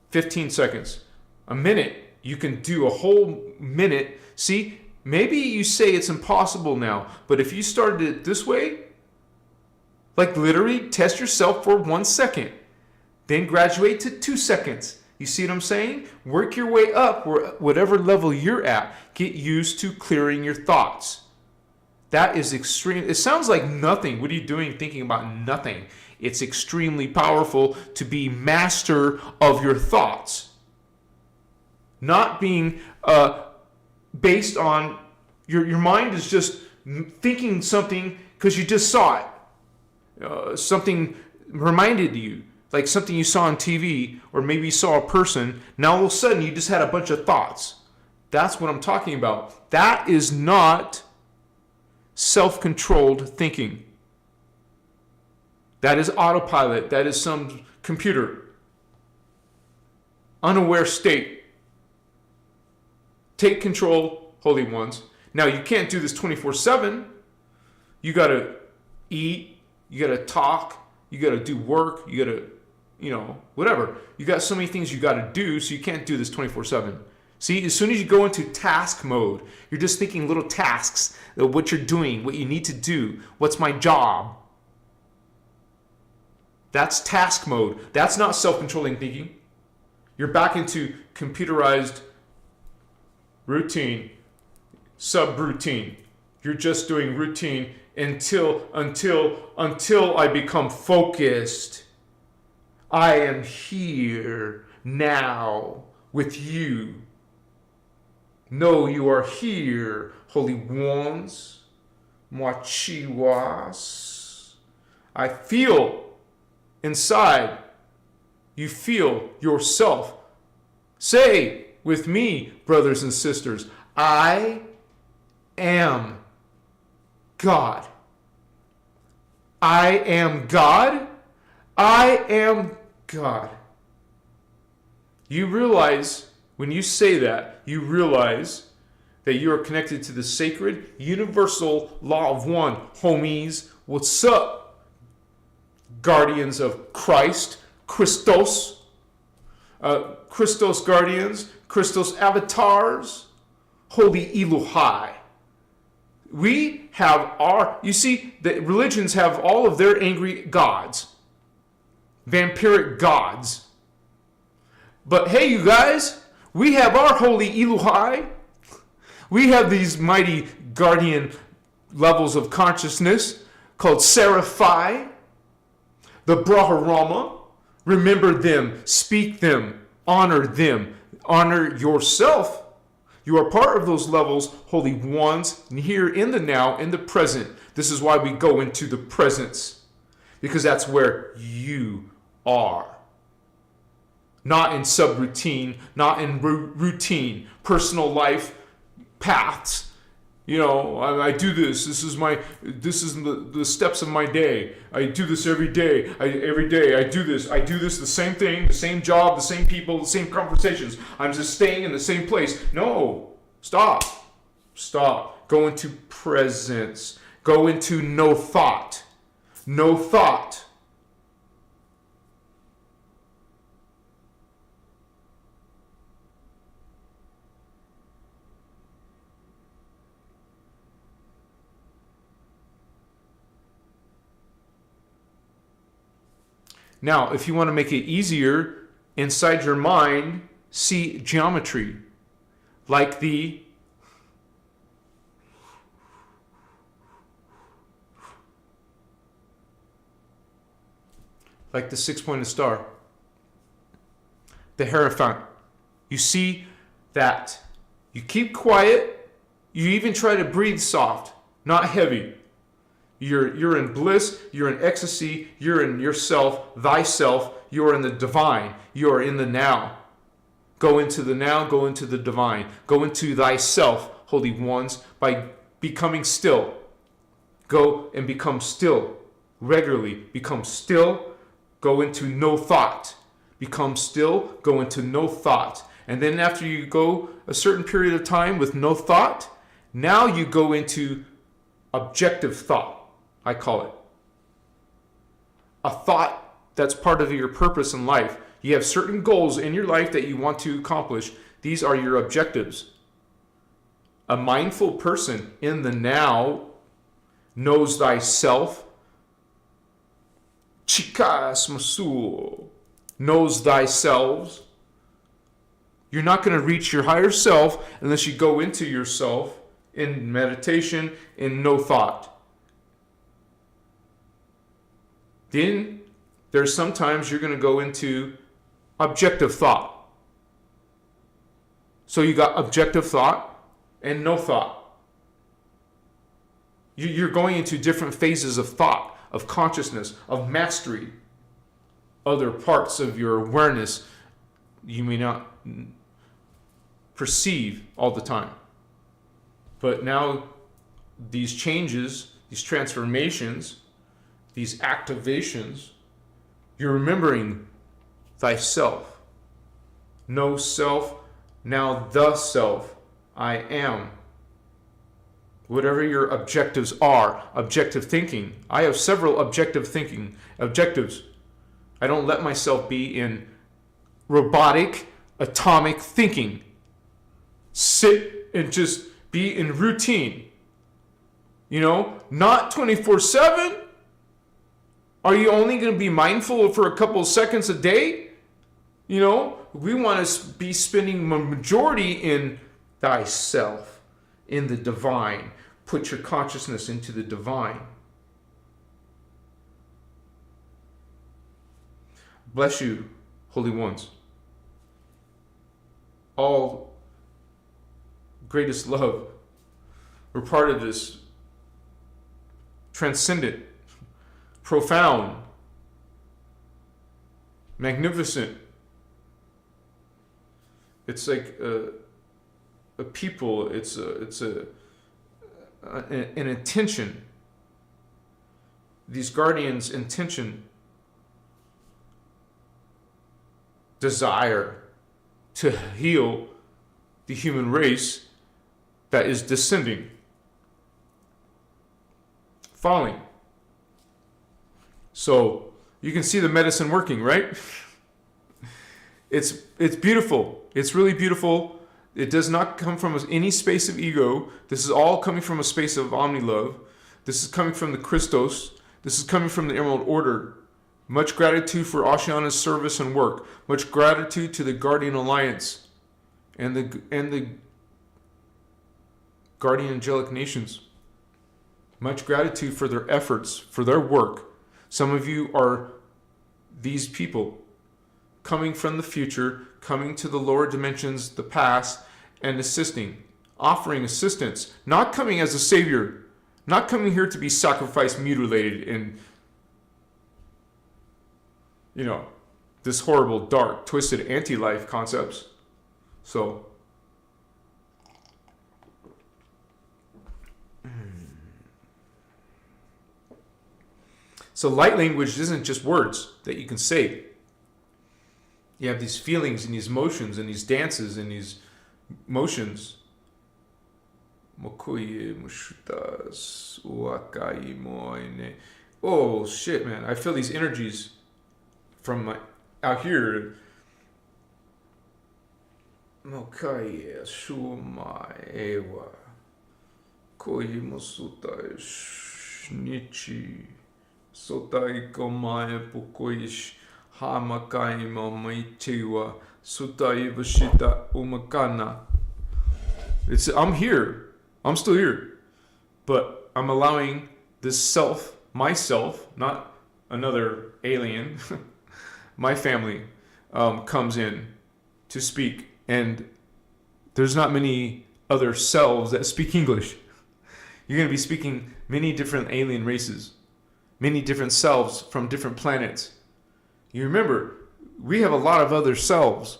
15 seconds, a minute. You can do a whole minute. See, maybe you say it's impossible now, but if you started it this way, like literally test yourself for 1 second, then graduate to 2 seconds. You see what I'm saying? Work your way up, whatever level you're at. Get used to clearing your thoughts. That is extreme. It sounds like nothing. What are you doing thinking about nothing? It's extremely powerful to be master of your thoughts. Not being based on your mind is just thinking something because you just saw it. Something reminded you, like something you saw on TV, or maybe you saw a person. Now all of a sudden you just had a bunch of thoughts. That's what I'm talking about. That is not self-controlled thinking. That is autopilot. That is some computer. Unaware state. Take control, holy ones. Now, you can't do this 24/7. You got to eat. You got to talk. You got to do work. You got to, whatever. You got so many things you got to do, so you can't do this 24/7. See, as soon as you go into task mode, you're just thinking little tasks, what you're doing, what you need to do, what's my job. That's task mode. That's not self-controlling thinking. You're back into computerized routine, subroutine. You're just doing routine until I become focused. I am here now with you. No, you are here, holy ones, Mwachiwas. I feel inside. You feel yourself. Say with me, brothers and sisters, I am God. I am God. I am God. You realize, when you say that, you realize that you are connected to the sacred, universal law of one. Homies, what's up? Guardians of Christ, Christos, Christos guardians, Christos avatars, holy Elohai. We have you see, the religions have all of their angry gods, vampiric gods. But hey, you guys, we have our holy Elohai. We have these mighty guardian levels of consciousness called Seraphi, the Brahmarama. Remember them, speak them, honor yourself. You are part of those levels, holy ones, here in the now, in the present. This is why we go into the presence, because that's where you are. Not in subroutine, not in routine, personal life paths. I do this. This is the steps of my day. I do this every day. Every day I do this. The same thing, the same job, the same people, the same conversations. I'm just staying in the same place. No, stop. Go into presence. Go into no thought. No thought. Now, if you want to make it easier, inside your mind, see geometry. Like the six-pointed star. The Hierophant. You see that. You keep quiet. You even try to breathe soft, not heavy. You're in bliss, you're in ecstasy, you're in yourself, thyself, you're in the divine, you're in the now. Go into the now, go into the divine. Go into thyself, holy ones, by becoming still. Go and become still regularly. Become still, go into no thought. Become still, go into no thought. And then after you go a certain period of time with no thought, now you go into objective thought. I call it a thought that's part of your purpose in life. You have certain goals in your life that you want to accomplish. These are your objectives. A mindful person in the now knows thyself. Chikas masul. Knows thyself. You're not going to reach your higher self unless you go into yourself in meditation, in no thought. Then there's sometimes you're going to go into objective thought. So you got objective thought and no thought. You're going into different phases of thought, of consciousness, of mastery. Other parts of your awareness you may not perceive all the time. But now these changes, these transformations, these activations, you're remembering thyself. No self, now the self. I am. Whatever your objectives are, objective thinking. I have several objectives. I don't let myself be in robotic, atomic thinking. Sit and just be in routine. Not 24/7. Are you only going to be mindful for a couple of seconds a day? We want to be spending a majority in thyself, in the divine. Put your consciousness into the divine. Bless you, holy ones. All greatest love. We're part of this transcendent, profound, magnificent. It's like a people. It's an intention. These guardians' intention, desire to heal the human race that is descending, falling. So you can see the medicine working, right? It's beautiful. It's really beautiful. It does not come from any space of ego. This is all coming from a space of omni-love. This is coming from the Christos. This is coming from the Emerald Order. Much gratitude for Oceana's service and work. Much gratitude to the Guardian Alliance and the Guardian Angelic Nations. Much gratitude for their efforts, for their work. Some of you are these people coming from the future, coming to the lower dimensions, the past, and assisting, offering assistance, not coming as a savior, not coming here to be sacrificed, mutilated, and this horrible, dark, twisted anti-life concepts. So light language isn't just words that you can say. You have these feelings and these emotions and these dances and these motions Mokoye mushutas uakai moine. Oh shit, man! I feel these energies from out here. Mokaye shumai ewa koye musutai shnichi sotai komae pukoish hamakai mamaitiwa sutai vashita umakana. I'm here. I'm still here, but I'm allowing this self, myself, not another alien, my family, comes in to speak. And there's not many other selves that speak English. You're going to be speaking many different alien races, many different selves from different planets. You remember, we have a lot of other selves.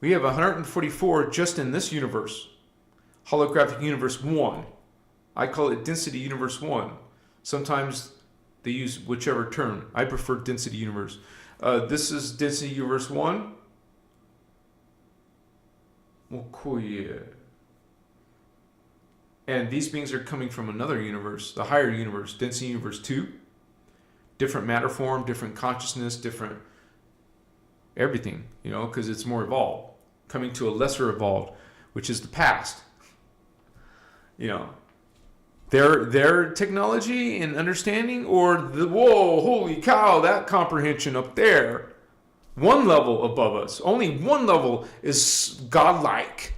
We have 144 just in this universe. Holographic Universe 1. I call it Density Universe 1. Sometimes they use whichever term. I prefer Density Universe. This is Density Universe 1. And these beings are coming from another universe, the higher universe, Density Universe 2. Different matter form, different consciousness, different everything, because it's more evolved. Coming to a lesser evolved, which is the past. Their technology and understanding, or whoa, holy cow, that comprehension up there, one level above us, only one level is godlike.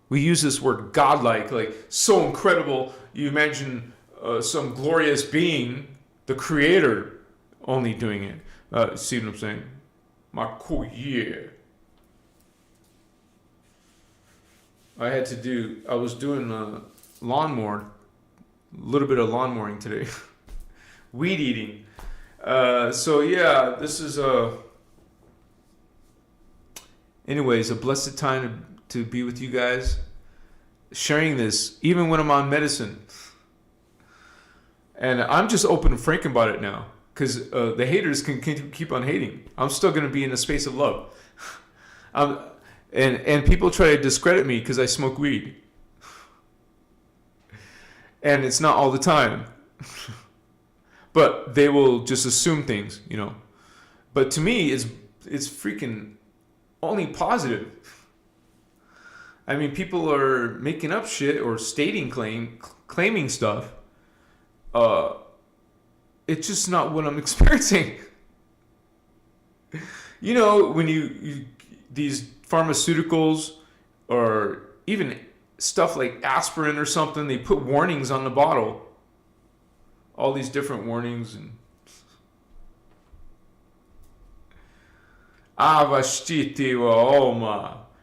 We use this word godlike, like so incredible. You imagine some glorious being, the creator, only doing it. See what I'm saying? Makoye. I was doing lawnmower, a little bit of lawn mowing today. Weed eating. So yeah, this is anyways, a blessed time to be with you guys, sharing this, even when I'm on medicine. And I'm just open and frank about it now, because the haters can keep on hating. I'm still going to be in a space of love. And people try to discredit me because I smoke weed. And it's not all the time. But they will just assume things, But to me, it's freaking only positive. I mean, people are making up shit or claiming stuff. It's just not what I'm experiencing. When you these pharmaceuticals, or even stuff like aspirin or something, they put warnings on the bottle. All these different warnings, and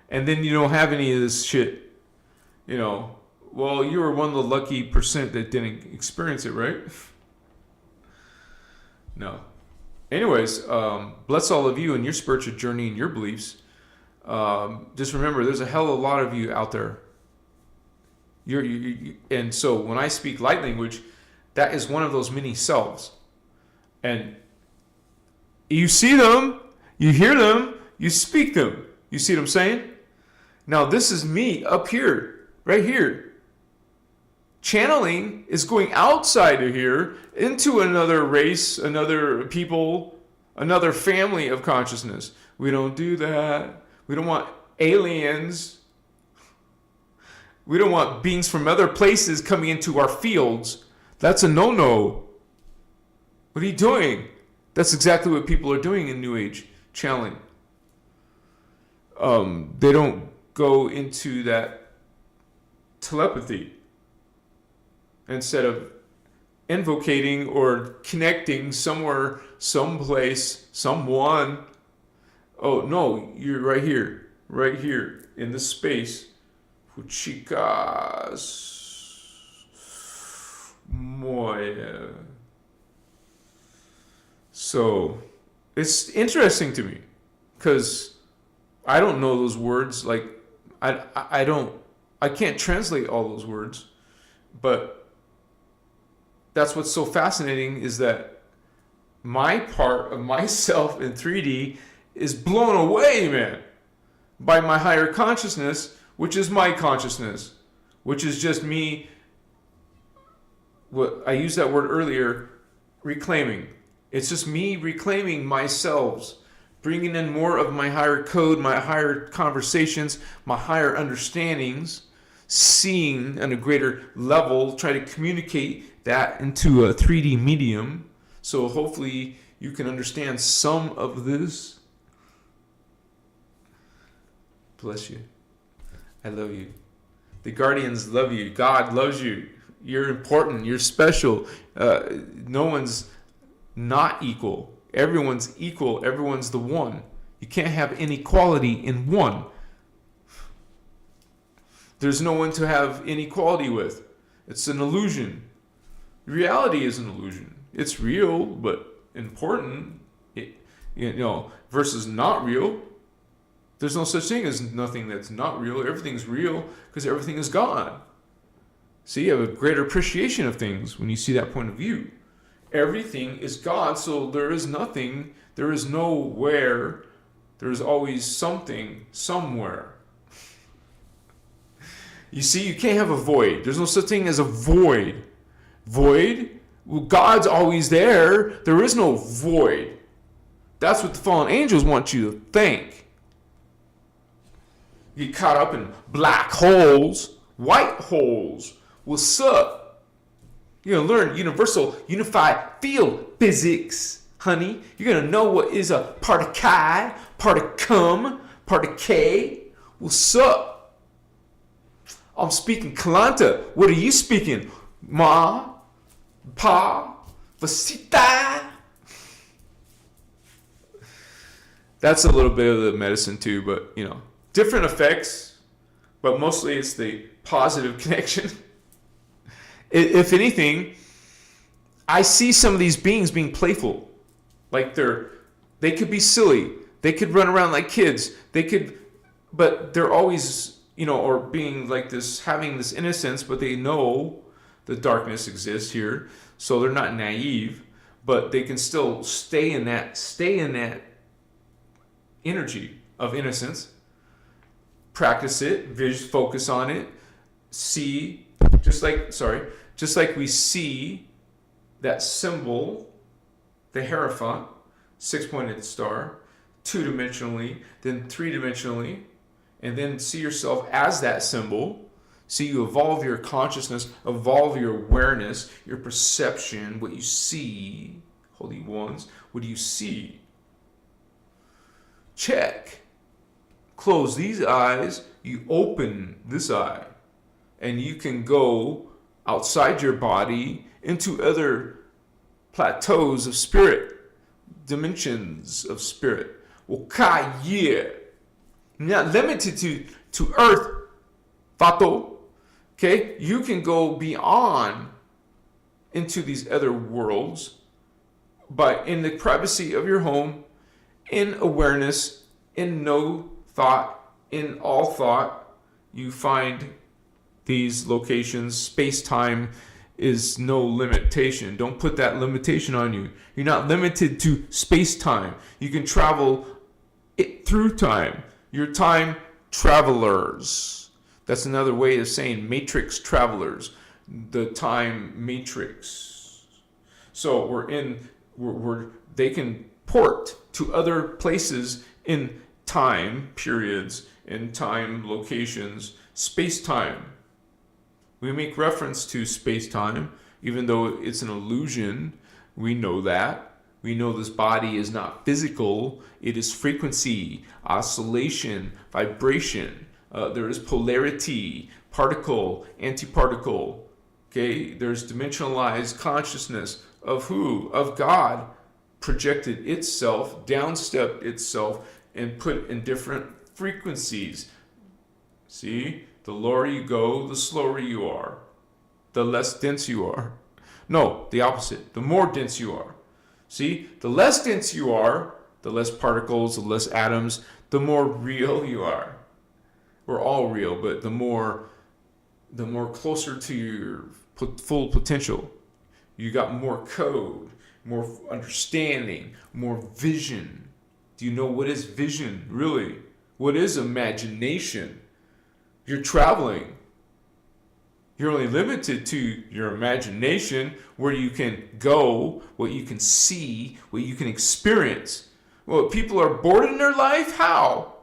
and then you don't have any of this shit. Well, you were one of the lucky percent that didn't experience it, right? No. Anyways, bless all of you in your spiritual journey and your beliefs. Just remember, there's a hell of a lot of you out there. And so when I speak light language, that is one of those many selves. And you see them, you hear them, you speak them. You see what I'm saying? Now this is me up here, right here. Channeling is going outside of here into another race, another people, another family of consciousness. We don't do that. We don't want aliens. We don't want beings from other places coming into our fields. That's a no-no. What are you doing? That's exactly what people are doing in New Age channeling. They don't go into that telepathy. Instead of invocating or connecting somewhere, someplace, someone. Oh, no, you're right here in this space. Chicas. Moya. So, it's interesting to me, because I don't know those words. Like, I can't translate all those words, but that's what's so fascinating, is that my part of myself in 3D is blown away, man, by my higher consciousness, which is my consciousness, which is just me. What I used that word earlier, reclaiming. It's just me reclaiming myself, bringing in more of my higher code, my higher conversations, my higher understandings, seeing on a greater level, try to communicate that into a 3D medium. So hopefully you can understand some of this. Bless you. I love you. The guardians love you. God loves you. You're important. You're special. No one's not equal. Everyone's equal. Everyone's the one. You can't have inequality in one. There's no one to have inequality with. It's an illusion. Reality is an illusion. It's real, but important. Versus not real. There's no such thing as nothing that's not real. Everything's real because everything is God. So you have a greater appreciation of things when you see that point of view. Everything is God, so there is nothing, there is nowhere, there is always something, somewhere. You see, you can't have a void. There's no such thing as a void. Void? Well, God's always there. There is no void. That's what the fallen angels want you to think. You get caught up in black holes, white holes. What's up? You're going to learn universal, unified field physics, honey. You're going to know what is a part of chi, part of cum, part of K. What's up? I'm speaking Kalanta. What are you speaking? Ma, pa, vasita. That's a little bit of the medicine too, but different effects, but mostly it's the positive connection. If anything, I see some of these beings being playful. Like they could be silly. They could run around like kids. But they're always, or being like this, having this innocence, but they know the darkness exists here. So they're not naive, but they can still stay in that energy of innocence. Practice it, focus on it, see, just like we see that symbol, the Hierophant, 6-pointed star, 2-dimensionally, then 3-dimensionally, and then see yourself as that symbol. See, you evolve your consciousness, evolve your awareness, your perception, what you see, holy ones, what do you see? Check. Close these eyes, you open this eye, and you can go outside your body into other plateaus of spirit, dimensions of spirit. You're not limited to earth, Fato. Okay? You can go beyond into these other worlds in the privacy of your home, in awareness, in no thought, in all thought. You find these locations. Space-time is no limitation. Don't put that limitation on you. You're not limited to space-time. You can travel it through time. You're time travelers. That's another way of saying matrix travelers. The time matrix. So they can port to other places in time periods, in time locations, space-time. We make reference to space-time, even though it's an illusion. We know that. We know this body is not physical. It is frequency, oscillation, vibration. There is polarity, particle, antiparticle. Okay, there's dimensionalized consciousness of who? Of God, projected itself, downstepped itself, and put in different frequencies. See? The lower you go, the slower you are. The less dense you are. No, the opposite. The more dense you are. See? The less dense you are, the less particles, the less atoms, the more real you are. We're all real, but the more closer to your full potential. You got more code, more understanding, more vision. Do you know what is vision, really? What is imagination? You're traveling. You're only limited to your imagination, where you can go, what you can see, what you can experience. Well, people are bored in their life? How?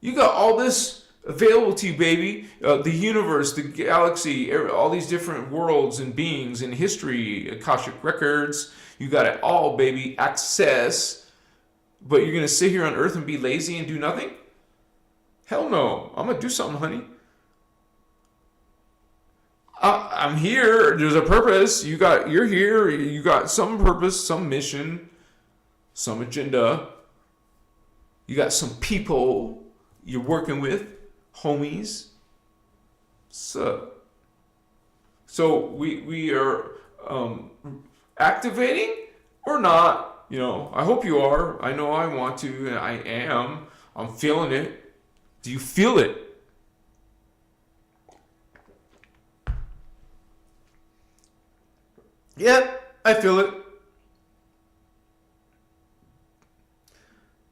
You got all this available to you, baby. The universe, the galaxy, all these different worlds and beings in history, Akashic records. You got it all, baby. Access. But you're going to sit here on Earth and be lazy and do nothing? Hell no. I'm going to do something, honey. I'm here. There's a purpose. You're here. You got some purpose, some mission, some agenda. You got some people you're working with, homies. So we are activating or not. I hope you are. I know I want to, and I am. I'm feeling it. Do you feel it? Yep, I feel it.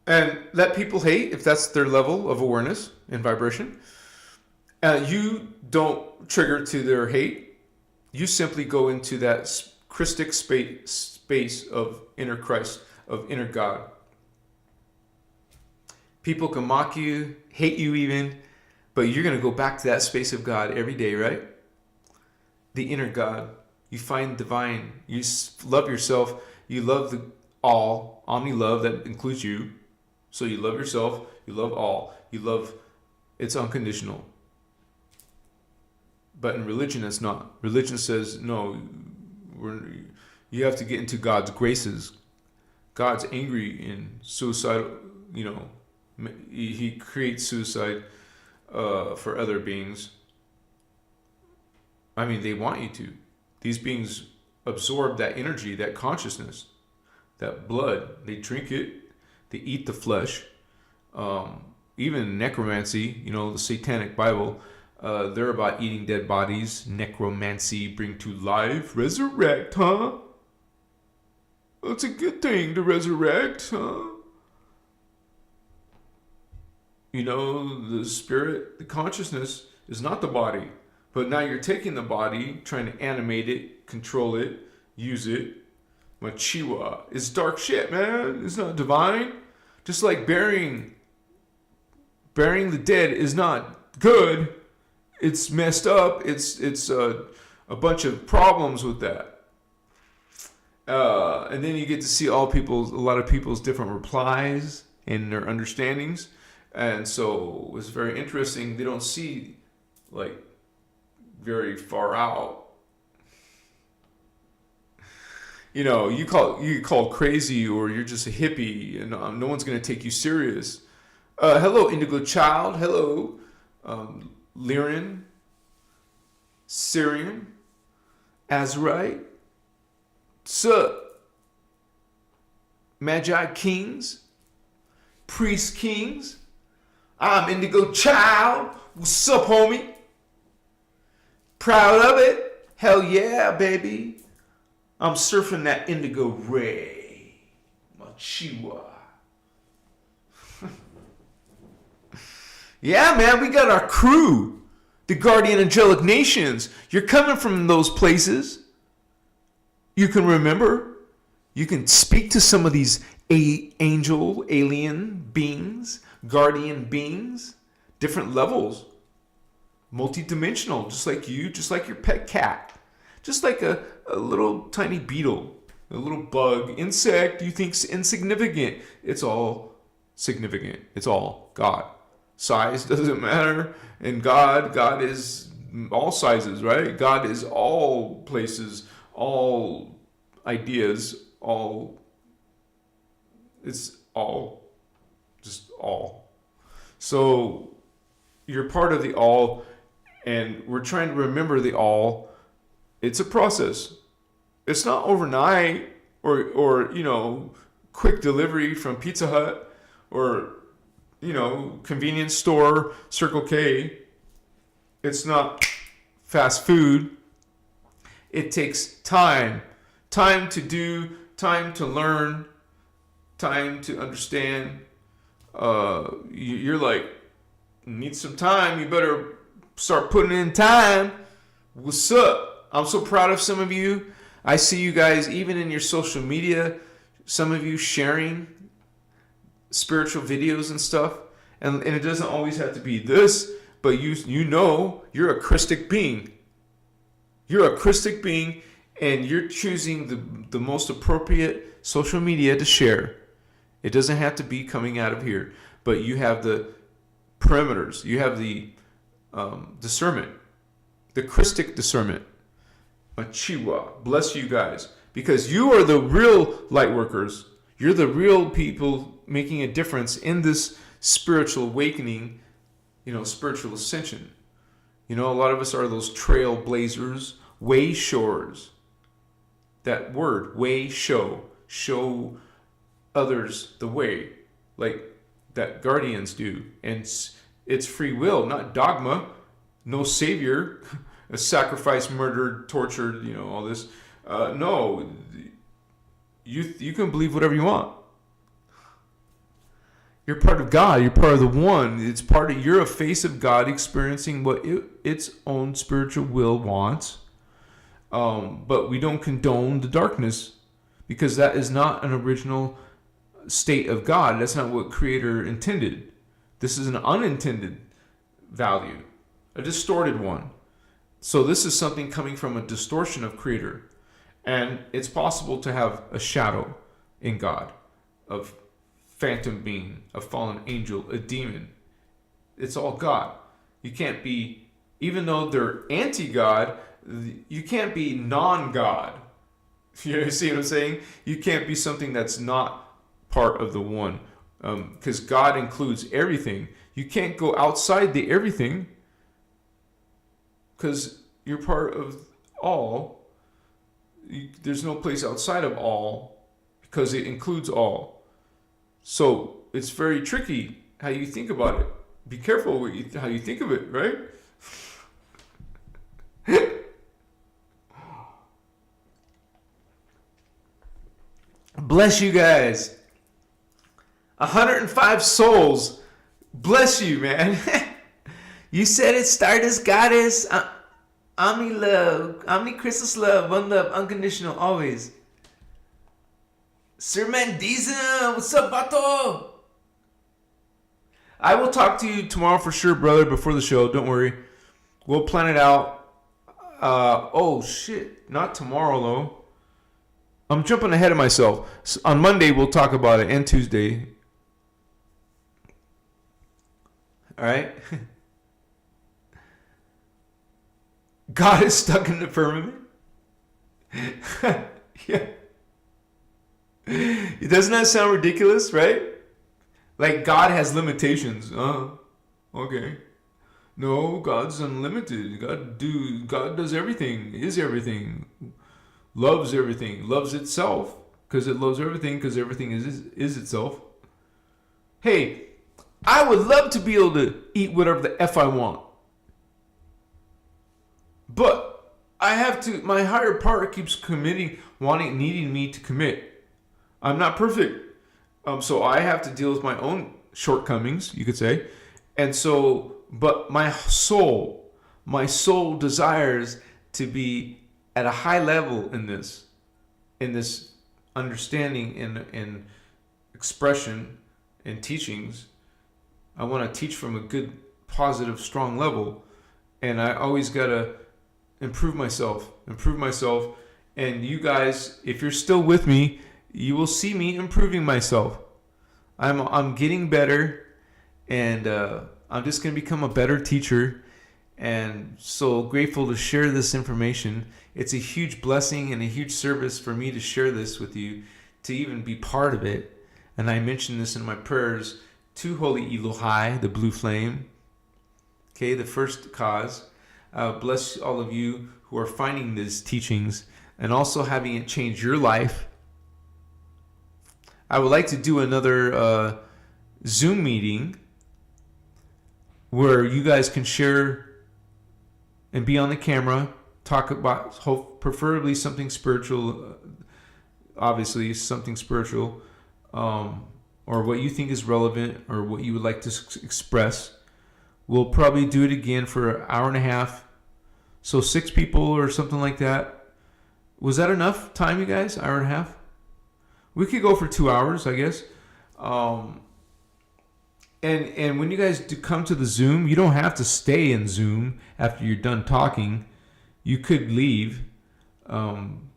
And let people hate if that's their level of awareness and vibration. You don't trigger to their hate. You simply go into that Christic space of inner Christ, of inner God. People can mock you, hate you even, but you're going to go back to that space of God every day, right? The inner God. You find divine. You love yourself. You love the all. Omni love, that includes you. So you love yourself. You love all. You love, it's unconditional. But in religion, it's not. Religion says, no, you have to get into God's graces. God's angry and suicidal, he creates suicide for other beings. I mean, they want you to. These beings absorb that energy, that consciousness, that blood. They drink it. They eat the flesh. Even necromancy, the Satanic Bible, they're about eating dead bodies. Necromancy, bring to life, resurrect, huh? It's a good thing to resurrect, huh? The spirit, the consciousness is not the body. But now you're taking the body, trying to animate it, control it, use it. Machiwa. It's dark shit, man. It's not divine. Just like burying the dead is not good. It's messed up. It's a bunch of problems with that. And then you get to see a lot of people's different replies and their understandings. And so it's very interesting. They don't see very far out. You get called crazy, or you're just a hippie, and no one's going to take you serious. Hello, Indigo Child. Hello, Lyran, Syrian, Azurite, Sup, Magi Kings, Priest Kings. I'm Indigo Child. What's up, homie? Proud of it? Hell yeah, baby. I'm surfing that indigo ray. Machiwa. Yeah, man, we got our crew. The Guardian Angelic Nations. You're coming from those places. You can remember. You can speak to some of these alien beings, guardian beings, different levels. Multi-dimensional, just like you, just like your pet cat. Just like a little tiny beetle, a little bug, insect you think's insignificant. It's all significant. It's all God. Size doesn't matter. And God is all sizes, right? God is all places, all ideas, it's all, just all. So you're part of the all, and we're trying to remember the all. It's a process. It's not overnight or quick delivery from Pizza Hut or convenience store, Circle K. It's not fast food. It takes time to do, time to learn, time to understand. You're like, need some time. You better start putting in time. What's up? I'm so proud of some of you. I see you guys even in your social media, some of you sharing spiritual videos and stuff. And it doesn't always have to be this, but you know you're a Christic being. You're a Christic being, and you're choosing the most appropriate social media to share. It doesn't have to be coming out of here, but you have the perimeters. You have the discernment, the Christic discernment. Machiwa, bless you guys, because you are the real light workers. You're the real people making a difference in this spiritual awakening, spiritual ascension. A lot of us are those trailblazers, way shores. That word, way, show others the way, like that guardians do. And it's free will, not dogma. No savior, a sacrifice, murdered, tortured, all this. No, you can believe whatever you want. You're part of God. You're part of the one. You're a face of God experiencing what its own spiritual will wants. But we don't condone the darkness, because that is not an original state of God. That's not what Creator intended. This is an unintended value, a distorted one. So this is something coming from a distortion of Creator. And it's possible to have a shadow in God, of phantom being, a fallen angel, a demon. It's all God. You can't be, even though they're anti-God, you can't be non-God. You see what I'm saying? You can't be something that's not part of the one, because God includes everything. You can't go outside the everything, because you're part of all. There's no place outside of all, because it includes all. So it's very tricky how you think about it. Be careful how you think of it, right? Bless you guys. 105 souls. Bless you, man. You said it, Stardust Goddess. Omni love. Omni Christos love. One love. Unconditional. Always. Sir Mandiza. What's up, Bato? I will talk to you tomorrow for sure, brother, before the show. Don't worry. We'll plan it out. Oh, shit. Not tomorrow, though. I'm jumping ahead of myself. So on Monday, we'll talk about it, and Tuesday. All right? God is stuck in the firmament? Yeah. Doesn't that sound ridiculous, right? Like God has limitations. Okay. No, God's unlimited. God does everything, is everything, loves everything, loves itself, because it loves everything, because everything is itself. Hey, I would love to be able to eat whatever the F I want. But I have to, my higher part keeps needing me to commit. I'm not perfect. So I have to deal with my own shortcomings, you could say. And so, but my soul desires to be at a high level in this understanding, in expression, in teachings. I want to teach from a good, positive, strong level. And I always got to improve myself. And you guys, if you're still with me, you will see me improving myself. I'm getting better, and I'm just going to become a better teacher. And so grateful to share this information. It's a huge blessing and a huge service for me to share this with you, to even be part of it. And I mentioned this in my prayers to Holy Elohai, the blue flame. Okay, the first cause. Bless all of you who are finding these teachings and also having it change your life. I would like to do another Zoom meeting where you guys can share and be on the camera, talk about preferably something spiritual, obviously something spiritual, or what you think is relevant or what you would like to express. We'll probably do it again for an hour and a half, So 6 people or something like that. Was that enough time, you guys? Hour and a half? We could go for 2 hours, I guess. And when you guys do come to the Zoom, you don't have to stay in Zoom after you're done talking. You could leave and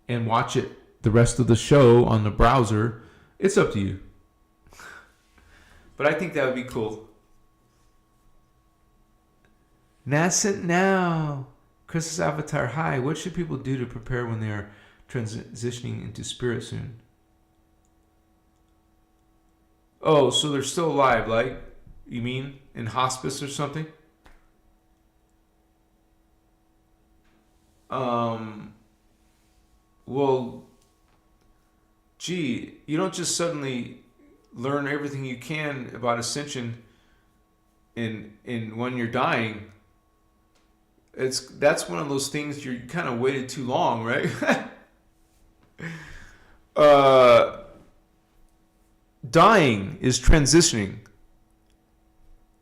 watch it, the rest of the show on the browser. It's up to you. But I think that would be cool. Nascent now. Christos Avatar, hi. What should people do to prepare when they are transitioning into spirit soon? Oh, so they're still alive, like, you mean in hospice or something? Well, gee, you don't just suddenly learn everything you can about ascension in when you're dying. That's one of those things you kind of waited too long, right? Dying is transitioning.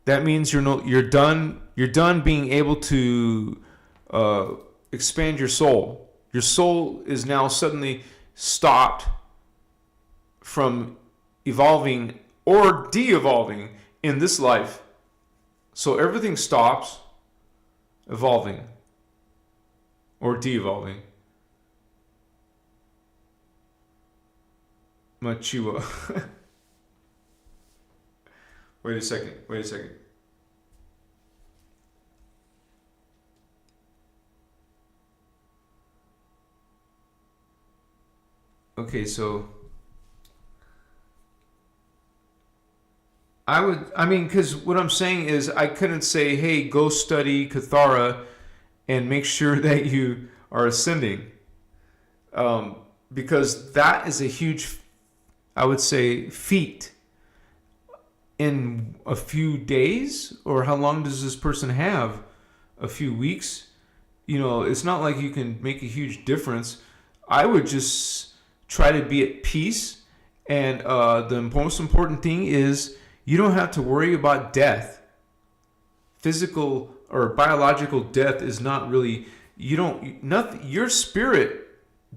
That means you're done being able to expand your soul. Your soul is now suddenly stopped from evolving or de-evolving in this life. So everything stops evolving or de-evolving. Machiwa. Wait a second. Okay, so because what I'm saying is I couldn't say, hey, go study Kathara and make sure that you are ascending. Because that is a huge, I would say, feat. In a few days, or how long does this person have? A few weeks? It's not like you can make a huge difference. I would just try to be at peace, and the most important thing is you don't have to worry about death. Physical or biological death is not really, your spirit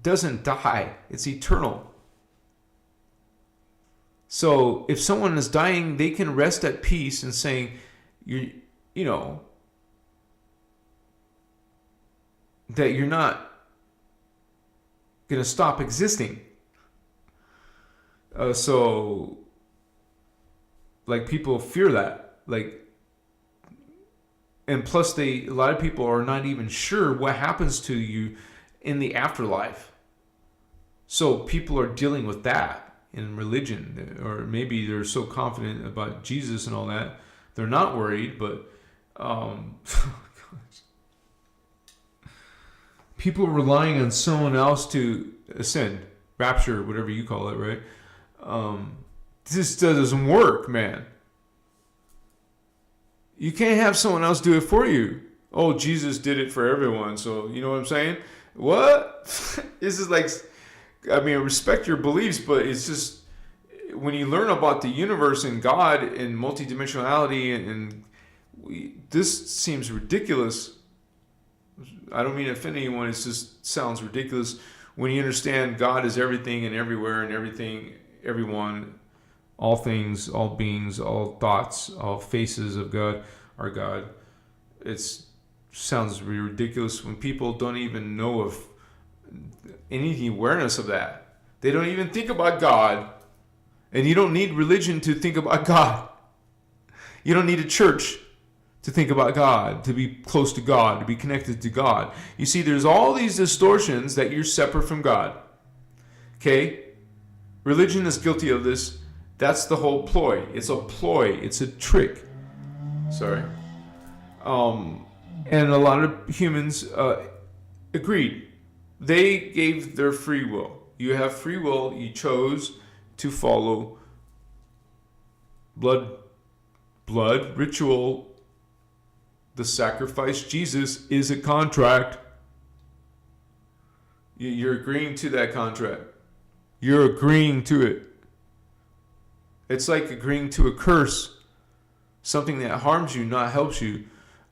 doesn't die. It's eternal. So if someone is dying, they can rest at peace and saying, that you're not going to stop existing. So people fear that. And plus a lot of people are not even sure what happens to you in the afterlife. So people are dealing with that. In religion, or maybe they're so confident about Jesus and all that, they're not worried. But people relying on someone else to ascend, rapture, whatever you call it, right? This doesn't work, man. You can't have someone else do it for you. Oh, Jesus did it for everyone, so you know what I'm saying? What? This is like, respect your beliefs, but it's just when you learn about the universe and God and multidimensionality, this seems ridiculous. I don't mean to offend anyone. It just sounds ridiculous when you understand God is everything and everywhere and everything, everyone, all things, all beings, all thoughts, all faces of God are God. It sounds ridiculous when people don't even know of any awareness of that. They don't even think about God. And you don't need religion to think about God. You don't need a church to think about God, to be close to God, to be connected to God. You see, there's all these distortions that you're separate from God. Okay? Religion is guilty of this. That's the whole ploy. It's a ploy. It's a trick. Sorry. And a lot of humans agreed. They gave their free will. You have free will. You chose to follow blood ritual. The sacrifice Jesus is a contract. You're agreeing to that contract. You're agreeing to it. It's like agreeing to a curse. Something that harms you, not helps you.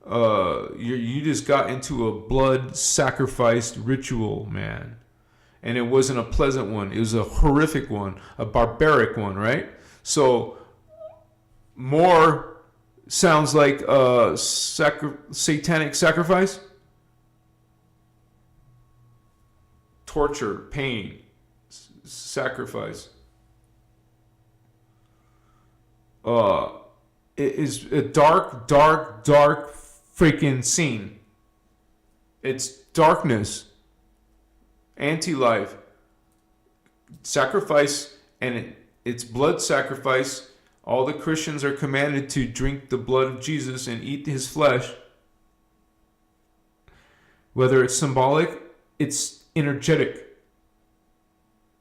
You just got into a blood sacrifice ritual, man. And it wasn't a pleasant one. It was a horrific one, a barbaric one, right? So more sounds like a satanic sacrifice. Torture, pain, sacrifice. It is a dark, dark, dark freaking scene. It's darkness, anti-life, sacrifice, and it's blood sacrifice. All the Christians are commanded to drink the blood of Jesus and eat his flesh. Whether it's symbolic, it's energetic.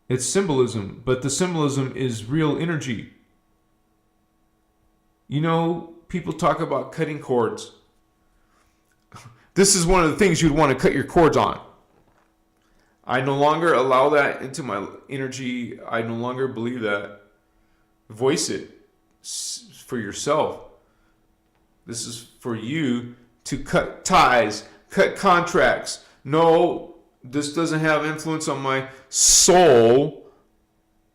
It's symbolism, but the symbolism is real energy. You know, people talk about cutting cords. This is one of the things you'd want to cut your cords on. I no longer allow that into my energy. I no longer believe that. Voice it for yourself. This is for you to cut ties, cut contracts. No, this doesn't have influence on my soul,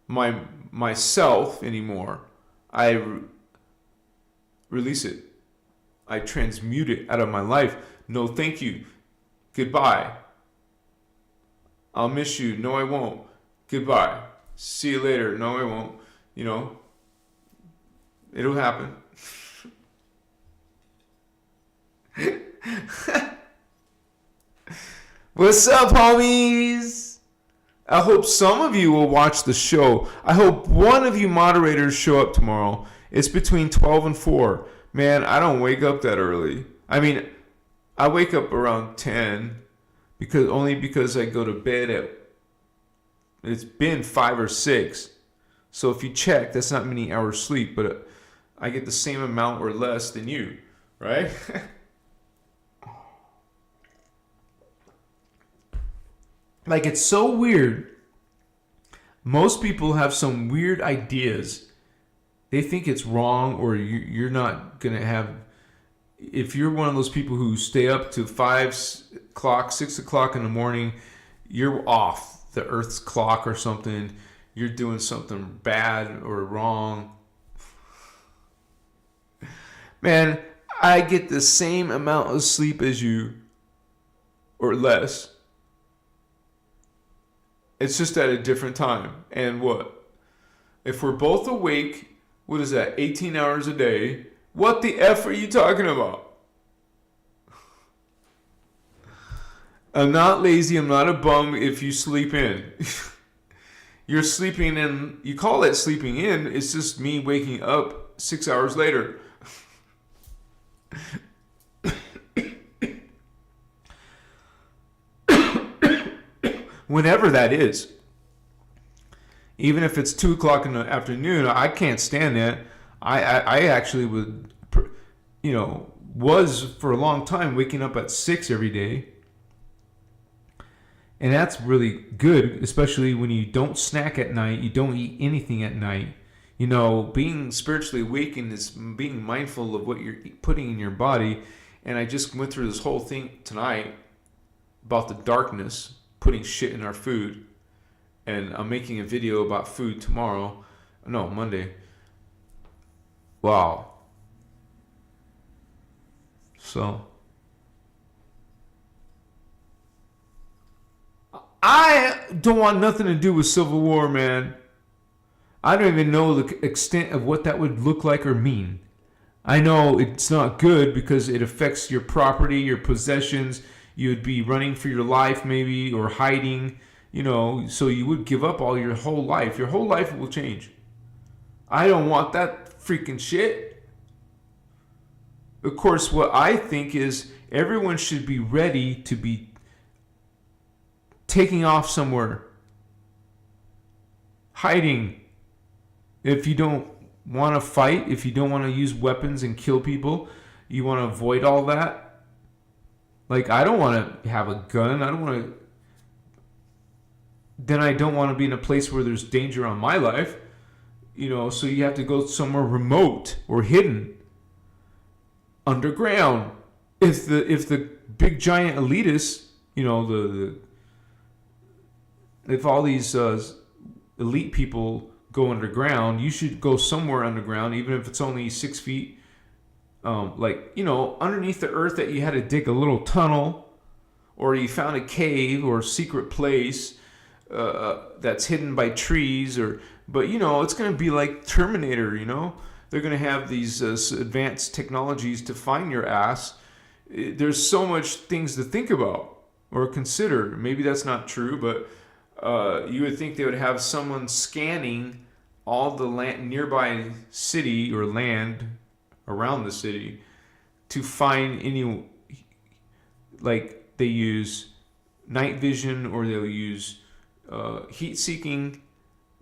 myself anymore. I release it. I transmute it out of my life. No, thank you. Goodbye. I'll miss you. No, I won't. Goodbye. See you later. No, I won't. You know, it'll happen. What's up, homies? I hope some of you will watch the show. I hope one of you moderators show up tomorrow. It's between 12 and 4. Man, I don't wake up that early. I mean, I wake up around 10 because I go to bed at, it's been 5 or 6. So if you check, that's not many hours sleep, but I get the same amount or less than you, right? Like, it's so weird. Most people have some weird ideas. They think it's wrong, or you're not going to have... If you're one of those people who stay up to 5 o'clock, 6 o'clock in the morning, you're off the Earth's clock or something. You're doing something bad or wrong. Man, I get the same amount of sleep as you, or less. It's just at a different time. And what? If we're both awake, what is that, 18 hours a day? What the F are you talking about? I'm not lazy. I'm not a bum if you sleep in. You're sleeping in. You call it sleeping in. It's just me waking up 6 hours later. Whenever that is. Even if it's 2 o'clock in the afternoon, I can't stand that. I actually would, was for a long time waking up at 6 every day. And that's really good, especially when you don't snack at night, you don't eat anything at night. You know, being spiritually awakened is being mindful of what you're putting in your body. And I just went through this whole thing tonight about the darkness, putting shit in our food. And I'm making a video about food tomorrow. No, Monday. Wow. So, I don't want nothing to do with Civil War, man. I don't even know the extent of what that would look like or mean. I know it's not good because it affects your property, your possessions. You would be running for your life maybe, or hiding, so you would give up all your whole life. Your whole life will change. I don't want that freaking shit. Of course, what I think is everyone should be ready to be taking off somewhere, hiding. If you don't want to fight, if you don't want to use weapons and kill people, you want to avoid all that. Like, I don't want to have a gun. I don't want to. Then I don't want to be in a place where there's danger on my life. So you have to go somewhere remote or hidden, underground, if the big giant elitists, if all these elite people go underground, you should go somewhere underground, even if it's only 6 feet, underneath the earth, that you had to dig a little tunnel, or you found a cave or a secret place that's hidden by trees, but it's going to be like Terminator. They're going to have these advanced technologies to find your ass. There's so much things to think about or consider. Maybe that's not true, but you would think they would have someone scanning all the nearby city or land around the city to find any, like they use night vision, or they'll use heat-seeking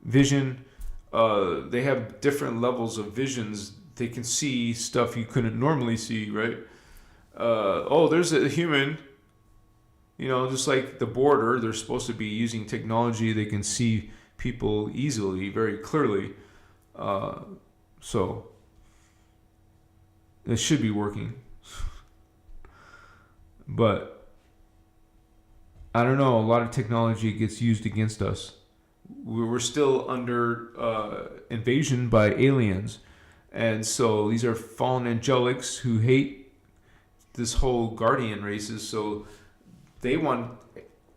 vision. They have different levels of visions. They can see stuff you couldn't normally see, right? There's a human. Just like the border, they're supposed to be using technology. They can see people easily, very clearly. So it should be working. But I don't know. A lot of technology gets used against us. We're still under invasion by aliens. And so these are fallen angelics who hate this whole guardian races. So they want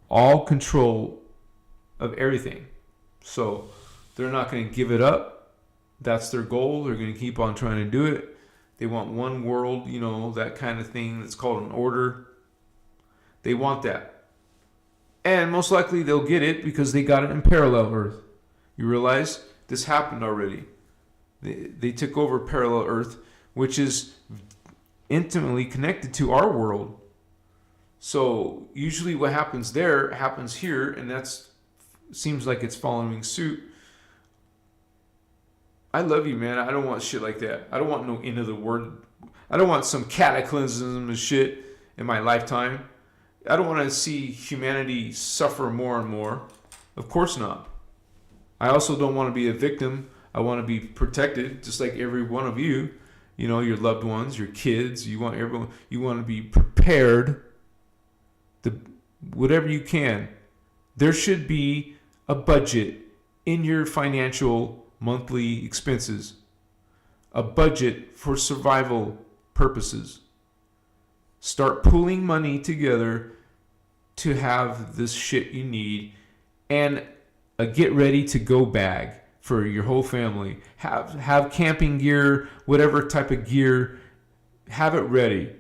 all control of everything. So they're not going to give it up. That's their goal. They're going to keep on trying to do it. They want one world, that kind of thing. That's called an order. They want that. And most likely they'll get it because they got it in parallel Earth. You realize this happened already. They took over parallel Earth, which is intimately connected to our world. So usually what happens there happens here, and that's seems like it's following suit. I love you, man. I don't want shit like that. I don't want no end of the world. I don't want some cataclysm of shit in my lifetime. I don't want to see humanity suffer more and more. Of course not. I also don't want to be a victim. I want to be protected, just like every one of you. Your loved ones, your kids. You want everyone. You want to be prepared. Whatever you can. There should be a budget in your financial monthly expenses. A budget for survival purposes. Start pooling money together to have this shit you need, and a get ready to go bag for your whole family. Have camping gear, whatever type of gear, have it ready.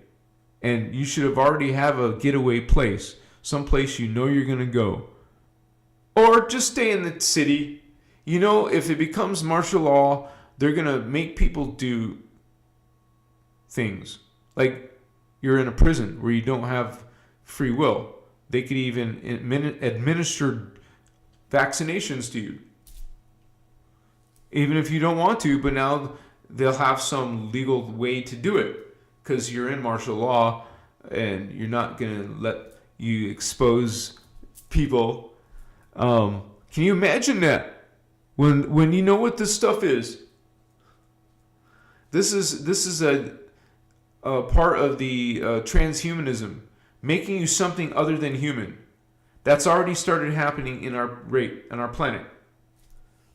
And you should have already have a getaway place, someplace you're going to go. Or just stay in the city. If it becomes martial law, they're going to make people do things. Like you're in a prison where you don't have free will. They could even administer vaccinations to you. Even if you don't want to, but now they'll have some legal way to do it. Because you're in martial law, and you're not going to let you expose people. Can you imagine that? When you know what this stuff is? This is a part of the transhumanism, making you something other than human. That's already started happening in our planet.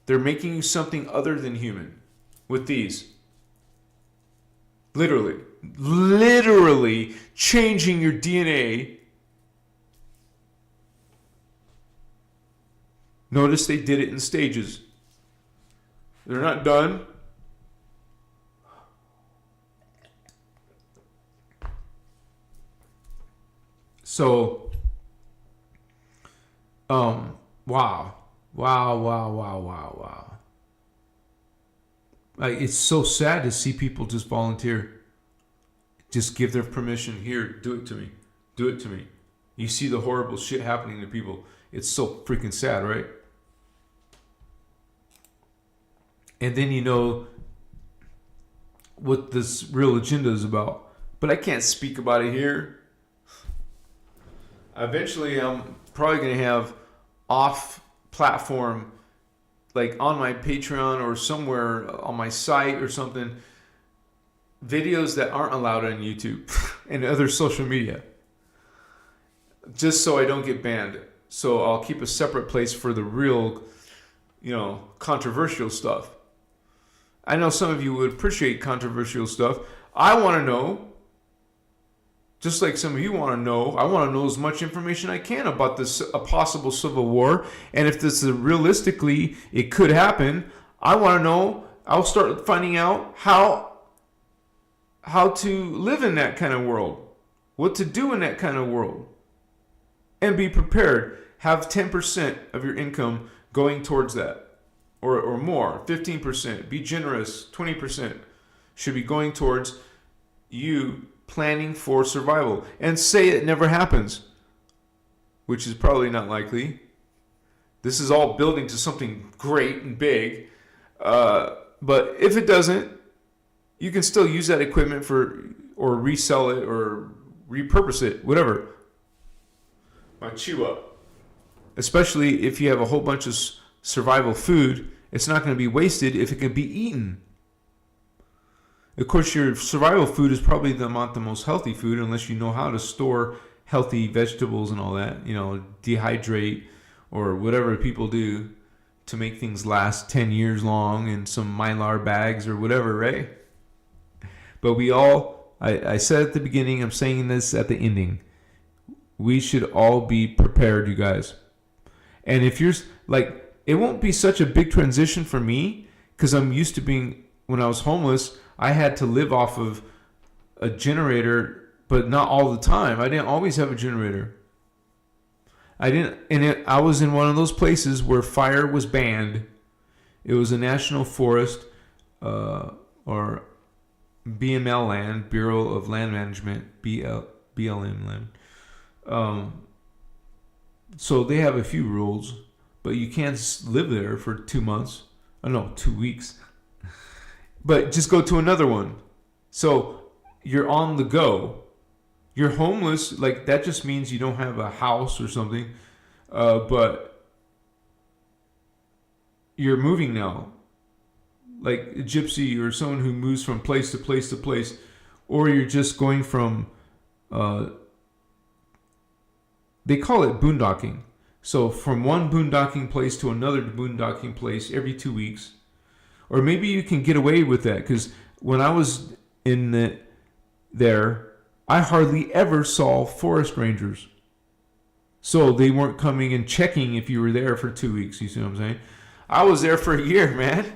They're making you something other than human with these. Literally changing your DNA. Notice they did it in stages. They're not done. So, wow. Like, it's so sad to see people just volunteer. Just give their permission. Here, do it to me. Do it to me. You see the horrible shit happening to people. It's so freaking sad, right? And then you know what this real agenda is about. But I can't speak about it here. Eventually, I'm probably going to have off-platform, like on my Patreon or somewhere on my site or something, videos that aren't allowed on YouTube and other social media, just so I don't get banned. So I'll keep a separate place for the real, controversial stuff. I know some of you would appreciate controversial stuff. I want to know, just like some of you want to know, I want to know as much information I can about a possible civil war. And if this is realistically, it could happen, I want to know, I'll start finding out how to live in that kind of world, what to do in that kind of world, and be prepared. Have 10% of your income going towards that, or more, 15%. Be generous, 20% should be going towards you planning for survival. And say it never happens, which is probably not likely. This is all building to something great and big. But if it doesn't, you can still use that equipment or resell it or repurpose it, whatever. My chew up. Especially if you have a whole bunch of survival food, it's not going to be wasted if it can be eaten. Of course, your survival food is probably not the most healthy food unless you know how to store healthy vegetables and all that. Dehydrate or whatever people do to make things last 10 years long in some Mylar bags or whatever, right? But I said at the beginning, I'm saying this at the ending, we should all be prepared, you guys. And if you're it won't be such a big transition for me because I'm used to when I was homeless, I had to live off of a generator, but not all the time. I didn't always have a generator. I was in one of those places where fire was banned. It was a national forest, or BML land, Bureau of Land Management, BLM land. So they have a few rules, but you can't live there for 2 months. 2 weeks. But just go to another one. So you're on the go. You're homeless. That just means you don't have a house or something. But you're moving now. Like a gypsy or someone who moves from place to place to place. Or you're just going from... they call it boondocking. So from one boondocking place to another boondocking place every 2 weeks. Or maybe you can get away with that. Because when I was there, I hardly ever saw forest rangers. So they weren't coming and checking if you were there for 2 weeks. You see what I'm saying? I was there for a year, man.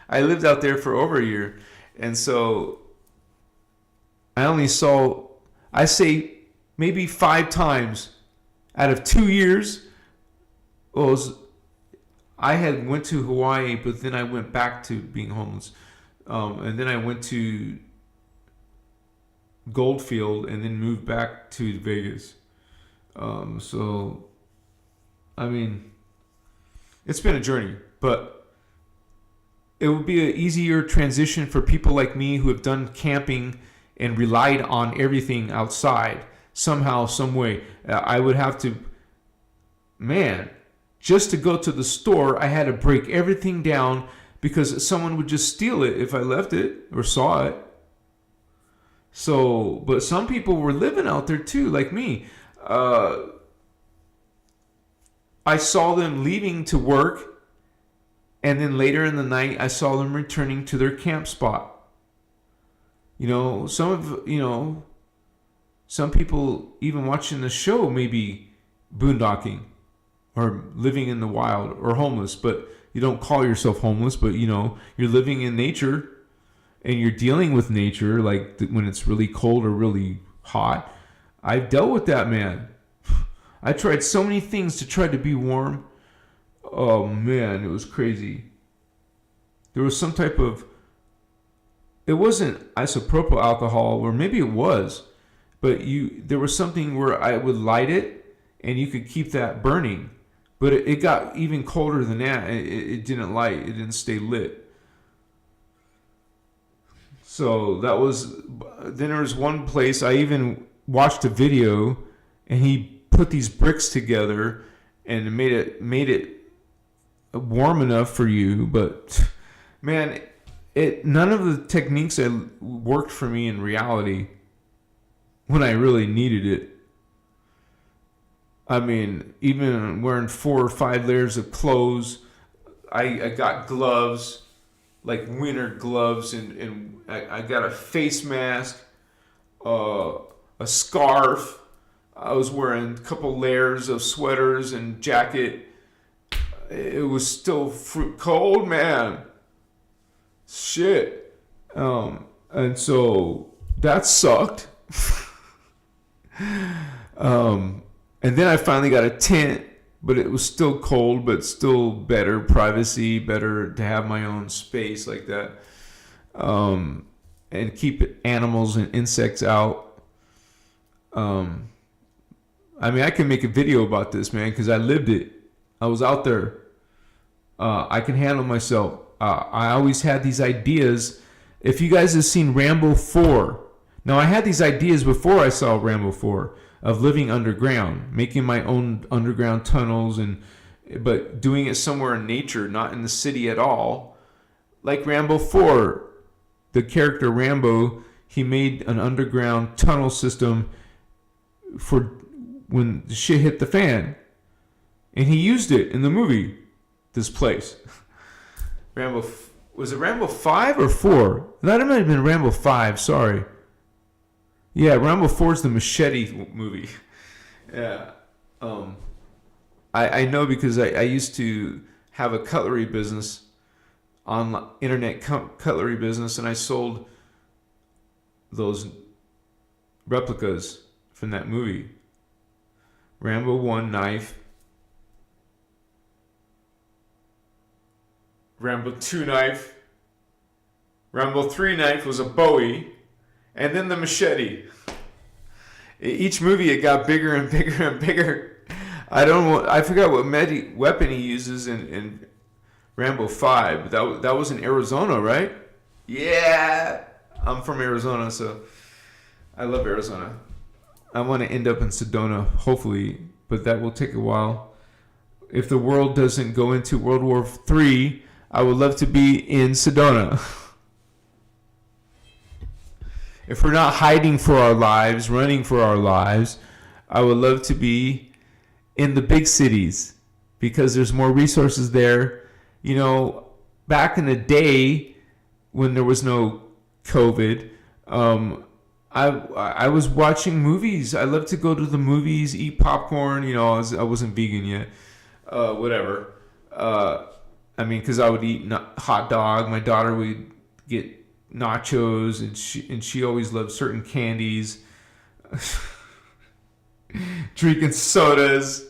I lived out there for over a year. And so I only saw, I say maybe 5 times out of 2 years. I had went to Hawaii, but then I went back to being homeless. And then I went to Goldfield and then moved back to Vegas. So, I mean, it's been a journey, but it would be an easier transition for people like me who have done camping and relied on everything outside somehow, some way. I would have to, just to go to the store, I had to break everything down because someone would just steal it if I left it or saw it. So, but some people were living out there too, like me. I saw them leaving to work, and then later in the night, I saw them returning to their camp spot. Some people even watching the show may be boondocking or living in the wild or homeless, but you don't call yourself homeless, but you're living in nature and you're dealing with nature, like when it's really cold or really hot. I've dealt with that, man. I tried so many things to try to be warm. Oh man, it was crazy. There was some type of, it wasn't isopropyl alcohol, or maybe it was, but there was something where I would light it and you could keep that burning. But it got even colder than that. It didn't light. It didn't stay lit. So then there was one place I even watched a video, and he put these bricks together and made it warm enough for you. But man, none of the techniques worked for me in reality when I really needed it. I mean, even wearing 4 or 5 layers of clothes, I got gloves, like winter gloves, and I got a face mask, a scarf. I was wearing a couple layers of sweaters and jacket. It was still cold, man. Shit. And so that sucked. And then I finally got a tent, but it was still cold, but still better privacy, better to have my own space like that. And keep animals and insects out. I mean, I can make a video about this, man, because I lived it. I was out there. I can handle myself. I always had these ideas. If you guys have seen Rambo 4, now I had these ideas before I saw Rambo 4 of living underground, making my own underground tunnels, but doing it somewhere in nature, not in the city at all. Like Rambo 4, the character Rambo, he made an underground tunnel system for when the shit hit the fan. And he used it in the movie, this place. Was it Rambo 5 or 4? That might have been Rambo 5, sorry. Yeah, Rambo 4 is the machete movie. Yeah. I know because I used to have a cutlery business, internet cutlery business, and I sold those replicas from that movie. Rambo 1 knife. Rambo 2 knife. Rambo 3 knife was a Bowie. And then the machete. Each movie it got bigger and bigger and bigger. I forgot what weapon he uses in Rambo 5. That was in Arizona, right? Yeah. I'm from Arizona, so I love Arizona. I want to end up in Sedona, hopefully, but that will take a while. If the world doesn't go into World War III, I would love to be in Sedona. If we're not hiding for our lives, running for our lives, I would love to be in the big cities because there's more resources there. You know, back in the day when there was no COVID, I was watching movies. I love to go to the movies, eat popcorn. You know, I wasn't vegan yet. Whatever. I mean, because I would eat hot dog. My daughter would get nachos, and she always loved certain candies. Drinking sodas.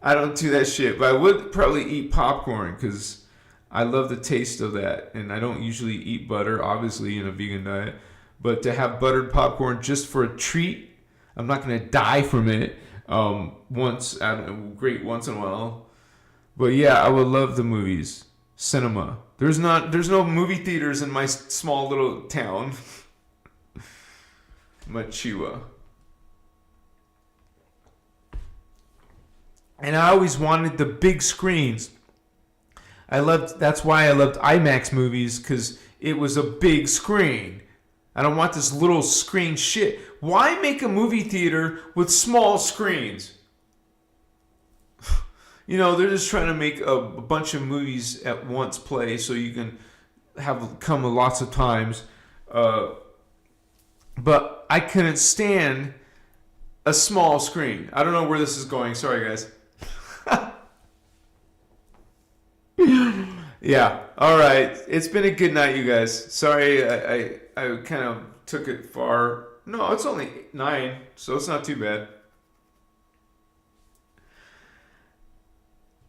I don't do that shit, but I would probably eat popcorn because I love the taste of that, and I don't usually eat butter, obviously, in a vegan diet. But to have buttered popcorn just for a treat, I'm not gonna die from it. Once in a while. But yeah, I would love the movies, cinema. There's no movie theaters in my small little town, Machiwa. And I always wanted the big screens. That's why I loved IMAX movies, because it was a big screen. I don't want this little screen shit. Why make a movie theater with small screens? You know, they're just trying to make a bunch of movies at once play so you can come lots of times. But I couldn't stand a small screen. I don't know where this is going. Sorry, guys. Yeah. All right. It's been a good night, you guys. Sorry, I kind of took it far. No, it's only 9, so it's not too bad.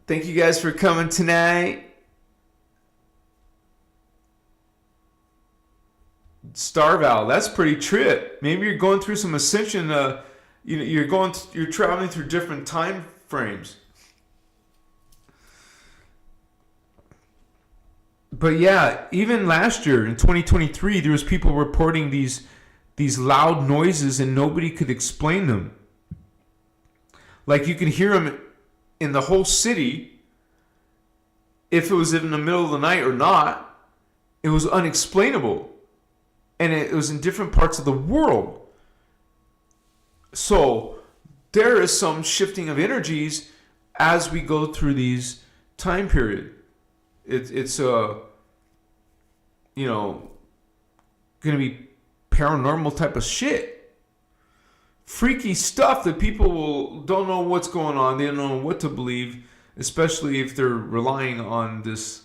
Thank you guys for coming tonight. Starval, that's pretty trip. Maybe you're going through some ascension. You're traveling through different time frames. But yeah, even last year in 2023, there was people reporting these loud noises and nobody could explain them. Like you could hear them in the whole city, if it was in the middle of the night or not. It was unexplainable. And it was in different parts of the world. So there is some shifting of energies as we go through these time period. It's going to be paranormal type of shit. Freaky stuff that people don't know what's going on. They don't know what to believe, especially if they're relying on this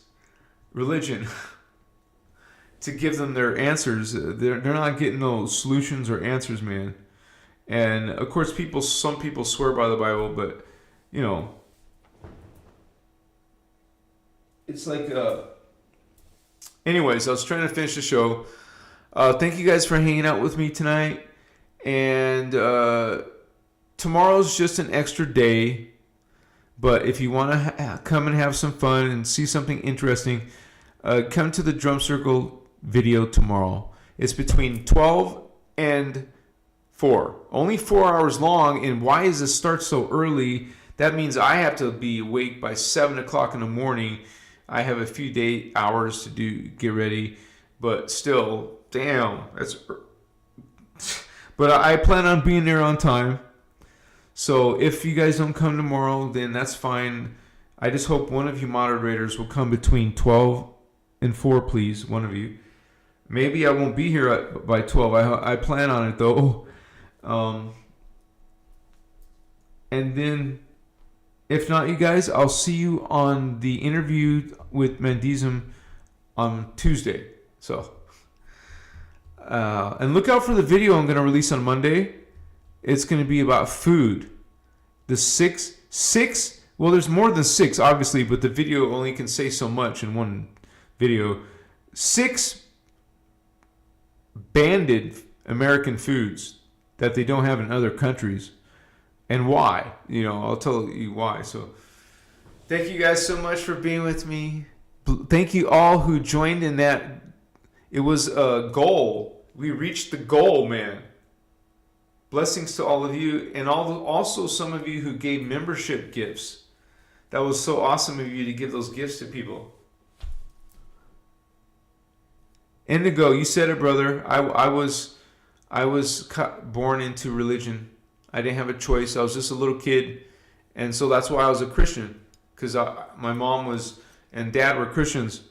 religion to give them their answers. They're not getting no solutions or answers, man. And of course, some people swear by the Bible, but it's like. Anyways, I was trying to finish the show. Thank you guys for hanging out with me tonight. And tomorrow's just an extra day. But if you want to come and have some fun and see something interesting, come to the Drum Circle video tomorrow. It's between 12 and 4. Only 4 hours long. And why does it start so early? That means I have to be awake by 7 o'clock in the morning. I have a few hours to get ready. But still, damn. But I plan on being there on time. So if you guys don't come tomorrow, then that's fine. I just hope one of you moderators will come between 12 and 4, please. One of you. Maybe I won't be here by 12. I plan on it, though. And then, if not, you guys, I'll see you on the interview with Mandism on Tuesday. So, and look out for the video I'm going to release on Monday. It's going to be about food. The six, well, there's more than 6, obviously, but the video only can say so much in one video. 6 banded American foods that they don't have in other countries. And why? I'll tell you why. So, thank you guys so much for being with me. Thank you all who joined in that. It was a goal. We reached the goal, man. Blessings to all of you, and also some of you who gave membership gifts. That was so awesome of you to give those gifts to people. Indigo, you said it, brother. I was born into religion. I didn't have a choice. I was just a little kid, and so that's why I was a Christian. Because my mom and dad were Christians,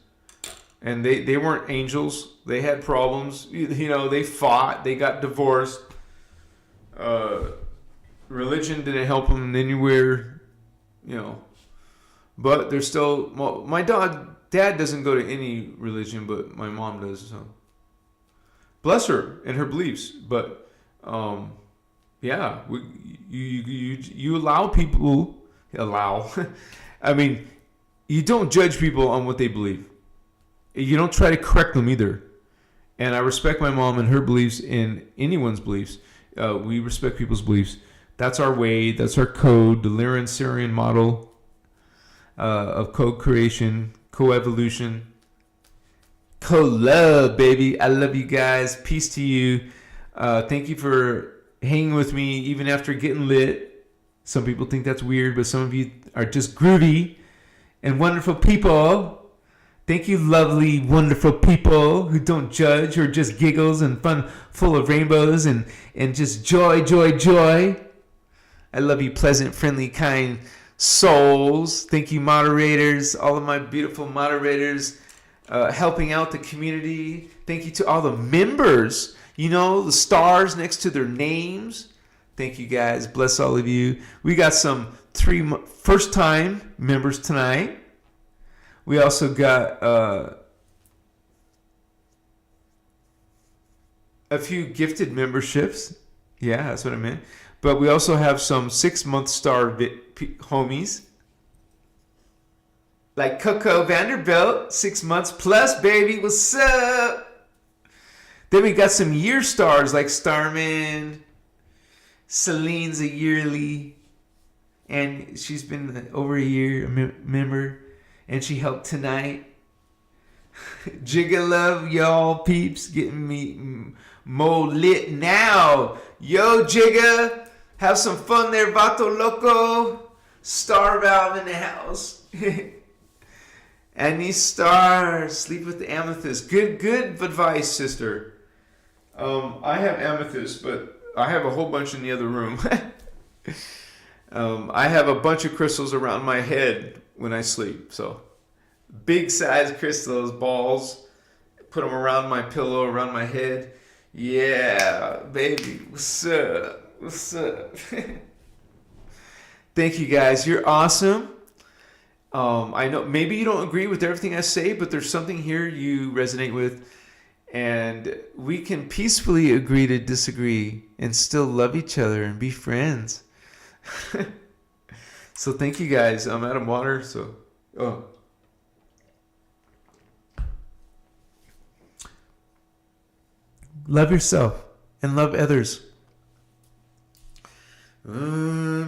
and they weren't angels. They had problems. They fought. They got divorced. Religion didn't help them anywhere, but they're still. Well, my dad doesn't go to any religion, but my mom does. So bless her and her beliefs. But yeah, you allow people. I mean, you don't judge people on what they believe. You don't try to correct them either. And I respect my mom and her beliefs in anyone's beliefs. We respect people's beliefs. That's our way. That's our code. The Lyran-Sarian model of co-creation, co-evolution, co-love, baby. I love you guys. Peace to you. Thank you for hanging with me even after getting lit. Some people think that's weird, but some of you are just groovy and wonderful people. Thank you, lovely, wonderful people who don't judge or just giggles and fun, full of rainbows and just joy, joy, joy. I love you, pleasant, friendly, kind souls. Thank you, moderators, all of my beautiful moderators helping out the community. Thank you to all the members, the stars next to their names. Thank you, guys. Bless all of you. We got some 3 first-time members tonight. We also got a few gifted memberships. Yeah, that's what I meant. But we also have some 6-month star homies. Like Coco Vanderbilt, 6 months plus, baby. What's up? Then we got some year stars like Starman. Celine's a yearly. And she's been over a year a member. And she helped tonight. Jigga love, y'all peeps. Getting me more lit now. Yo, Jigga. Have some fun there, Vato Loco. Star Valve in the house. Annie Star, sleep with the amethyst. Good advice, sister. I have amethyst, but I have a whole bunch in the other room. I have a bunch of crystals around my head when I sleep. So big size crystals, balls. Put them around my pillow, around my head. Yeah, baby. What's up? What's up? Thank you guys. You're awesome. I know maybe you don't agree with everything I say, but there's something here you resonate with. And we can peacefully agree to disagree and still love each other and be friends. So thank you guys. I'm out of water, so love yourself and love others.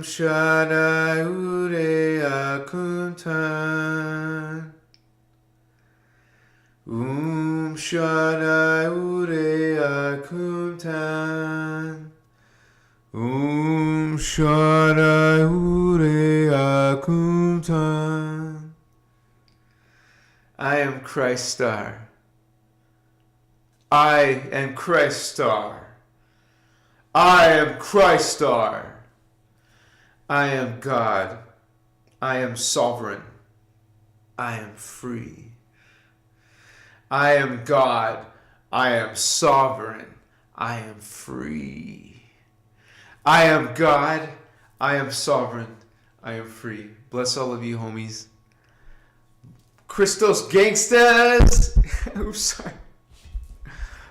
Shaddai Ure Akuntan. Shaddai Ure Akuntan. Shaddai Ure Akuntan. I am Christ Star. I am Christ Star. I am Christ Star. I am God. I am sovereign. I am free. I am God. I am sovereign. I am free. I am God. I am sovereign. I am free. Bless all of you, homies. Christos gangsters. Oops, sorry.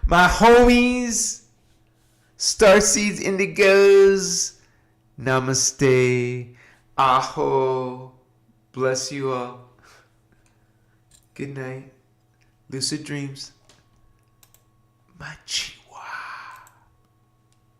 My homies. Starseeds, indigos. Namaste. Aho. Bless you all. Good night. Lucid dreams. Machi.